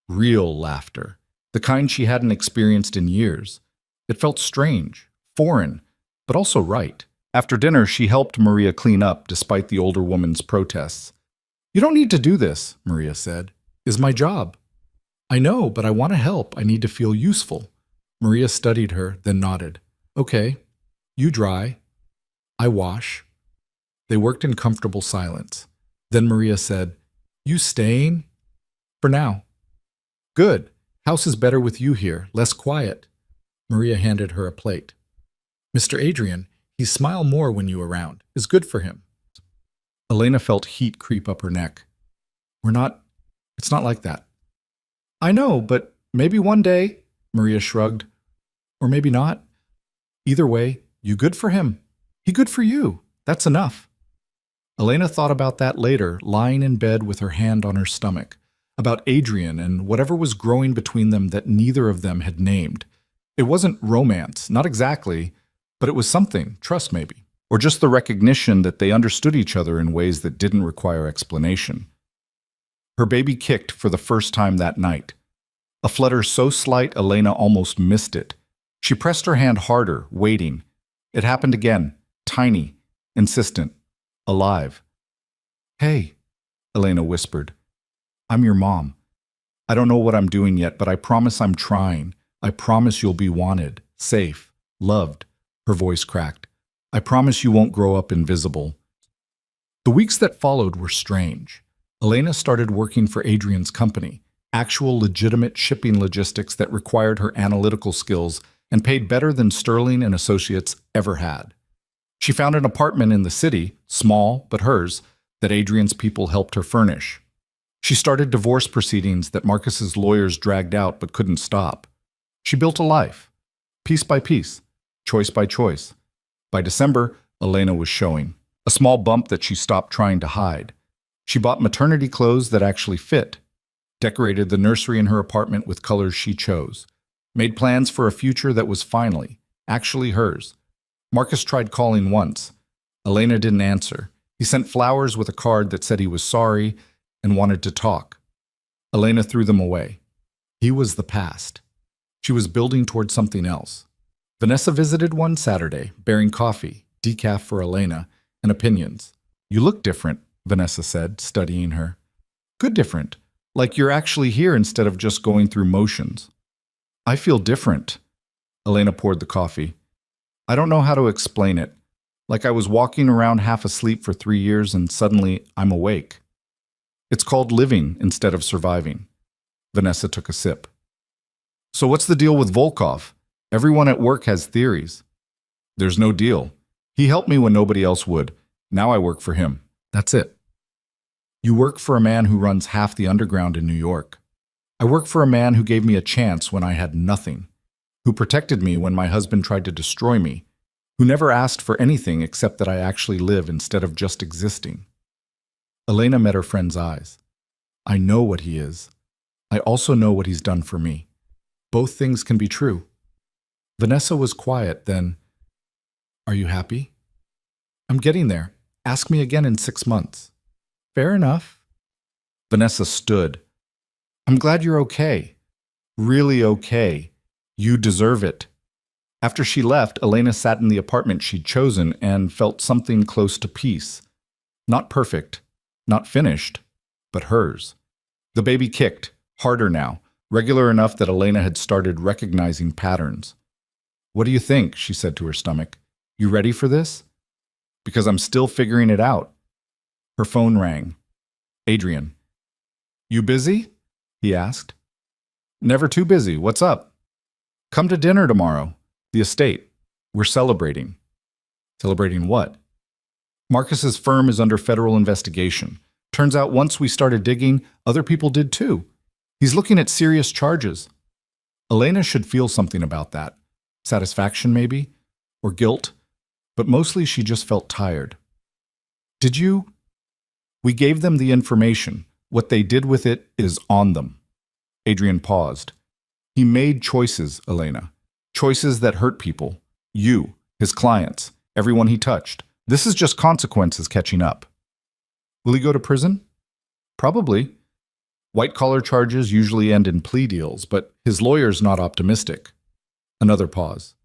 Real laughter, the kind she hadn't experienced in years. It felt strange, foreign, but also right. After dinner, she helped Maria clean up despite the older woman's protests. "You don't need to do this," Maria said. "It's my job." "I know, but I want to help. I need to feel useful." Maria studied her, then nodded. "Okay, you dry. I wash." They worked in comfortable silence. Then Maria said, "You staying?" "For now." "Good. House is better with you here, less quiet." Maria handed her a plate. "Mr. Adrian, he smile more when you around. Is good for him." Elena felt heat creep up her neck. It's not like that." "I know, but maybe one day," Maria shrugged. "Or maybe not. Either way, you good for him. He good for you. That's enough." Elena thought about that later, lying in bed with her hand on her stomach, about Adrian and whatever was growing between them that neither of them had named. It wasn't romance, not exactly, but it was something, trust maybe, or just the recognition that they understood each other in ways that didn't require explanation. Her baby kicked for the first time that night. A flutter so slight Elena almost missed it. She pressed her hand harder, waiting. It happened again, tiny, insistent, alive. "Hey," Elena whispered. "I'm your mom. I don't know what I'm doing yet, but I promise I'm trying. I promise you'll be wanted, safe, loved." Her voice cracked. "I promise you won't grow up invisible." The weeks that followed were strange. Elena started working for Adrian's company, actual legitimate shipping logistics that required her analytical skills and paid better than Sterling and Associates ever had. She found an apartment in the city, small but hers, that Adrian's people helped her furnish. She started divorce proceedings that Marcus's lawyers dragged out but couldn't stop. She built a life, piece by piece, choice by choice. By December, Elena was showing. A small bump that she stopped trying to hide. She bought maternity clothes that actually fit, decorated the nursery in her apartment with colors she chose, made plans for a future that was finally, actually hers. Marcus tried calling once. Elena didn't answer. He sent flowers with a card that said he was sorry and wanted to talk. Elena threw them away. He was the past. She was building toward something else. Vanessa visited one Saturday, bearing coffee, decaf for Elena, and opinions. "You look different," Vanessa said, studying her. "Good different. Like you're actually here instead of just going through motions." "I feel different." Elena poured the coffee. "I don't know how to explain it. Like I was walking around half asleep for 3 years and suddenly I'm awake. It's called living instead of surviving." Vanessa took a sip. "So what's the deal with Volkov? Everyone at work has theories." "There's no deal. He helped me when nobody else would. Now I work for him. That's it." "You work for a man who runs half the underground in New York. I work for a man who gave me a chance when I had nothing, who protected me when my husband tried to destroy me, who never asked for anything except that I actually live instead of just existing." Elena met her friend's eyes. "I know what he is. I also know what he's done for me. Both things can be true." Vanessa was quiet, then, "Are you happy?" "I'm getting there. Ask me again in 6 months." "Fair enough." Vanessa stood. "I'm glad you're okay. Really okay. You deserve it." After she left, Elena sat in the apartment she'd chosen and felt something close to peace. Not perfect, not finished, but hers. The baby kicked, harder now, regular enough that Elena had started recognizing patterns. "What do you think?" she said to her stomach. "You ready for this?" "Because I'm still figuring it out." Her phone rang. Adrian. "You busy?" he asked. "Never too busy. What's up?" "Come to dinner tomorrow. The estate. We're celebrating." "Celebrating what?" "Marcus's firm is under federal investigation. Turns out once we started digging, other people did too. He's looking at serious charges." Elena should feel something about that. Satisfaction, maybe? Or guilt? But mostly she just felt tired. "Did you?" "We gave them the information. What they did with it is on them." Adrian paused. "He made choices, Elena. Choices that hurt people. You, his clients, everyone he touched. This is just consequences catching up." "Will he go to prison?" "Probably. White-collar charges usually end in plea deals, but his lawyer's not optimistic." Another pause.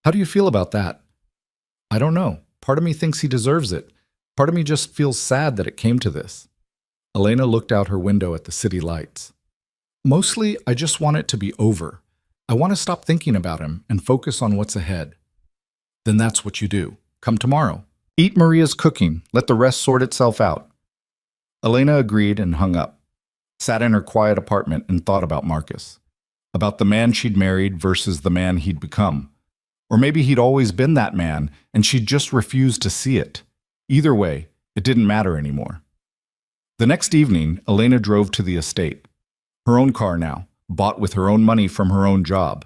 "How do you feel about that?" "I don't know. Part of me thinks he deserves it. Part of me just feels sad that it came to this." Elena looked out her window at the city lights. "Mostly, I just want it to be over. I want to stop thinking about him and focus on what's ahead." "Then that's what you do. Come tomorrow. Eat Maria's cooking. Let the rest sort itself out." Elena agreed and hung up. Sat in her quiet apartment and thought about Marcus. About the man she'd married versus the man he'd become. Or maybe he'd always been that man and she'd just refused to see it. Either way, it didn't matter anymore. The next evening, Elena drove to the estate. Her own car now, bought with her own money from her own job.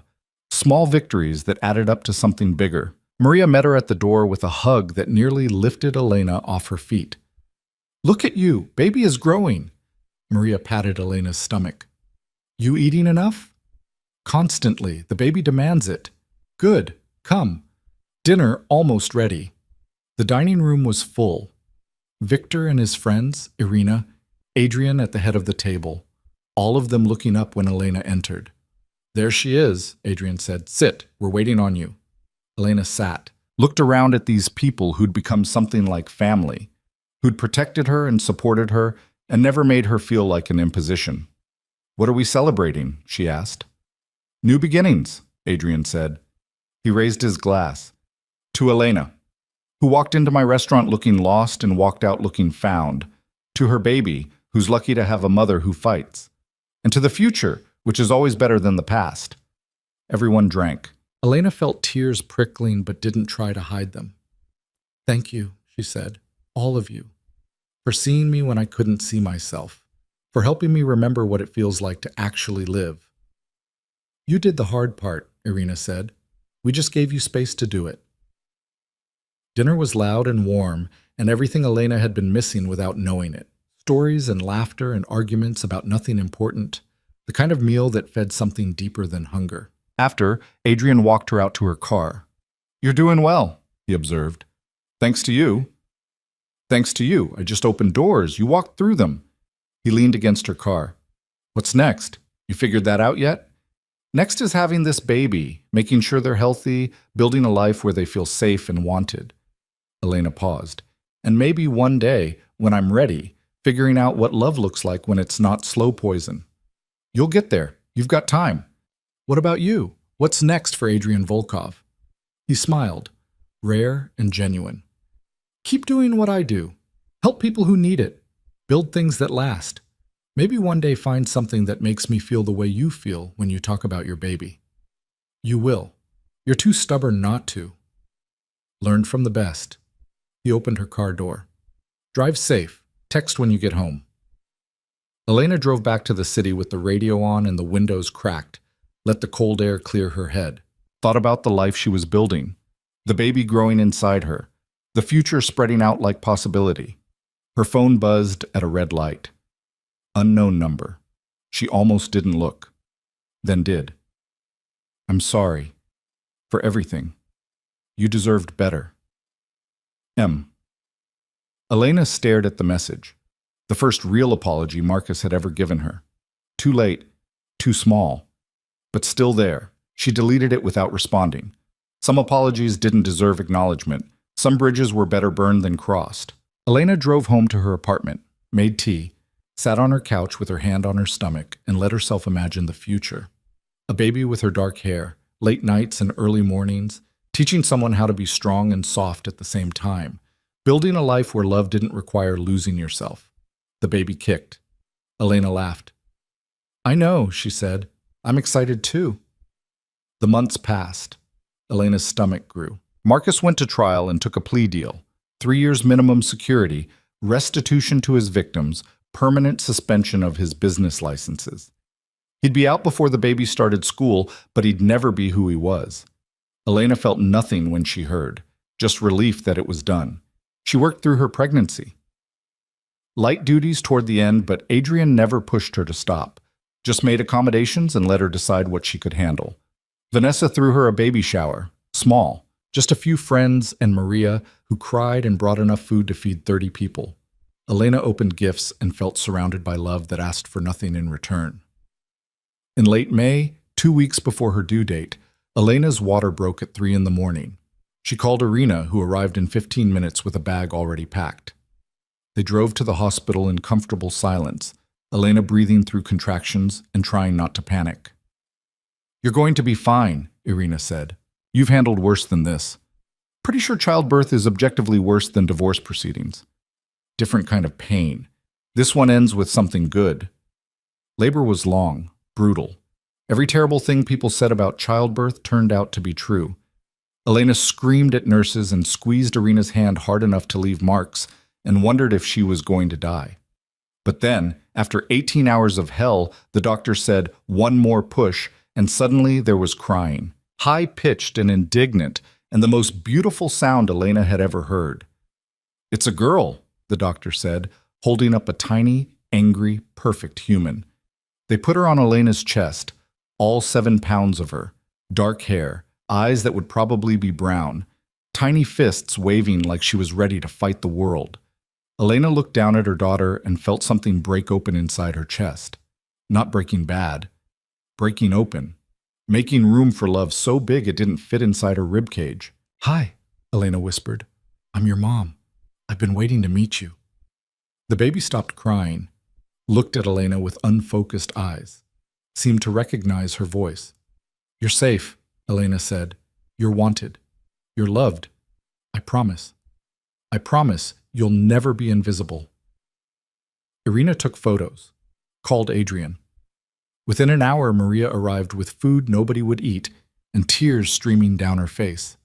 Small victories that added up to something bigger. Maria met her at the door with a hug that nearly lifted Elena off her feet. "Look at you, baby is growing." Maria patted Elena's stomach. "You eating enough?" "Constantly, the baby demands it." "Good, come." Dinner almost ready. The dining room was full. Victor and his friends, Irina, Adrian at the head of the table, all of them looking up when Elena entered. "There she is," Adrian said. "Sit, we're waiting on you." Elena sat, looked around at these people who'd become something like family, who'd protected her and supported her and never made her feel like an imposition. "What are we celebrating?" she asked. "New beginnings," Adrian said. He raised his glass. "To Elena, who walked into my restaurant looking lost and walked out looking found. To her baby, who's lucky to have a mother who fights. And to the future, which is always better than the past." Everyone drank. Elena felt tears prickling but didn't try to hide them. "Thank you," she said, "all of you, for seeing me when I couldn't see myself, for helping me remember what it feels like to actually live." "You did the hard part," Irina said. "We just gave you space to do it." Dinner was loud and warm, and everything Elena had been missing without knowing it. Stories and laughter and arguments about nothing important. The kind of meal that fed something deeper than hunger. After, Adrian walked her out to her car. "You're doing well," he observed. "Thanks to you." "Thanks to you. I just opened doors. You walked through them." He leaned against her car. "What's next? You figured that out yet?" "Next is having this baby, making sure they're healthy, building a life where they feel safe and wanted." Elena paused. "And maybe one day, when I'm ready, figuring out what love looks like when it's not slow poison." "You'll get there. You've got time." "What about you? What's next for Adrian Volkov?" He smiled, rare and genuine. "Keep doing what I do. Help people who need it. Build things that last. Maybe one day find something that makes me feel the way you feel when you talk about your baby." "You will. You're too stubborn not to." Learn from the best. He opened her car door. "Drive safe. Text when you get home." Elena drove back to the city with the radio on and the windows cracked. Let the cold air clear her head. Thought about the life she was building. The baby growing inside her. The future spreading out like possibility. Her phone buzzed at a red light. Unknown number. She almost didn't look. Then did. "I'm sorry. For everything. You deserved better. M." Elena stared at the message. The first real apology Marcus had ever given her. Too late. Too small. But still there. She deleted it without responding. Some apologies didn't deserve acknowledgement. Some bridges were better burned than crossed. Elena drove home to her apartment, made tea, sat on her couch with her hand on her stomach, and let herself imagine the future. A baby with her dark hair, late nights and early mornings, teaching someone how to be strong and soft at the same time, building a life where love didn't require losing yourself. The baby kicked. Elena laughed. "I know," she said. "I'm excited too." The months passed. Elena's stomach grew. Marcus went to trial and took a plea deal. 3 years minimum security, restitution to his victims, permanent suspension of his business licenses. He'd be out before the baby started school, but he'd never be who he was. Elena felt nothing when she heard, just relief that it was done. She worked through her pregnancy. Light duties toward the end, but Adrian never pushed her to stop, just made accommodations and let her decide what she could handle. Vanessa threw her a baby shower, small, just a few friends and Maria, who cried and brought enough food to feed 30 people. Elena opened gifts and felt surrounded by love that asked for nothing in return. In late May, 2 weeks before her due date, Elena's water broke at 3 a.m. She called Irina, who arrived in 15 minutes with a bag already packed. They drove to the hospital in comfortable silence, Elena breathing through contractions and trying not to panic. "You're going to be fine," Irina said. "You've handled worse than this. Pretty sure childbirth is objectively worse than divorce proceedings. Different kind of pain. This one ends with something good." Labor was long, brutal. Every terrible thing people said about childbirth turned out to be true. Elena screamed at nurses and squeezed Irina's hand hard enough to leave marks and wondered if she was going to die. But then, after 18 hours of hell, the doctor said, "One more push," and suddenly there was crying, high-pitched and indignant, and the most beautiful sound Elena had ever heard. "It's a girl," the doctor said, holding up a tiny, angry, perfect human. They put her on Elena's chest, all 7 pounds of her, dark hair, eyes that would probably be brown, tiny fists waving like she was ready to fight the world. Elena looked down at her daughter and felt something break open inside her chest. Not breaking bad. Breaking open. Making room for love so big it didn't fit inside her ribcage. "Hi," Elena whispered. "I'm your mom. I've been waiting to meet you." The baby stopped crying, looked at Elena with unfocused eyes, seemed to recognize her voice. "You're safe," Elena said. "You're wanted. You're loved. I promise. I promise you'll never be invisible." Irina took photos, called Adrian. Within an hour, Maria arrived with food nobody would eat and tears streaming down her face.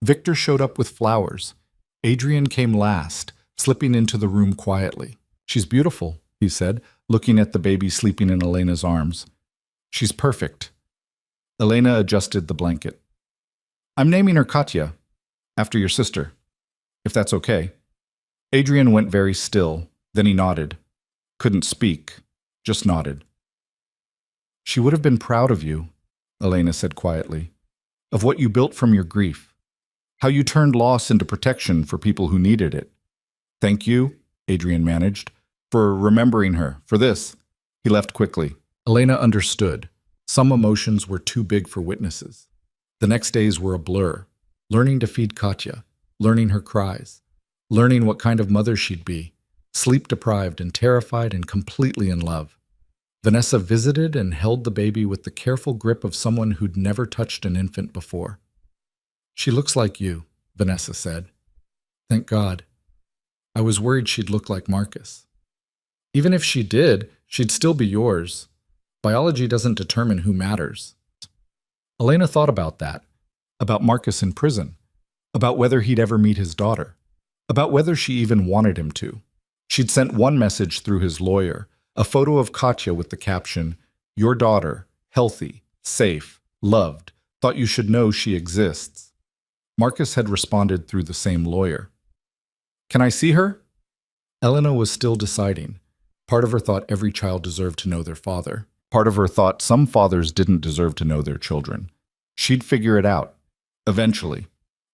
Victor showed up with flowers. Adrian came last, slipping into the room quietly. "She's beautiful," he said, looking at the baby sleeping in Elena's arms. "She's perfect." Elena adjusted the blanket. "I'm naming her Katya, after your sister." if that's okay. Adrian went very still, then he nodded. Couldn't speak, just nodded. She would have been proud of you, Elena said quietly, of what you built from your grief, how you turned loss into protection for people who needed it. Thank you, Adrian managed, for remembering her, for this. He left quickly. Elena understood. Some emotions were too big for witnesses. The next days were a blur, learning to feed Katya, learning her cries, learning what kind of mother she'd be, sleep-deprived and terrified and completely in love. Vanessa visited and held the baby with the careful grip of someone who'd never touched an infant before. She looks like you, Vanessa said. Thank God. I was worried she'd look like Marcus. Even if she did, she'd still be yours. Biology doesn't determine who matters. Elena thought about that, about Marcus in prison, about whether he'd ever meet his daughter, about whether she even wanted him to. She'd sent one message through his lawyer, a photo of Katya with the caption, "Your daughter, healthy, safe, loved, thought you should know she exists." Marcus had responded through the same lawyer. Can I see her? Elena was still deciding. Part of her thought every child deserved to know their father. Part of her thought some fathers didn't deserve to know their children. She'd figure it out, eventually,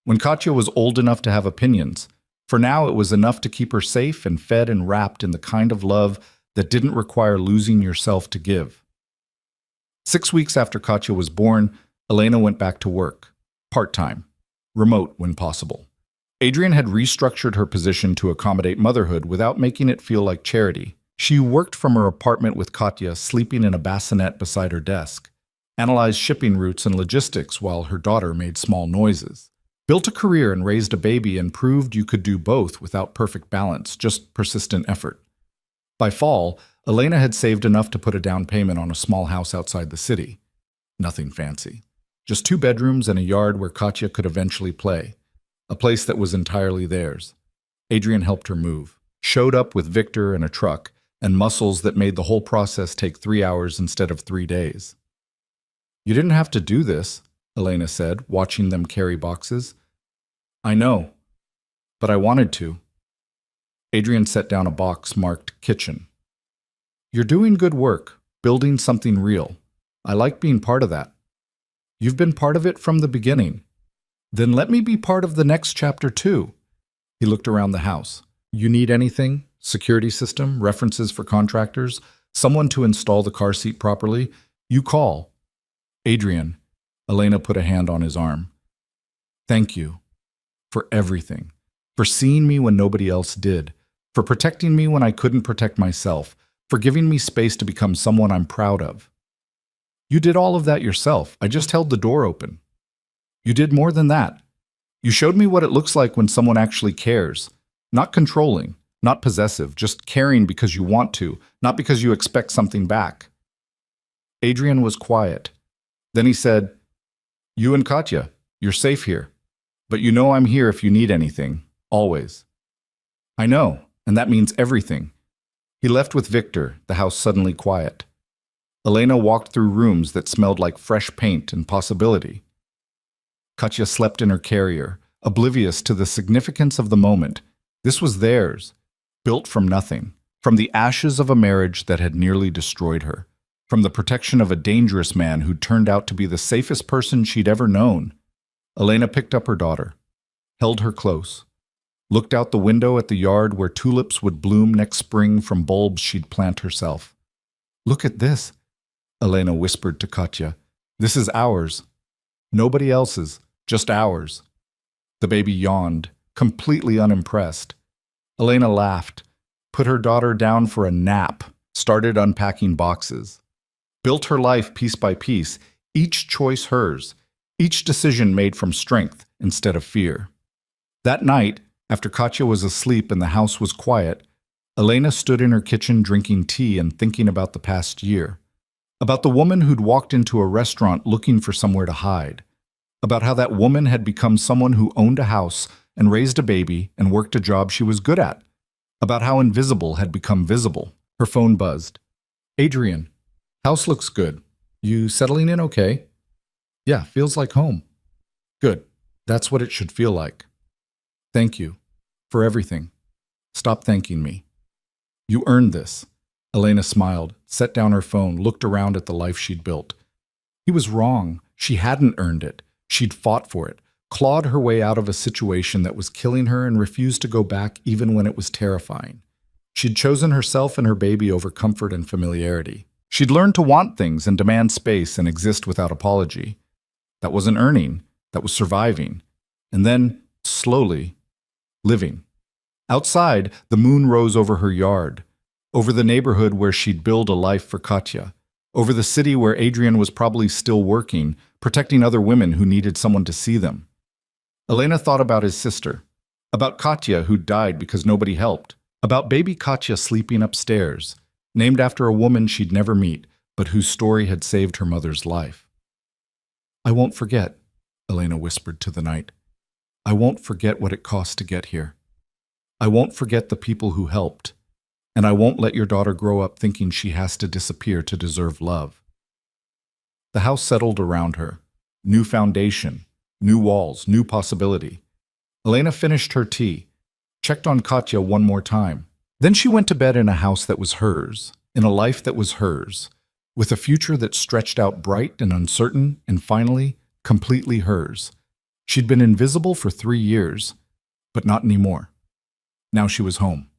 when Katya was old enough to have opinions. For now, it was enough to keep her safe and fed and wrapped in the kind of love that didn't require losing yourself to give. 6 weeks after Katya was born, Elena went back to work, part-time, remote when possible. Adrian had restructured her position to accommodate motherhood without making it feel like charity. She worked from her apartment with Katya sleeping in a bassinet beside her desk, analyzed shipping routes and logistics while her daughter made small noises, built a career and raised a baby and proved you could do both without perfect balance, just persistent effort. By fall, Elena had saved enough to put a down payment on a small house outside the city. Nothing fancy. Just 2 bedrooms and a yard where Katya could eventually play. A place that was entirely theirs. Adrian helped her move, showed up with Victor and a truck, and muscles that made the whole process take 3 hours instead of 3 days. You didn't have to do this, Elena said, watching them carry boxes. I know, but I wanted to. Adrian set down a box marked kitchen. You're doing good work, building something real. I like being part of that. You've been part of it from the beginning. Then let me be part of the next chapter too. He looked around the house. You need anything? Security system, references for contractors, someone to install the car seat properly? You call. Adrian. Elena put a hand on his arm. Thank you. For everything. For seeing me when nobody else did. For protecting me when I couldn't protect myself. For giving me space to become someone I'm proud of. You did all of that yourself. I just held the door open. You did more than that. You showed me what it looks like when someone actually cares. Not controlling, not possessive, just caring because you want to, not because you expect something back. Adrian was quiet. Then he said, You and Katya, you're safe here. But you know I'm here if you need anything, always. I know, and that means everything. He left with Victor, the house suddenly quiet. Elena walked through rooms that smelled like fresh paint and possibility. Katya slept in her carrier, oblivious to the significance of the moment. This was theirs, built from nothing, from the ashes of a marriage that had nearly destroyed her, from the protection of a dangerous man who turned out to be the safest person she'd ever known. Elena picked up her daughter, held her close, looked out the window at the yard where tulips would bloom next spring from bulbs she'd plant herself. Look at this, Elena whispered to Katya. This is ours. Nobody else's, just ours. The baby yawned, completely unimpressed. Elena laughed, put her daughter down for a nap, started unpacking boxes. Built her life piece by piece, each choice hers, each decision made from strength instead of fear. That night, after Katya was asleep and the house was quiet, Elena stood in her kitchen drinking tea and thinking about the past year. About the woman who'd walked into a restaurant looking for somewhere to hide. About how that woman had become someone who owned a house and raised a baby and worked a job she was good at. About how invisible had become visible. Her phone buzzed. Adrian, house looks good. You settling in okay? Yeah, feels like home. Good. That's what it should feel like. Thank you. For everything. Stop thanking me. You earned this. Elena smiled, set down her phone, looked around at the life she'd built. He was wrong. She hadn't earned it. She'd fought for it, clawed her way out of a situation that was killing her and refused to go back even when it was terrifying. She'd chosen herself and her baby over comfort and familiarity. She'd learned to want things and demand space and exist without apology. That wasn't earning, that was surviving. And then, slowly, living. Outside, the moon rose over her yard, over the neighborhood where she'd build a life for Katya, over the city where Adrian was probably still working, protecting other women who needed someone to see them. Elena thought about his sister, about Katya who died because nobody helped, about baby Katya sleeping upstairs, named after a woman she'd never meet, but whose story had saved her mother's life. I won't forget, Elena whispered to the night. I won't forget what it cost to get here. I won't forget the people who helped. And I won't let your daughter grow up thinking she has to disappear to deserve love. The house settled around her. New foundation, new walls, new possibility. Elena finished her tea, checked on Katya one more time. Then she went to bed in a house that was hers, in a life that was hers, with a future that stretched out bright and uncertain, and finally, completely hers. She'd been invisible for 3 years, but not anymore. Now she was home.